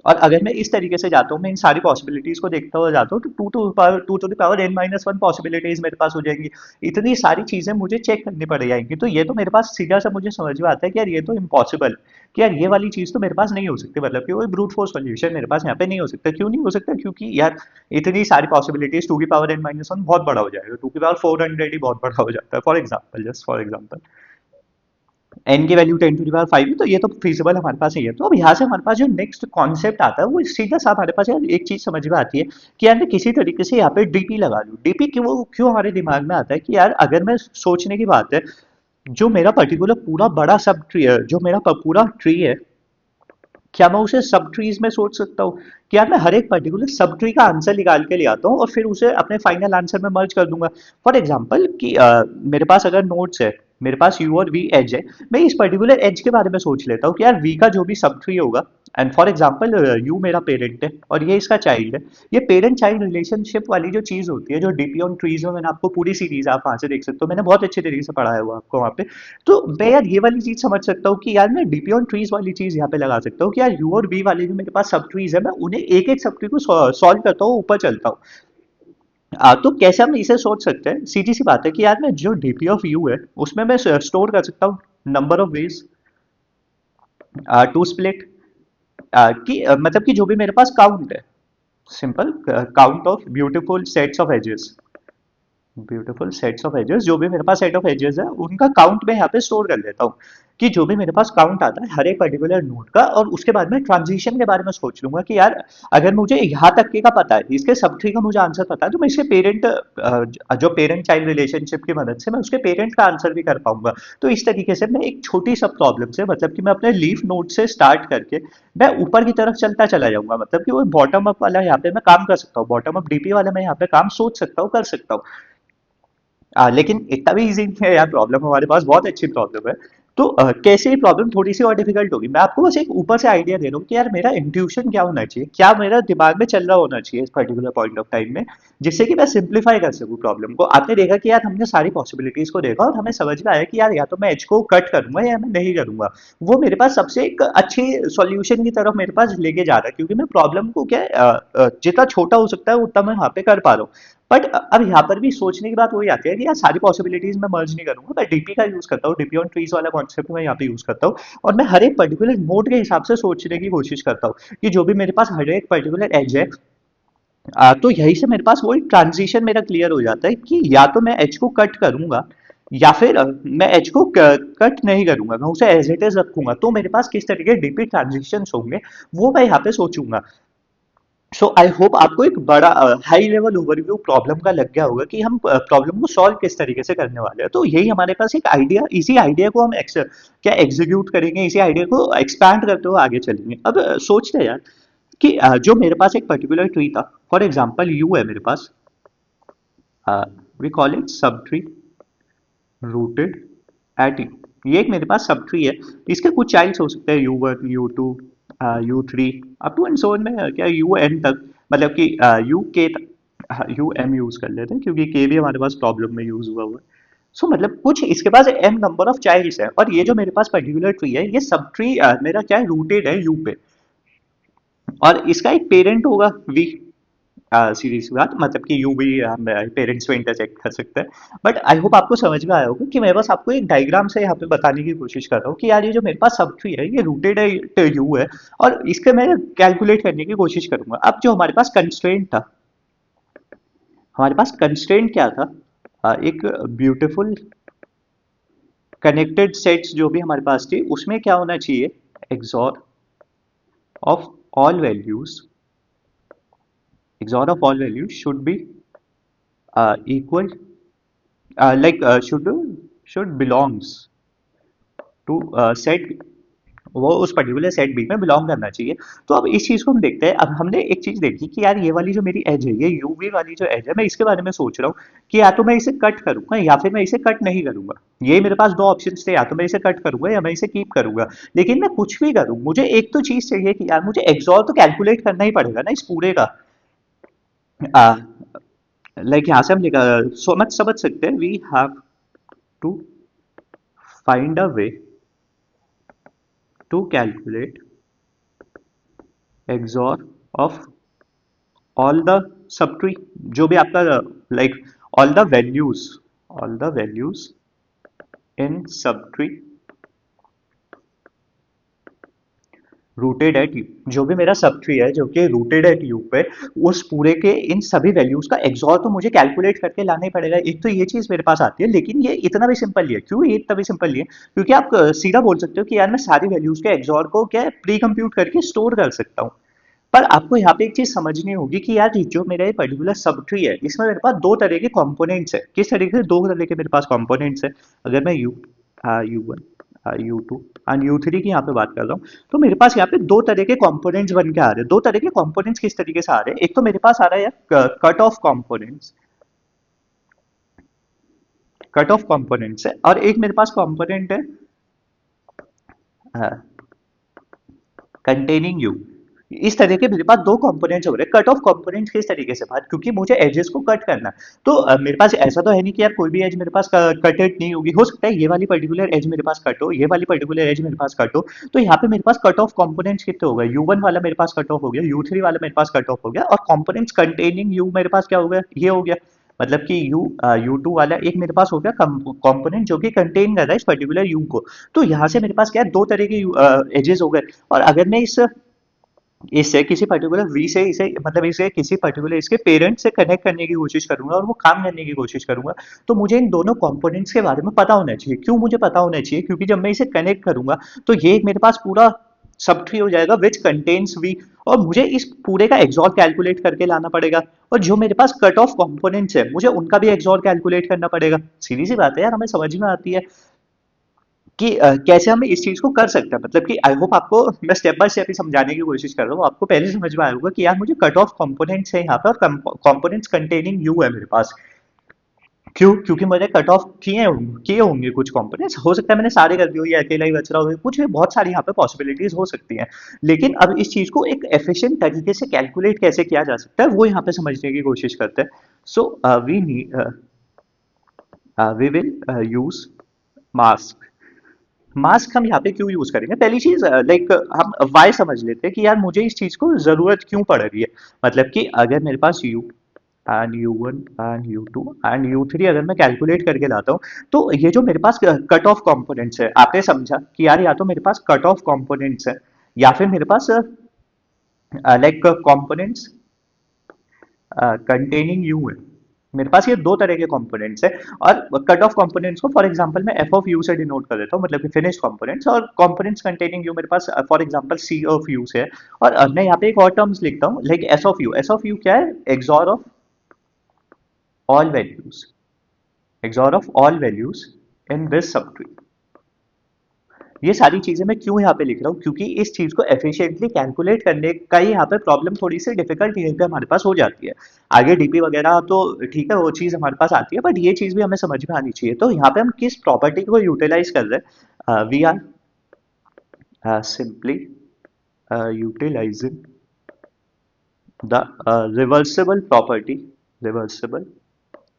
और अगर मैं इस तरीके से जाता हूँ, मैं इन सारी पॉसिबिलिटीज को देखता हुआ जाता हूँ, तो two to the power N minus one possibilities मेरे पास हो जाएंगी। इतनी सारी चीजें मुझे चेक करनी पड़ जाएंगी। तो ये तो मेरे पास सीधा सा मुझे समझ में आता है कि यार ये तो इम्पॉसिबल, कि यार ये वाली चीज तो मेरे पास नहीं हो सकती, मतलब कि वो ब्रूट फोर्स सॉल्यूशन मेरे पास यहाँ पे नहीं हो सकता। क्यों नहीं हो सकता? क्योंकि यार इतनी सारी पॉसिबिलिटीज, टू की पावर एन माइनस वन बहुत बड़ा हो जाएगा, टू की पावर 400 ही बहुत बड़ा हो जाता है, for example, just for example. N की वैल्यू 10⁵ है, तो ये तो फिजिबल हमारे पास ही है। तो अब यहाँ से हमारे पास जो नेक्स्ट कॉन्सेप्ट आता है, वो सीधा सा हमारे पास यार एक चीज समझ में आती है कि यार मैं किसी तरीके से यहाँ पे डीपी लगा लूँ। डीपी क्यों क्यों हमारे दिमाग में आता है कि यार अगर मैं, सोचने की बात है, जो मेरा पर्टिकुलर पूरा बड़ा सब ट्री है, जो मेरा पूरा ट्री है, क्या मैं उसे सब ट्रीज में सोच सकता हूँ? क्या मैं हर एक पर्टिकुलर सब ट्री का आंसर निकाल के ले आता हूँ और फिर उसे अपने फाइनल आंसर में मर्ज कर दूंगा? फॉर एग्जाम्पल कि मेरे पास अगर नोट्स है, मेरे पास यू और वी एज है, मैं इस पर्टिकुलर एज के बारे में सोच लेता हूँ कि यार वी का जो भी सब ट्री होगा, एंड फॉर एग्जाम्पल यू मेरा पेरेंट है और ये इसका चाइल्ड है। ये पेरेंट चाइल्ड रिलेशनशिप वाली जो चीज होती है, जो डीपी ऑन ट्रीज में, मैंने आपको पूरी सीरीज आप वहां से देख सकते हो, मैंने बहुत अच्छे तरीके से पढ़ाया हुआ आपको वहाँ पे। तो मैं यार ये वाली चीज समझ सकता हूँ कि यार मैं डीपी ऑन ट्रीज वाली चीज यहाँ पे लगा सकता हूँ कि यार यू और बी वाले जो मेरे पास सब ट्रीज है, मैं उन्हें एक एक सब ट्री को सॉल्व करता हूँ, ऊपर चलता हूँ। तो कैसे हम इसे सोच सकते हैं? सीधी सी बात है कि यार मैं जो डीपी ऑफ यू है, उसमें मैं स्टोर कर सकता हूँ number of ways to split, मतलब कि जो भी मेरे पास काउंट है, simple count of beautiful sets of edges, beautiful sets of edges, जो भी मेरे पास सेट ऑफ एजेस है, उनका काउंट मैं यहाँ पे स्टोर कर लेता हूँ। कि जो भी मेरे पास काउंट आता है हर एक पर्टिकुलर नोड का, और उसके बाद में ट्रांजिशन के बारे में सोच लूंगा कि यार अगर मुझे यहाँ तक के का पता है, इसके सब ट्री का मुझे आंसर पता है, तो मैं इसके पेरेंट, जो पेरेंट चाइल्ड रिलेशनशिप की मदद से मैं उसके पेरेंट का आंसर भी कर पाऊंगा। तो इस तरीके से मैं एक छोटी सब प्रॉब्लम से, मतलब कि मैं अपने लीफ नोड से स्टार्ट करके मैं ऊपर की तरफ चलता चला जाऊंगा, मतलब कि वो बॉटम अप वाला यहाँ पे मैं काम कर सकता हूँ, बॉटम अप डीपी वाला मैं यहाँ पे काम सोच सकता हूँ, कर सकता हूँ। लेकिन इतना भी इजी नहीं है यार, प्रॉब्लम हमारे पास बहुत अच्छी प्रॉब्लम है। तो कैसे ये प्रॉब्लम थोड़ी सी और डिफिकल्ट होगी, मैं आपको बस एक ऊपर से आइडिया दे रहा हूँ कि यार मेरा इंट्यूशन क्या होना चाहिए, क्या मेरा दिमाग में चल रहा होना चाहिए इस पर्टिकुलर पॉइंट ऑफ टाइम में, जिससे कि मैं सिंप्लीफाई कर सकूँ प्रॉब्लम को। आपने देखा कि यार हमने सारी पॉसिबिलिटीज को देखा और हमें समझ में आया कि यार या तो मैं एच को कट करूंगा या मैं नहीं करूंगा। वो मेरे पास सबसे एक अच्छी सॉल्यूशन की तरफ मेरे पास लेके जा रहा है, क्योंकि मैं प्रॉब्लम को क्या है, जितना छोटा हो सकता है उतना मैं वहाँ पे कर पा रहा हूँ। बट अब यहाँ पर भी सोचने की बात वही आती है कि यार सारी पॉसिबिलिटीज मैं मर्ज नहीं करूंगा, मैं डीपी का यूज करता हूँ, डीपी ऑन ट्रीज वाला कॉन्सेप्ट मैं यहाँ पे यूज करता हूँ। और मैं हर एक पर्टिकुलर नोड के हिसाब से सोचने की कोशिश करता हूँ कि जो भी मेरे पास हर एक पर्टिकुलर एज है, तो यही से मेरे पास वही ट्रांजिशन मेरा क्लियर हो जाता है कि या तो मैं एच को कट करूंगा, या फिर मैं एच को कट नहीं करूंगा, मैं उसे एज इट इज रखूंगा। तो मेरे पास किस तरीके के डीपी ट्रांजिशन होंगे, वो मैं यहाँ पे सोचूंगा। सो आई होप आपको एक बड़ा हाई लेवल ओवरव्यू प्रॉब्लम का लग गया होगा कि हम प्रॉब्लम को सॉल्व किस तरीके से करने वाले हैं। तो यही हमारे पास एक आइडिया, इसी आइडिया को हम क्या एग्जीक्यूट करेंगे, इसी आइडिया को एक्सपैंड करते हुए आगे चलेंगे। अब सोचते हैं यार कि जो मेरे पास एक पर्टिकुलर ट्री था, फॉर एग्जाम्पल यू है मेरे पास, we call it subtree rooted at U. ये एक मेरे पास सब ट्री है। इसके कुछ चाइल्ड्स हो सकते हैं, U1 U2 U3 up to and so on में, क्या यू एन तक, मतलब कि यू के तक, यू एम यूज कर लेते हैं क्योंकि के भी हमारे पास प्रॉब्लम में यूज हुआ हुआ है। सो मतलब कुछ इसके पास एम नंबर ऑफ चाइल्ड्स है, और ये जो मेरे पास पर्टिकुलर ट्री है, ये सब ट्री मेरा क्या है, रूटेड है यू पे, और इसका एक पेरेंट होगा वी। सीधी सी बात, मतलब कि यू भी हम पेरेंट्स में इंटरसेक्ट कर सकते हैं। बट आई होप आपको समझ में आया होगा कि मैं बस आपको एक डायग्राम से यहाँ पे बताने की कोशिश कर रहा हूँ कि यार ये जो मेरे पास सब ट्री है, ये रूटेड है यू है, और इसके मैं कैलकुलेट करने की कोशिश करूंगा। अब जो हमारे पास कंस्ट्रेंट था, हमारे पास कंस्ट्रेंट क्या था, एक ब्यूटीफुल कनेक्टेड सेट्स जो भी हमारे पास थी, उसमें क्या होना चाहिए, XOR of all values, XOR of all values should be equal, should belongs to set, वो उस पर्टिकुलर सेट बी में बिलोंग करना चाहिए। तो अब इस चीज को हम देखते हैं। अब हमने एक चीज देखी कि यार ये वाली जो मेरी एज है, ये यूवी वाली जो एज है, मैं इसके बारे में सोच रहा हूँ कि या तो मैं इसे कट करूंगा या फिर मैं इसे कट नहीं करूंगा। ये मेरे पास दो ऑप्शन थे, या तो मैं इसे कट करूंगा या मैं इसे कीप करूंगा। लेकिन मैं कुछ भी करूँ, मुझे एक तो चीज चाहिए कि यार मुझे एक्सॉर तो कैलकुलेट करना ही पड़ेगा ना इस पूरे का। लाइक यहाँ से हम समझ सकते हैं, we have to find a way to calculate XOR of all the subtree, जो भी आपका like all the values in subtree rooted at U, जो भी मेरा सब ट्री है जो कि रूटेड एट यू पे, उस पूरे के इन सभी वैल्यूज का एक्सॉर तो मुझे कैलकुलेट करके लाना ही पड़ेगा। एक तो ये चीज मेरे पास आती है, लेकिन ये इतना भी सिंपल नहीं है। क्यों ये इतना भी सिंपल नहीं है? क्योंकि आप सीधा बोल सकते हो कि यार मैं सारी वैल्यूज के एक्सॉर को क्या प्री कंप्यूट करके स्टोर कर सकता हूँ। पर आपको यहाँ पे एक चीज समझनी होगी कि यार जो मेरा ये पर्टिकुलर सब ट्री है, इसमें मेरे पास दो तरह के कंपोनेंट्स है। किस तरीके से? दो तरह के मेरे पास कंपोनेंट्स है। अगर मैं U1, U2 एंड U3 की यहाँ पे बात कर रहा हूँ, तो मेरे पास यहाँ पे दो तरह के कंपोनेंट्स बन के आ रहे हैं। दो तरह के कंपोनेंट्स किस तरीके से आ रहे हैं? एक तो मेरे पास आ रहा है यार कट ऑफ कंपोनेंट्स है, और एक मेरे पास कंपोनेंट है कंटेनिंग यू। इस तरह के मेरे पास दो कंपोनेंट्स हो रहे हैं। कट ऑफ कंपोनेंट्स किस तरीके से बात? क्योंकि मुझे एजेस को कट करना है। तो मेरे पास ऐसा तो है नहीं कि यार कोई भी एज मेरे पास कटेड नहीं होगी। हो सकता है ये वाली पर्टिकुलर एज मेरे पास कट हो, ये वाली पर्टिकुलर एज मेरे पास कट हो। तो यहाँ पे मेरे पास कट ऑफ कंपोनेंट्स कितने हो गए? U1 वाला मेरे पास कट ऑफ हो गया, U3 वाला मेरे पास कट ऑफ हो गया, और कंपोनेंट्स कंटेनिंग यू मेरे पास क्या हो गया? ये हो गया। मतलब कि U2 वाला एक मेरे पास हो गया कंपोनेंट जो कि कंटेन कर रहा है इस पर्टिकुलर यू को। तो यहाँ से मेरे पास क्या है? दो तरह के एजेस हो गए। और अगर मैं इससे किसी पर्टिकुलर वी से इसे मतलब इसे किसी पर्टिकुलर इसके पेरेंट से कनेक्ट करने की कोशिश करूंगा और वो काम करने की कोशिश करूंगा, तो मुझे इन दोनों कंपोनेंट्स के बारे में पता होना चाहिए। क्यों मुझे पता होना चाहिए? क्योंकि जब मैं इसे कनेक्ट करूंगा तो ये मेरे पास पूरा सब ट्री हो जाएगा विच कंटेन्स वी, और मुझे इस पूरे का एक्सॉर कैलकुलेट करके लाना पड़ेगा। और जो मेरे पास कट ऑफ कंपोनेंट्स है, मुझे उनका भी एक्सॉर कैलकुलेट करना पड़ेगा। सीधी सी बात है यार, हमें समझ में आती है कि कैसे हम इस चीज को कर सकते हैं। मतलब कि आई होप आपको मैं स्टेप बाय स्टेप ही समझाने की कोशिश कर रहा हूँ। आपको पहले समझ में आया होगा कि यार मुझे कट ऑफ कंपोनेंट्स है यहाँ पे, और कंपोनेंट्स कंटेनिंग यू है मेरे पास। क्यों? क्योंकि मैंने कट ऑफ किए होंगे कुछ कंपोनेंट्स। हो सकता है मैंने सारे कर दिए हो, या अकेला ही बच रहा हो, कुछ भी, बहुत सारी यहाँ पे पॉसिबिलिटीज हो सकती हैं। लेकिन अब इस चीज को एक एफिशिएंट तरीके से कैलकुलेट कैसे किया जा सकता है, वो यहाँ पे समझने की कोशिश करते हैं। So we will use mask. Mask हम यहाँ पे क्यों यूज करेंगे? पहली चीज, लाइक हम वाई समझ लेते हैं कि यार मुझे इस चीज को जरूरत क्यों पड़ रही है। मतलब कि अगर मेरे पास U and U1 and U2 and U3 अगर मैं कैलकुलेट करके लाता हूँ, तो ये जो मेरे पास कट ऑफ कंपोनेंट्स है, आपने समझा कि यार या तो मेरे पास कट ऑफ कंपोनेंट्स है, या फिर मेरे पास लाइक कंपोनेंट्स कंटेनिंग यू है। मेरे पास ये दो तरह के कंपोनेंट्स है। और कट ऑफ कंपोनेंट्स को फॉर एग्जांपल मैं एफ ऑफ यू से डिनोट कर देता हूँ, मतलब कि फिनिश कंपोनेंट्स। और कंपोनेंट्स कंटेनिंग यू मेरे पास for example C of U से है। और मैं यहाँ पे एक और टर्म्स लिखता हूँ, like S of you. S of you क्या है? XOR of all values, XOR of all values in this sub tree. ये सारी चीजें मैं क्यों यहाँ पे लिख रहा हूँ? क्योंकि इस चीज को एफिशिएंटली कैलकुलेट करने का ही यहाँ पे प्रॉब्लम थोड़ी सी डिफिकल्ट यहीं पे हमारे पास हो जाती है। आगे डीपी वगैरह तो ठीक है, वो चीज हमारे पास आती है, बट ये चीज भी हमें समझ में आनी चाहिए। तो यहाँ पे हम किस प्रॉपर्टी को यूटिलाइज कर रहे हैं? We are simply utilizing the reversible property, reversible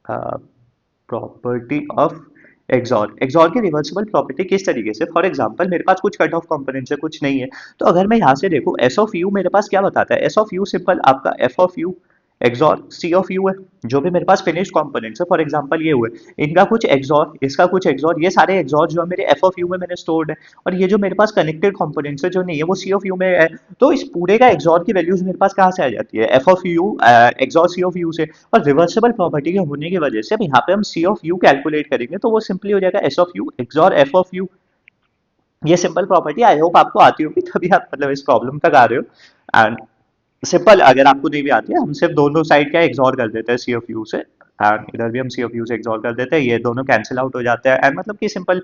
property of XOR. XOR की रिवर्सिबल प्रॉपर्टी किस तरीके से? फॉर एग्जांपल मेरे पास कुछ कट ऑफ कंपोनेंट्स है, कुछ नहीं है। तो अगर मैं यहाँ से देखूँ, एस ऑफ यू मेरे पास क्या बताता है? एस ऑफ यू सिंपल आपका F of U XOR C of U है। जो भी मेरे पास फिनिश कंपोनेंट्स है, फॉर एग्जांपल ये हुए, इनका कुछ एक्सॉर, इसका कुछ एक्सॉर, ये सारे एक्सॉर जो है मेरे एफ ऑफ यू में मैंने स्टोर्ड है। और ये जो मेरे पास कनेक्टेड कंपोनेंट्स है जो नहीं है, वो सी ऑफ यू में है। तो इस पूरे का एक्सॉर की वैल्यूज मेरे पास कहाँ से आ जाती है? F of U XOR C of U से। और रिवर्सिबल प्रॉपर्टी के होने की वजह से अब यहाँ पे हम सी ऑफ यू कैलकुलेट करेंगे, तो वो सिंपली हो जाएगा S of U XOR F of you. ये सिंपल प्रॉपर्टी आई होप आपको आती होगी, तभी आप मतलब इस प्रॉब्लम तक आ रहे हो। एंड सिंपल अगर आपको नहीं भी आती है, हम सिर्फ दोनों साइड क्या एक्सॉर कर देते हैं सी ऑफ यू से, एंड इधर भी हम सी ऑफ यू से एक्सॉर कर देते हैं, ये दोनों कैंसिल आउट हो जाते हैं, एंड मतलब कि सिंपल।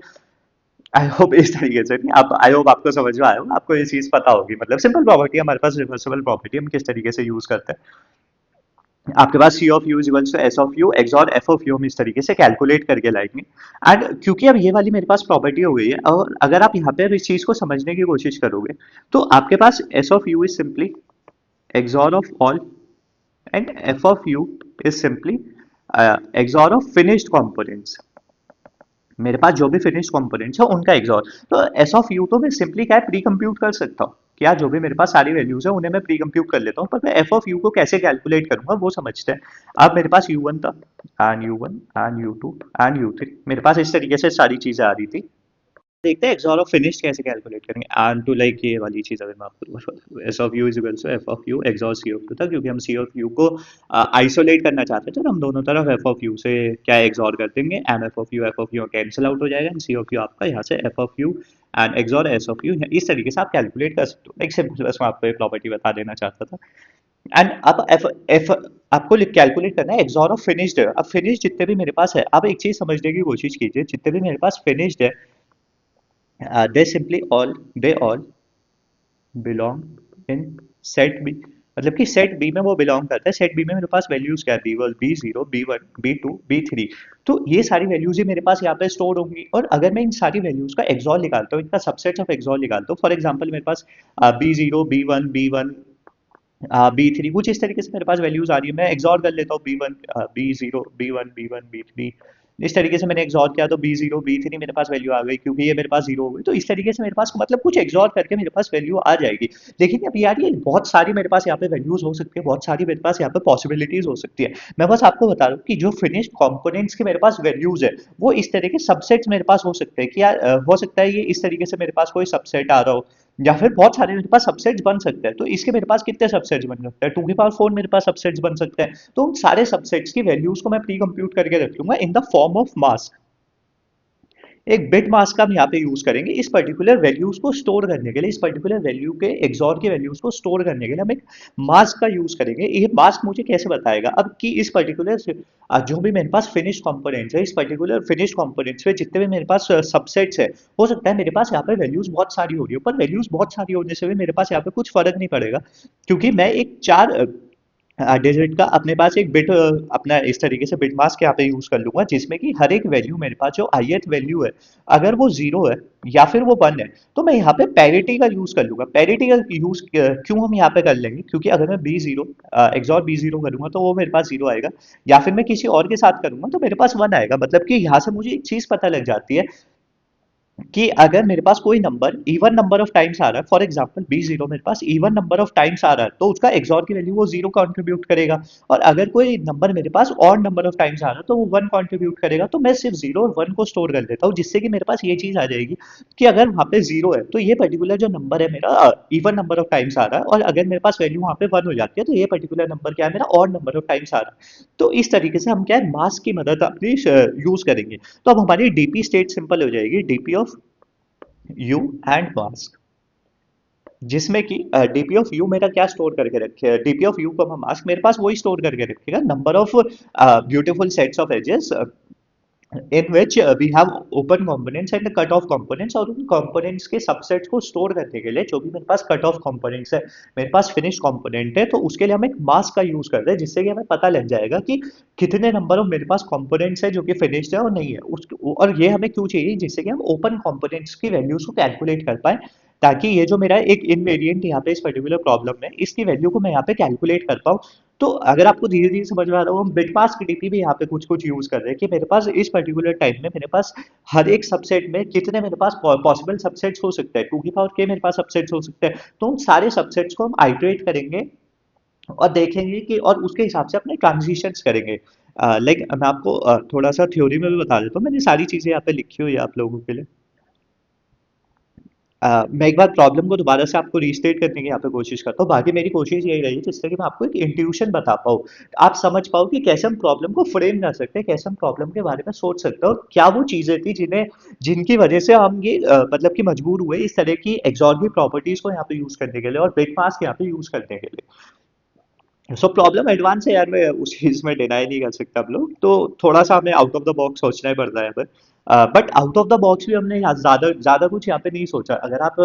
आई होप इस तरीके से नहीं, आप आई होप आपको समझ में आया हो, आपको ये चीज पता होगी, मतलब सिंपल प्रॉपर्टी हमारे पास, रिवर्सिबल प्रॉपर्टी हम किस तरीके से यूज करते हैं। आपके पास C of U equals to S of U XOR F of U हम इस तरीके से कैलकुलेट करके लाएंगे। एंड क्योंकि अब ये वाली मेरे पास प्रॉपर्टी हो गई है, और अगर आप यहाँ पे अब इस चीज को समझने की कोशिश करोगे, तो आपके पास S of U is simply XOR of all, and F of U is simply XOR of finished components. मेरे पास जो भी फिनिश कंपोनेंट्स है उनका एक्सॉर। तो एस ऑफ यू तो मैं सिंपली क्या है प्री कंप्यूट कर सकता हूँ, क्या जो भी मेरे पास सारी वैल्यूज है उन्हें मैं प्री कंप्यूट कर लेता हूँ, पर मैं एफ ऑफ यू को कैसे कैलकुलेट करूंगा वो समझते हैं। अब मेरे पास यू वन था, and U one and U two and U three, मेरे पास इस तरीके से सारी चीजें आ रही थी। देखते हैं एक्सॉर ऑफ फिनिश कैसे कैलकुलेट करेंगे, एंड टू लाइक ये वाली चीज अगर मैं आपको S of U is equal to F of U XOR C of U था, क्योंकि हम सी ऑफ यू को आइसोलेट करना चाहते थे, तो हम दोनों तरफ एफ ऑफ यू से क्या एक्सॉर कर देंगे, M F of U cancel out हो जाएगा, सी ऑफ यू आपका यहाँ से F of U and XOR S of U, इस तरीके से आप कैलकुलेट कर सकते हो। एक सिंपल बस मैं आपको एक प्रॉपर्टी बता देना चाहता था। एंड अब एफ एफ आपको कैलकुलेट करना है एक्सॉर ऑफ फिनिश्ड। अब फिनिश जितने भी मेरे पास है, अब एक चीज समझने की कोशिश कीजिए, जितने भी मेरे पास फिनिश्ड है, they all belong in set B। मतलब कि सेट बी में वो बिलोंग करता है, सेट बी में मेरे पास वैल्यूज क्या है, B zero B one B two B three. तो ये सारी वैल्यूज ही मेरे पास यहाँ पे स्टोर होंगी, और अगर मैं इन सारी वैल्यूज का एक्सॉर निकालता हूँ, इनका सबसेट ऑफ एक्सॉर निकालता हूँ, फॉर एग्जाम्पल मेरे पास B zero B one B three, कुछ इस तरीके से मेरे पास वैल्यूज आ रही है, मैं एग्जॉर कर लेता हूँ B one B one B three. इस तरीके से मैंने एग्जॉर किया तो बी जीरो बी थ्री मेरे पास वैल्यू आ गई, क्योंकि ये मेरे पास जीरो हो गई, तो इस तरीके से मेरे पास मतलब कुछ एग्जॉर करके मेरे पास वैल्यू आ जाएगी। लेकिन अब यार ये बहुत सारी मेरे पास यहाँ पे वैल्यूज हो सकती है, बहुत सारी मेरे पास यहाँ पे पॉसिबिलिटीज हो सकती है। मैं बस आपको बता रहा हूँ कि जो फिनिश्ड कंपोनेंट्स के मेरे पास वैल्यूज है, वो इस तरह के सबसेट्स मेरे पास हो सकते हैं कि यार हो सकता है ये इस तरीके से मेरे पास कोई सबसेट आ रहा हो, या फिर बहुत सारे मेरे पास सबसेट्स बन सकते हैं। तो इसके मेरे पास कितने सबसेट्स बन सकते हैं, टू की पावर फोर मेरे पास सबसेट्स बन सकते हैं। तो उन सारे सबसेट्स की वैल्यूज को मैं प्री कंप्यूट करके रख लूंगा in the form of mask. एक बिट मास्क का हम यहाँ पे यूज करेंगे इस पर्टिकुलर वैल्यूज को स्टोर करने के लिए, इस पर्टिकुलर वैल्यू के एक्सॉर के वैल्यूज को स्टोर करने के लिए हम एक मास्क का यूज करेंगे। ये मास्क मुझे कैसे बताएगा अब कि इस पर्टिकुलर जो भी मेरे पास फिनिश कंपोनेंट्स है, इस पर्टिकुलर फिनिश कंपोनेंट्स में जितने भी मेरे पास सबसेट्स है, हो सकता है मेरे पास यहाँ पे वैल्यूज बहुत सारी हो रही हो, पर वैल्यूज बहुत सारी होने से भी मेरे पास यहाँ पे कुछ फर्क नहीं पड़ेगा, क्योंकि मैं एक चार डिजिट का अपने पास एक बिट अपना इस तरीके से बिट मास्क यहाँ पे यूज कर लूंगा, जिसमें कि हर एक वैल्यू मेरे पास जो ith वैल्यू है, अगर वो जीरो है या फिर वो वन है, तो मैं यहाँ पे पैरिटी का यूज कर लूंगा। पैरिटी का यूज क्यों हम यहाँ पे कर लेंगे, क्योंकि अगर मैं B zero XOR B zero करूंगा तो वो मेरे पास जीरो आएगा, या फिर मैं किसी और के साथ करूंगा तो मेरे पास वन आएगा। मतलब कि यहाँ से मुझे एक चीज पता लग जाती है कि अगर मेरे पास कोई number even number of times आ रहा है, फॉर एग्जांपल बी जीरो मेरे पास इवन नंबर ऑफ टाइम्स आ रहा है, तो उसका एक्सॉर की वैल्यू वो जीरो कंट्रीब्यूट करेगा। और अगर कोई नंबर मेरे पास ऑड नंबर ऑफ टाइम्स आ रहा है तो वो वन कंट्रीब्यूट करेगा। तो मैं सिर्फ जीरो और वन को स्टोर कर देता हूँ, जिससे कि मेरे पास ये चीज आ जाएगी कि अगर वहाँ पे जीरो है तो ये पर्टिकुलर जो नंबर है मेरा इवन नंबर ऑफ टाइम्स आ रहा है, और अगर मेरे पास वैल्यू वहाँ पे वन हो जाती है तो ये पर्टिकुलर नंबर क्या है मेरा ऑड नंबर ऑफ टाइम्स आ रहा है। तो इस तरीके से हम क्या है मास्क की मदद अपनी यूज करेंगे। तो अब हमारी डीपी स्टेट सिंपल हो जाएगी, DP of U and mask, जिसमें कि डीपी ऑफ यू मेरा क्या स्टोर करके रखे, डीपी ऑफ यू को हम मास्क मेरे पास वही स्टोर करके रखेगा number of beautiful sets of edges in which we have open components and cut off components, और उन components के सबसेट्स को स्टोर करने के लिए जो भी मेरे पास कट ऑफ components है, मेरे पास फिनिश component है, तो उसके लिए हम एक मास्क का यूज करते हैं, जिससे कि हमें पता लग जाएगा कि कितने नंबर ऑफ मेरे पास components है जो कि फिनिश्ड है और नहीं है उस, और ये हमें क्यों चाहिए, जिससे कि हम ओपन components की वैल्यूज को कैलकुलेट कर पाए, ताकि ये जो मेरा एक इनवेरिएंट यहाँ पे इस पर्टिकुलर प्रॉब्लम में इसकी वैल्यू को मैं यहाँ पे कैलकुलेट कर पाऊँ। तो अगर आपको धीरे धीरे समझ में आ रहा हो, हम बिटमास्क डीपी भी यहाँ पे कुछ कुछ यूज कर रहे हैं कि मेरे पास इस पर्टिकुलर टाइम में मेरे पास हर एक सबसेट में कितने मेरे पास पॉसिबल सबसेट्स हो सकते हैं, टू की पावर के मेरे पास सबसेट्स हो सकते हैं। तो उन सारे सबसेट्स को हम आइटरेट करेंगे और देखेंगे कि, और उसके हिसाब से अपने ट्रांजिशंस करेंगे। लाइक मैं आपको थोड़ा सा थ्योरी में भी बता देता हूँ, मैंने सारी चीजें यहाँ पे लिखी हुई है आप लोगों के लिए। मैं एक बार प्रॉब्लम को दोबारा से आपको रीस्टेट करने की यहाँ पे कोशिश करता हूँ। बाकी मेरी कोशिश यही रही है जिससे कि मैं आपको एक इंट्यूशन बता पाऊँ। आप समझ पाओ कि कैसे हम प्रॉब्लम को फ्रेम कर सकते हैं, कैसे हम प्रॉब्लम के बारे में सोच सकते हैं और क्या वो चीज़ें थी जिनकी वजह से हम ये मतलब कि मजबूर हुए इस तरह की एक्सॉर्बिट प्रॉपर्टीज़ को यहाँ पे यूज़ करने के लिए और बिट मास्क यहाँ पे यूज़ करने के लिए। सो प्रॉब्लम एडवांस है यार, मैं उस चीज में डिनाई नहीं कर सकता हम लोग, तो थोड़ा सा हमें आउट ऑफ द बॉक्स सोचना ही पड़ता है। But out of the box भी हमने यहाँ ज्यादा ज्यादा कुछ यहाँ पे नहीं सोचा। अगर आप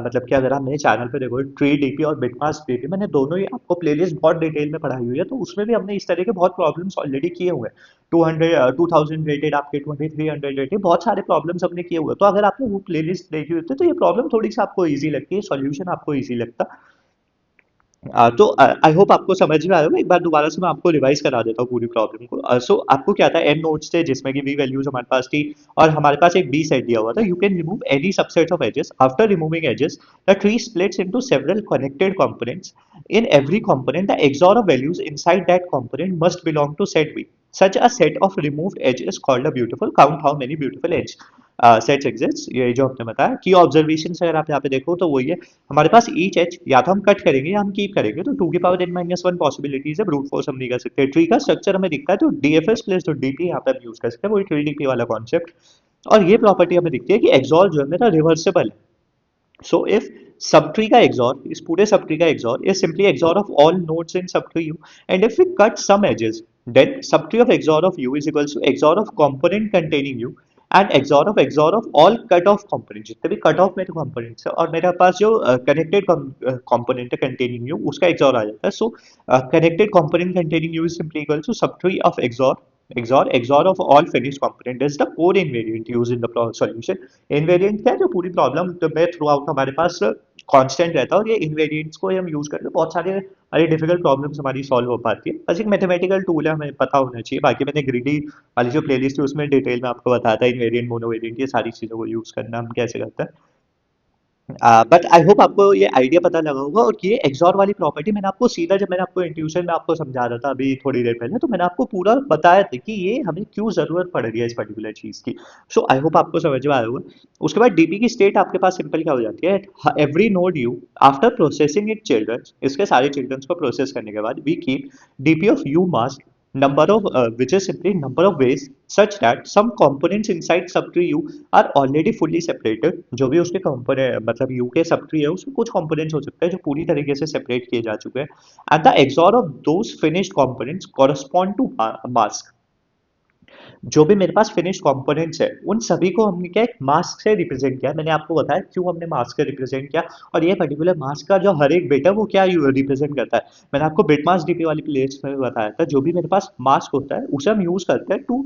मतलब कि अगर आप मेरे चैनल पे देखो, ट्री डीपी और बिटमास डीपी, मैंने दोनों ही आपको प्लेलिस्ट बहुत डिटेल में पढ़ाई हुई है, तो उसमें भी हमने इस तरह के बहुत प्रॉब्लम्स ऑलरेडी किए हुए हैं। 2000 रेटेड, आपके 2300 रेटेड, बहुत सारे प्रॉब्लम्स हमने किए हुए हैं। तो अगर आपने वो प्लेलिस्ट देखी होती तो ये प्रॉब्लम थोड़ी सी आपको ईजी लगती है, सॉल्यूशन आपको ईजी लगता। तो आई होप आपको समझ में आया होगा। एक बार दोबारा से मैं आपको रिवाइज करा देता हूँ पूरी प्रॉब्लम को। सो आपको क्या था, एन नोड्स थे जिसमें कि वी वैल्यूज हमारे पास थी और हमारे पास एक बी सेट दिया हुआ था। You can remove any subset of edges. After removing edges, the tree splits into several connected components. In every component, the XOR of values inside that component must belong to set B. Such a set of removed edge is called a beautiful. Count how many beautiful edge sets exist. ये जो हमने बताया की observation, अगर आप यहाँ पे देखो तो वही है। हमारे पास ईच एच या तो हम कट करेंगे या हम कीप करेंगे, तो 2 की पावर n-1 पॉसिबिलिटीज है, ब्रूट फोर्स हम नहीं कर सकते। ट्री का स्ट्रक्चर हमें दिखता है तो डीएफएस प्लस जो डीपी यहाँ पे हम यूज कर सकते हैं, वही ट्री डीपी वाला कॉन्सेप्ट। और ये प्रॉपर्टी हमें दिखती है कि एक्सॉर जो है मेरा रिवर्सिबल है। So if subtree का XOR, इस पूरे subtree का XOR is simply XOR of all nodes in subtree U, and if we cut some edges, then subtree of XOR of U is equals to XOR of component containing U and XOR of all cut off components। जितने भी cut off मेरे components है और मेरे पास जो connected component है containing U, उसका XOR आ जाता है। So connected component containing U is simply equal to subtree of XOR of all finished component is the core invariant used in the solution। Invariant क्या है, जो पूरी प्रॉब्लम में through out हमारे पास constant रहता है, और ये इनवेरिएंट्स को हम यूज करके बहुत सारे हमारी डिफिकल्ट प्रॉब्लम्स हमारी सॉल्व हो पाती है। बस एक मैथमेटिकल टूल है, हमें पता होना चाहिए। बाकी मैंने ग्रीडी वाली जो प्लेलिस्ट है उसमें डिटेल में आपको बताया था इनवेरिएंट, मोनोवेरिएंट, ये सारी चीज़ों को यूज करना हम कैसे करते हैं। बट आई होप आपको ये आइडिया पता लगा होगा। और ये एक्सॉर वाली प्रॉपर्टी मैंने आपको सीधा, जब मैंने आपको इंट्यूशन में आपको समझा रहा था अभी थोड़ी देर पहले, तो मैंने आपको पूरा बताया था कि ये हमें क्यों जरूरत पड़ रही है इस पर्टिकुलर चीज की। सो आई होप आपको समझ में आया होगा। उसके बाद डीपी की स्टेट आपके पास सिंपल क्या हो जाती है, every node U after processing it children, इसके सारे चिल्ड्रंस को प्रोसेस करने के बाद we keep DP of U mask number of which is simply number of ways such that some components inside subtree u are already fully separated। जो भी उसके component मतलब u के subtree है उसमें कुछ components हो सकते हैं जो पूरी तरीके से separate किए जा चुके हैं। and the XOR of those finished components correspond to mask। जो भी मेरे पास फिनिश कंपोनेंट्स है उन सभी को हमने क्या एक मास्क से रिप्रेजेंट किया। मैंने आपको बताया क्यों हमने मास्क से रिप्रेजेंट किया, और ये पर्टिकुलर मास्क का जो हर एक बिट है वो क्या रिप्रेजेंट करता है। मैंने आपको बिट मास्क डीपी वाली प्लेलिस्ट में बताया था, जो भी मेरे पास मास्क होता है उसे हम यूज करते हैं टू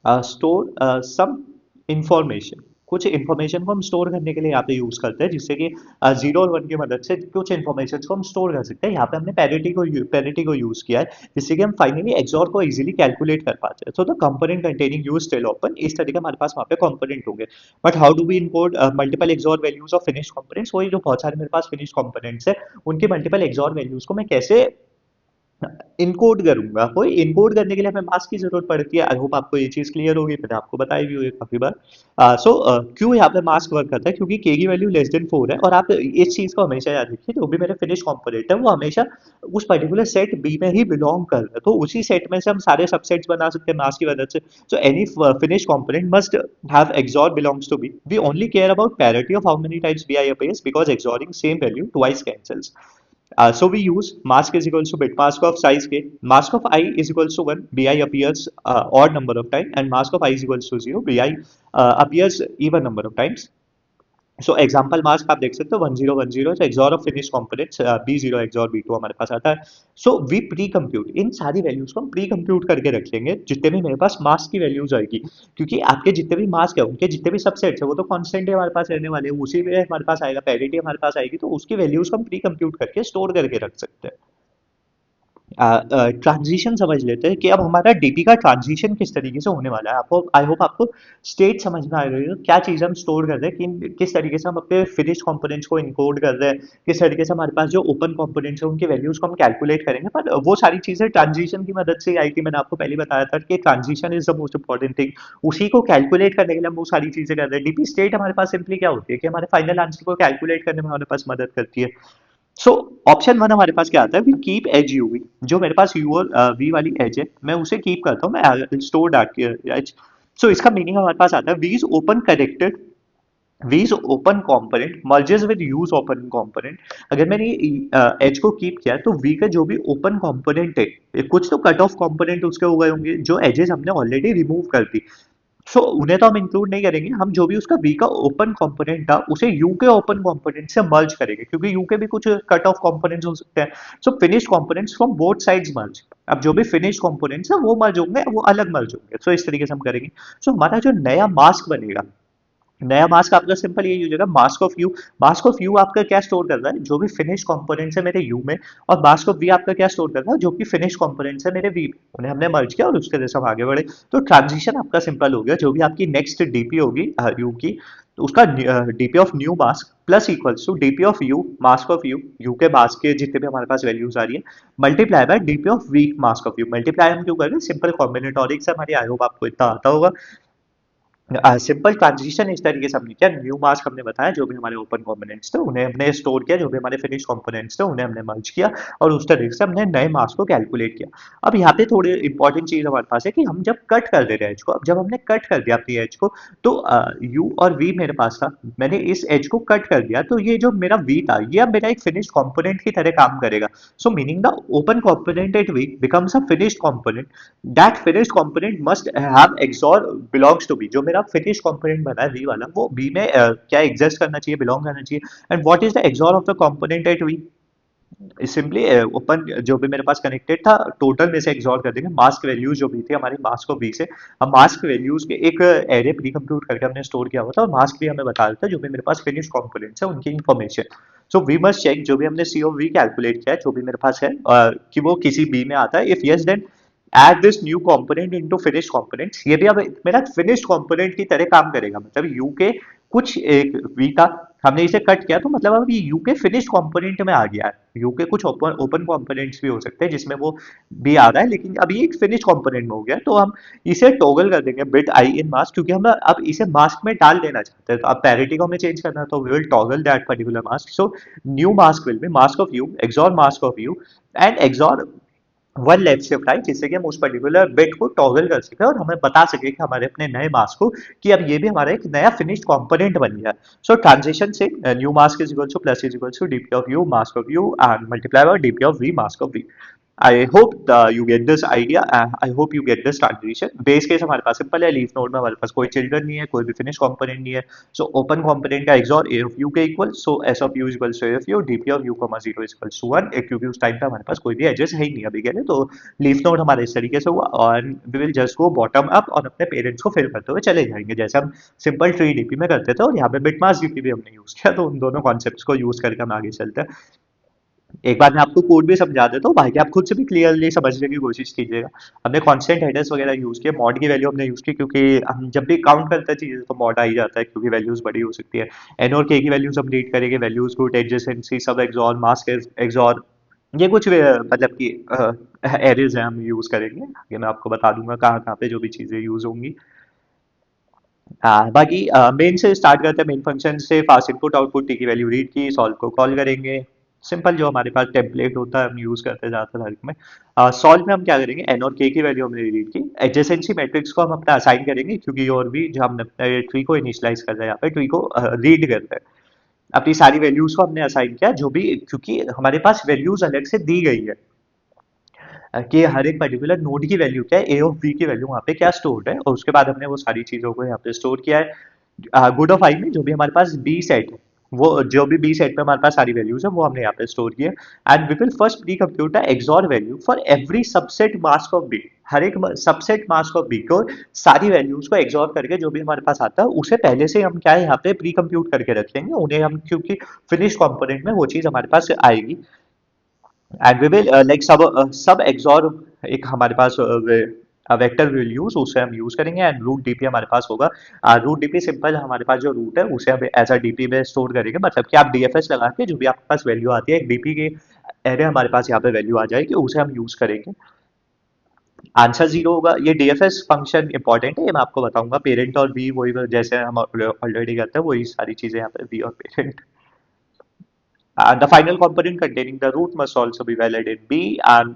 स्टोर सम इंफॉर्मेशन। कुछ इंफॉर्मेशन को हम स्टोर करने के लिए यहाँ पे यूज करते हैं, जिससे कि 0 और 1 की मदद से कुछ इंफॉर्मेशन को हम स्टोर कर सकते हैं। यहाँ पे हमने पैरिटी को यूज किया है, जिससे कि हम फाइनली एक्सॉर को इजीली कैलकुलेट कर पाते हैं। So the component containing U's still open, इस तरीके हमारे पास वहाँ पे कंपोनेंट होंगे। But how do we encode multiple XOR values of finish components, वही जो बहुत सारे मेरे पास फिनिश कंपोनेंट्स है उनके मल्टीपल एक्सॉर वैल्यूज को मैं कैसे इनकोड करूंगा। कोई इनकोड करने के लिए हमें मास्क की जरूरत पड़ती है। आई होप आपको ये चीज क्लियर होगी, मैंने आपको बताई भी हुई है काफी बार। सो क्यों यहाँ पे मास्क वर्क करता है, क्योंकि के की वैल्यू लेस देन 4 है। और आप इस चीज को हमेशा याद रखिए, जो भी मेरे फिनिश कंपोनेंट है वो हमेशा उस पर्टिकुलर सेट बी में ही बिलोंग कर रहा है, तो उसी सेट में से हम सारे सबसेट्स बना सकते हैं मास्क की मदद से। So any finish component must have XOR belongs to B. We only care about parity of how many times BI appears because XORing same value twice cancels. So we use mask is equals to bit mask of size k, mask of I is equals to 1, bi appears odd number of time, and mask of I is equals to 0, bi appears even number of times। So example mask आप देख सकते हो 1010, तो XOR of finish components B0 XOR B2 हमारे पास आता है। So we pre compute, इन सारी वैल्यूज को हम प्री कंप्यूट करके रख लेंगे जितने भी मेरे पास मास्क की वैल्यूज आएगी, क्योंकि आपके जितने भी मास्क है उनके जितने भी सबसेट्स है वो तो कांस्टेंट है हमारे पास रहने वाले हैं, उसी में हमारे पास आएगा, पैरिटी हमारे पास आएगी, तो उसकी वैल्यूज को हम प्री कंप्यूट करके स्टोर करके रख सकते हैं। ट्रांजिशन समझ लेते हैं कि अब हमारा डीपी का ट्रांजिशन किस तरीके से होने वाला है। आपको आई होप आपको स्टेट समझ में आ रही है, क्या चीज़ हम स्टोर कर रहे हैं, किस तरीके से हम अपने फिनिश कंपोनेंट्स को इनकोड कर रहे हैं, किस तरीके से हमारे पास जो ओपन कंपोनेंट्स है उनकी वैल्यूज को हम कैलकुलेट करेंगे। पर वो सारी चीज़ें ट्रांजिशन की मदद से आई थी। मैंने आपको पहले बताया था कि transition is the most important thing. उसी को कैलकुलेट करने के लिए हम वो सारी चीज़ें कर रहे हैं। डीपी स्टेट हमारे पास सिंपली क्या होती है कि हमारे फाइनल आंसर को कैलकुलेट करने में हमारे पास मदद करती है। सो ऑप्शन वन हमारे पास क्या आता है, we keep edge U V. जो मेरे पास यू और वी वाली एज है, मैं उसे कीप करता हूँ, मैं स्टोर डाट एज। सो इसका मीनिंग हमारे पास आता है, V is open connected, V is open component merges with U's open component. अगर मैंने एज को कीप किया तो वी का जो भी ओपन कॉम्पोनेंट है, कुछ तो कट ऑफ कॉम्पोनेंट उसके हो गए होंगे जो एजेस हमने ऑलरेडी रिमूव कर दी। सो उन्हें तो हम इंक्लूड नहीं करेंगे, हम जो भी उसका वी का ओपन कंपोनेंट था उसे यू के ओपन कंपोनेंट से मर्ज करेंगे, क्योंकि यू के भी कुछ कट ऑफ कंपोनेंट्स हो सकते हैं। So finish components from both sides merge. अब जो भी फिनिश कंपोनेंट्स है वो मर्ज होंगे, वो अलग मर्ज होंगे। सो इस तरीके से हम करेंगे। सो हमारा जो नया मास्क बनेगा, नया मास्क आपका सिंपल यही हो जाएगा, mask of U. Mask of U आपका क्या स्टोर कर रहा है, जो भी फिनिश कंपोनेंट्स है मेरे यू में। और मास्क ऑफ वी आपका क्या स्टोर कर रहा है, जो कि फिनिश कंपोनेंट्स है मेरे वी में। उन्हें हमने मर्ज किया और उसके जैसे हम आगे बढ़े। तो ट्रांजिशन आपका सिंपल हो गया। जो भी आपकी नेक्स्ट डीपी होगी यू की, तो उसका DP of new mask plus equals to DP of U mask of U, U के मास्क के जितने भी हमारे पास वैल्यूज आ रही है, multiply by DP of V mask of U. Multiply हम क्यों कर रहे हैं, सिंपल कॉम्बिनेटोरिक से हमारी, आई होप आपको इतना आता होगा। सिंपल ट्रांजिशन इस तरीके से हमने किया, न्यू मास्क हमने बताया, जो भी हमारे ओपन कंपोनेंट्स थे उन्हें हमने स्टोर किया, जो भी हमारे फिनिश कंपोनेंट्स थे उन्हें हमने मर्ज किया, और उस तरीके से हमने नए मास्क को कैलकुलेट किया। अब यहाँ पे थोड़ी इंपॉर्टेंट चीज हमारे पास है कि हम जब कट कर दे रहे हैं एज को, अब जब हमने कट कर दिया अपनी एज को, तो यू और वी मेरे पास था, मैंने इस एज को कट कर दिया, तो ये जो मेरा वी था ये अब मेरा एक फिनिश कंपोनेंट की तरह काम करेगा। So meaning the open component at V becomes a finished component. That finished component must have XOR belongs to B. जो मेरा फिनिश कंपोनेंट बना है वी वाला, वो बी में क्या एग्जिस्ट करना चाहिए, बिलोंग करना चाहिए। And what is the XOR of the component at V, simply open जो भी मेरे पास कनेक्टेड था टोटल में से एग्जॉर कर देंगे मास्क वैल्यूज जो भी थी हमारी मास्क को बी से। अब मास्क वैल्यूज के एक एरे प्री कंप्यूट करके हमने स्टोर किया हुआ था, और मास्क भी हमें बता देता है जो भी मेरे पास फिनिश कंपोनेंट्स है उनकी information. So we must check जो भी हमने सी ऑफ वी कैलकुलेट किया है, जो भी मेरे पास है, कि वो किसी बी में आता है। If yes then add this new component into finish components. ये भी अब मेरा फिनिश कंपोनेंट की तरह काम करेगा। मतलब यू के कुछ एक वी का हमने इसे कट किया, तो मतलब अब ये यू के फिनिश कंपोनेंट में आ गया है। यू के कुछ ओपन ओपन कंपोनेंट्स भी हो सकते हैं जिसमें वो भी आ रहा है, लेकिन अब ये एक फिनिश कंपोनेंट में हो गया। तो हम इसे टॉगल कर देंगे बिट आई इन मास्क, क्योंकि हम अब इसे मास्क में डाल देना चाहते हैं। तो अब पैरिटी को हमें चेंज करना है, तो we will toggle that particular mask. So new mask will be mask of U XOR mask of U and XOR one left shift right, जिससे कि हम उस पर्टिकुलर बिट को टॉगल कर सके और हमें बता सके कि हमारे अपने नए मास्क को, कि अब ये भी हमारा एक नया फिनिश्ड कंपोनेंट बन गया। सो ट्रांजिशन से new mask is equal to plus is equal to DP of U mask of U and multiply by DP of V mask of V. I hope you get this idea. I hope you get this transition. Base case हमारे पास simple है, leaf node में हमारे पास कोई children नहीं है, कोई भी finish component नहीं है। सो ओपन कंपोनेंट का एक्सॉर ए ऑफ यू के equal, so S of U equals to A of U, DP of U comma 0 equals to 1, क्योंकि उस टाइम पे हमारे पास कोई भी एजेस है ही नहीं अभी के लिए। तो लीफ नोड हमारे इस तरीके से हुआ, और we will just go bottom up और अपने पेरेंट्स को फिल करते हुए चले जाएंगे, जैसे हम सिंपल ट्री डीपी में करते थे। और यहाँ पे बिटमास डीपी भी हमने यूज किया, तो उन दोनों कॉन्सेप्ट्स को यूज करके हम आगे चलते हैं। एक बार मैं आपको कोड भी समझा देता हूँ, बाकी आप खुद से भी क्लियरली समझने की कोशिश कीजिएगा। हमने कांस्टेंट हेडर्स वगैरह यूज किए, मॉड की वैल्यू हमने यूज की, क्योंकि हम जब भी काउंट करते हैं चीजें तो मॉड आ ही जाता है, क्योंकि वैल्यूज बड़ी हो सकती है। एन और के की वैल्यूज हम रीड करेंगे, वैल्यूज गुड एडजेसेंसी सब एक्सॉर मास्क एक्सॉर, ये कुछ मतलब कि एरेज हैं हम यूज करेंगे। आगे मैं आपको बता दूंगा कहाँ कहाँ पे जो भी चीजें यूज होंगी। बाकी मेन से स्टार्ट करते हैं, मेन फंक्शन से फास्ट इनपुट आउटपुट टी की वैल्यू रीड की, सॉल्व को कॉल करेंगे। सिंपल जो हमारे पास टेम्पलेट होता है हम यूज करते हैं ज्यादातर हर एक में। सॉल्व में हम क्या करेंगे, एन और के की वैल्यू हमने रीड की, एडजेसेंसी मैट्रिक्स को हम अपना असाइन करेंगे, क्योंकि और भी जो हमने अपने ट्री को इनिशियलाइज कर रहे हैं, यहाँ पे ट्री को रीड कर रहे हैं। अपनी सारी वैल्यूज को हमने असाइन किया, जो भी, क्योंकि हमारे पास वैल्यूज अलग से दी गई है कि हर एक पर्टिकुलर नोड की वैल्यू क्या है, ए ऑफ बी की वैल्यू वहाँ पे क्या स्टोर्ड है, और उसके बाद हमने वो सारी चीजों को यहाँ पे स्टोर किया है। गुड ऑफ आई में जो भी हमारे पास बी सेट है, वो जो भी बी सेट में हमारे पास सारी वैल्यूज है वो हमने यहाँ पे स्टोर किया। And we will first pre compute XOR value for every subset mask of B. हर एक सबसेट मास्क ऑफ बी को सारी वैल्यूज को एक्सॉर करके जो भी हमारे पास आता है उसे पहले से हम क्या है यहाँ पे प्री कंप्यूट करके रखेंगे, उन्हें हम क्योंकि फिनिश कंपोनेंट में वो चीज हमारे पास आएगी। एंड वी विल लाइक सब एक्सॉर एक हमारे पास वेक्टर विल यूज, उसे हम यूज करेंगे एंड रूट डीपी हमारे पास होगा। रूट डीपी सिंपल हमारे पास जो रूट है उसे हम एज अ डीपी में स्टोर करेंगे, मतलब कि आप डीएफएस लगा के जो भी आपके पास वैल्यू आती है एक डीपी की एरे हमारे पास यहाँ पे वैल्यू आ जाएगी, उसे हम यूज करेंगे। आंसर जीरो होगा। ये डीएफएस फंक्शन इंपॉर्टेंट है, ये मैं आपको बताऊंगा। पेरेंट और बी वही जैसे हम ऑलरेडी करते हैं वही सारी चीजें यहाँ पे बी और parent. The final component containing the root must also be valid in B and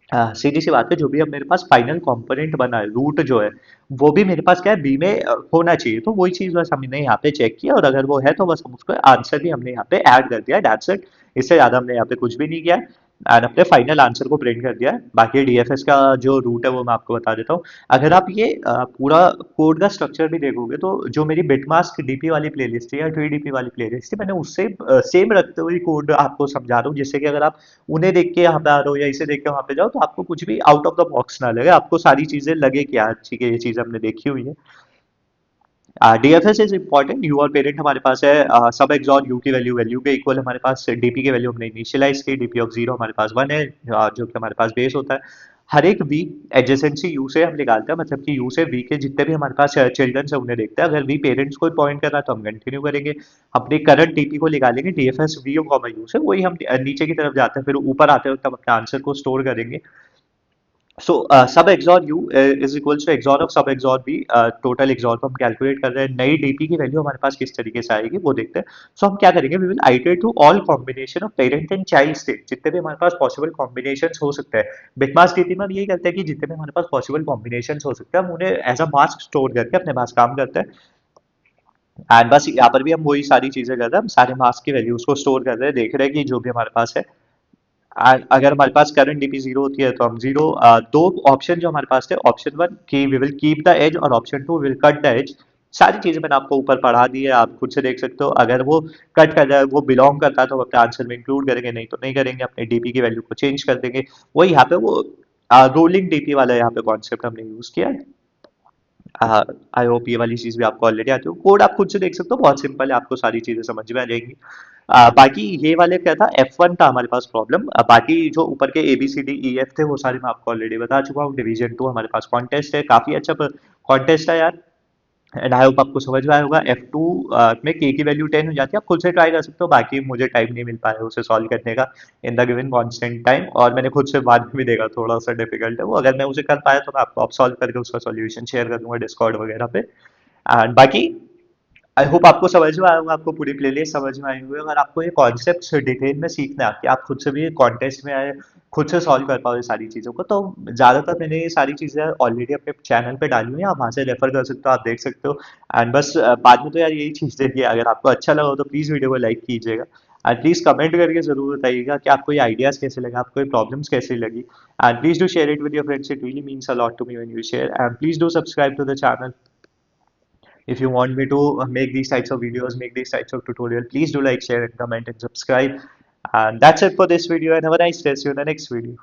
सीधी सी बात है, जो भी अब मेरे पास फाइनल कंपोनेंट बना है रूट जो है वो भी मेरे पास क्या है बी में होना चाहिए। तो वही चीज बस हमने यहाँ पे चेक किया और अगर वो है तो बस हम उसको आंसर भी हमने यहाँ पे ऐड कर दिया, दैट्स इट। इससे ज्यादा हमने यहाँ पे कुछ भी नहीं किया एंड अपने फाइनल आंसर को प्रिंट कर दिया है। बाकी डीएफएस का जो रूट है वो मैं आपको बता देता हूँ। अगर आप ये पूरा कोड का स्ट्रक्चर भी देखोगे तो जो मेरी बिटमास्क डीपी वाली प्लेलिस्ट थी या ट्री डीपी वाली प्लेलिस्ट थी, मैंने उससे सेम रखते हुए कोड आपको समझा रहा हूँ, जिससे कि अगर आप उन्हें देख के यहाँ पे आ रहे हो या इसे देख के वहां पे जाओ तो आपको कुछ भी आउट ऑफ द बॉक्स ना लगे, आपको सारी चीजें लगे कि यार ठीक है ये चीज हमने देखी हुई है। DFS is important. यू और पेरेंट हमारे पास है, सब एग्जॉर यू की वैल्यू वैल्यू के इक्वल हमारे पास डीपी की वैल्यू हमने इनिशियलाइज की, डीपी ऑफ जीरो हमारे पास वन है, जो कि हमारे पास बेस होता है। हर एक वी एडजेसेंसी यू से हम निकालते हैं, मतलब कि यू से वी के जितने भी हमारे पास चिल्ड्रन है उन्हें देखते हैं। अगर वी पेरेंट्स को पॉइंट कर रहा है तो हम कंटिन्यू करेंगे, अपने करंट डीपी को निकालेंगे डीएफएस वी कॉमा यू से, वही हम नीचे की तरफ जाते हैं, फिर ऊपर आते हैं तब अपने आंसर को स्टोर करेंगे। So sub XOR U is equals to XOR of sub XOR B. Total XOR को हम कैलकुलेट कर रहे हैं, नई डीपी की वैल्यू हमारे पास किस तरीके से आएगी वो देखते हैं। सो हम क्या करेंगे, we will iterate through all combination of parent and child state, जितने भी हमारे पास पॉसिबल कॉम्बिनेशन हो सकते हैं। बिटमास्क डीपी में हम यही करते हैं कि जितने भी हमारे पास पॉसिबल कॉम्बिनेशन हो सकते हैं हम उन्हें एज अ मास्क स्टोर करके अपने पास काम करते हैं। एंड बस यहाँ पर भी हम वही सारी चीजें कर रहे हैं, हम सारे मास्क की वैल्यूज को स्टोर कर रहे हैं, देख रहे हैं कि जो भी हमारे पास है। अगर हमारे पास करंट डीपी जीरो होती है तो हम जीरो। दो ऑप्शन जो हमारे पास थे, ऑप्शन वन की we will keep the edge और option two will cut the edge. सारी चीजें मैंने आपको ऊपर पढ़ा दी है, आप खुद से देख सकते हो। अगर वो कट कर जाए, वो बिलोंग करता है तो हम अपने आंसर में इंक्लूड करेंगे, नहीं तो नहीं करेंगे, अपने डीपी की वैल्यू को चेंज कर देंगे। वही यहाँ पे वो रोलिंग डीपी वाला यहाँ पे कॉन्सेप्ट हमने यूज किया है। आई होप ये वाली चीज भी आपको ऑलरेडी आती हो। कोड आप खुद से देख सकते हो, बहुत सिंपल है, आपको सारी चीजें समझ में आ जाएंगी। बाकी ये वाले क्या था, F1 था हमारे पास प्रॉब्लम। बाकी जो ऊपर के A B C D E F थे वो सारे मैं आपको ऑलरेडी बता चुका हूँ। डिवीजन टू हमारे पास कॉन्टेस्ट है, काफी अच्छा कॉन्टेस्ट है यार, एंड आई होप आपको समझ में आया होगा। F2 में के की वैल्यू 10 हो जाती है, आप खुद से ट्राई कर सकते हो, बाकी मुझे टाइम नहीं मिल पाया उसे सॉल्व करने का in the given constant time, और मैंने खुद से बाद में भी देखा, थोड़ा सा डिफिकल्ट है वो। अगर मैं उसे कर पाया तो मैं आपको आप सॉल्व करके उसका सॉल्यूशन शेयर कर दूंगा डिस्कॉर्ड वगैरह पे। एंड बाकी आई होप आपको समझ में आया होगा, आपको पूरी प्लेलिस्ट समझ में आई होगी। अगर आपको ये कॉन्सेप्ट डिटेल में सीखना है कि आप खुद से भी कॉन्टेस्ट में आए, खुद से सॉल्व कर पाओ ये सारी चीज़ों को, तो ज़्यादातर मैंने ये सारी चीज़ें ऑलरेडी अपने चैनल पे डाली हुई हैं, आप वहाँ से रेफर कर सकते हो, आप देख सकते हो। एंड बस बाद में तो यार यही चीज़ देखिए, अगर आपको अच्छा लगा हो तो प्लीज़ वीडियो को लाइक कीजिएगा एंड प्लीज़ कमेंट करके ज़रूर बताइएगा कि आपको ये आइडियाज़ कैसे लगे, आपको ये प्रॉब्लम्स कैसी लगी। And please do share it with your friends, it really means a lot to me when you share. And please do subscribe to the channel if you want me to make these types of videos, make these types of tutorial, please do like, share and comment and subscribe. And that's it for this video, and have a nice day. See you in the next video.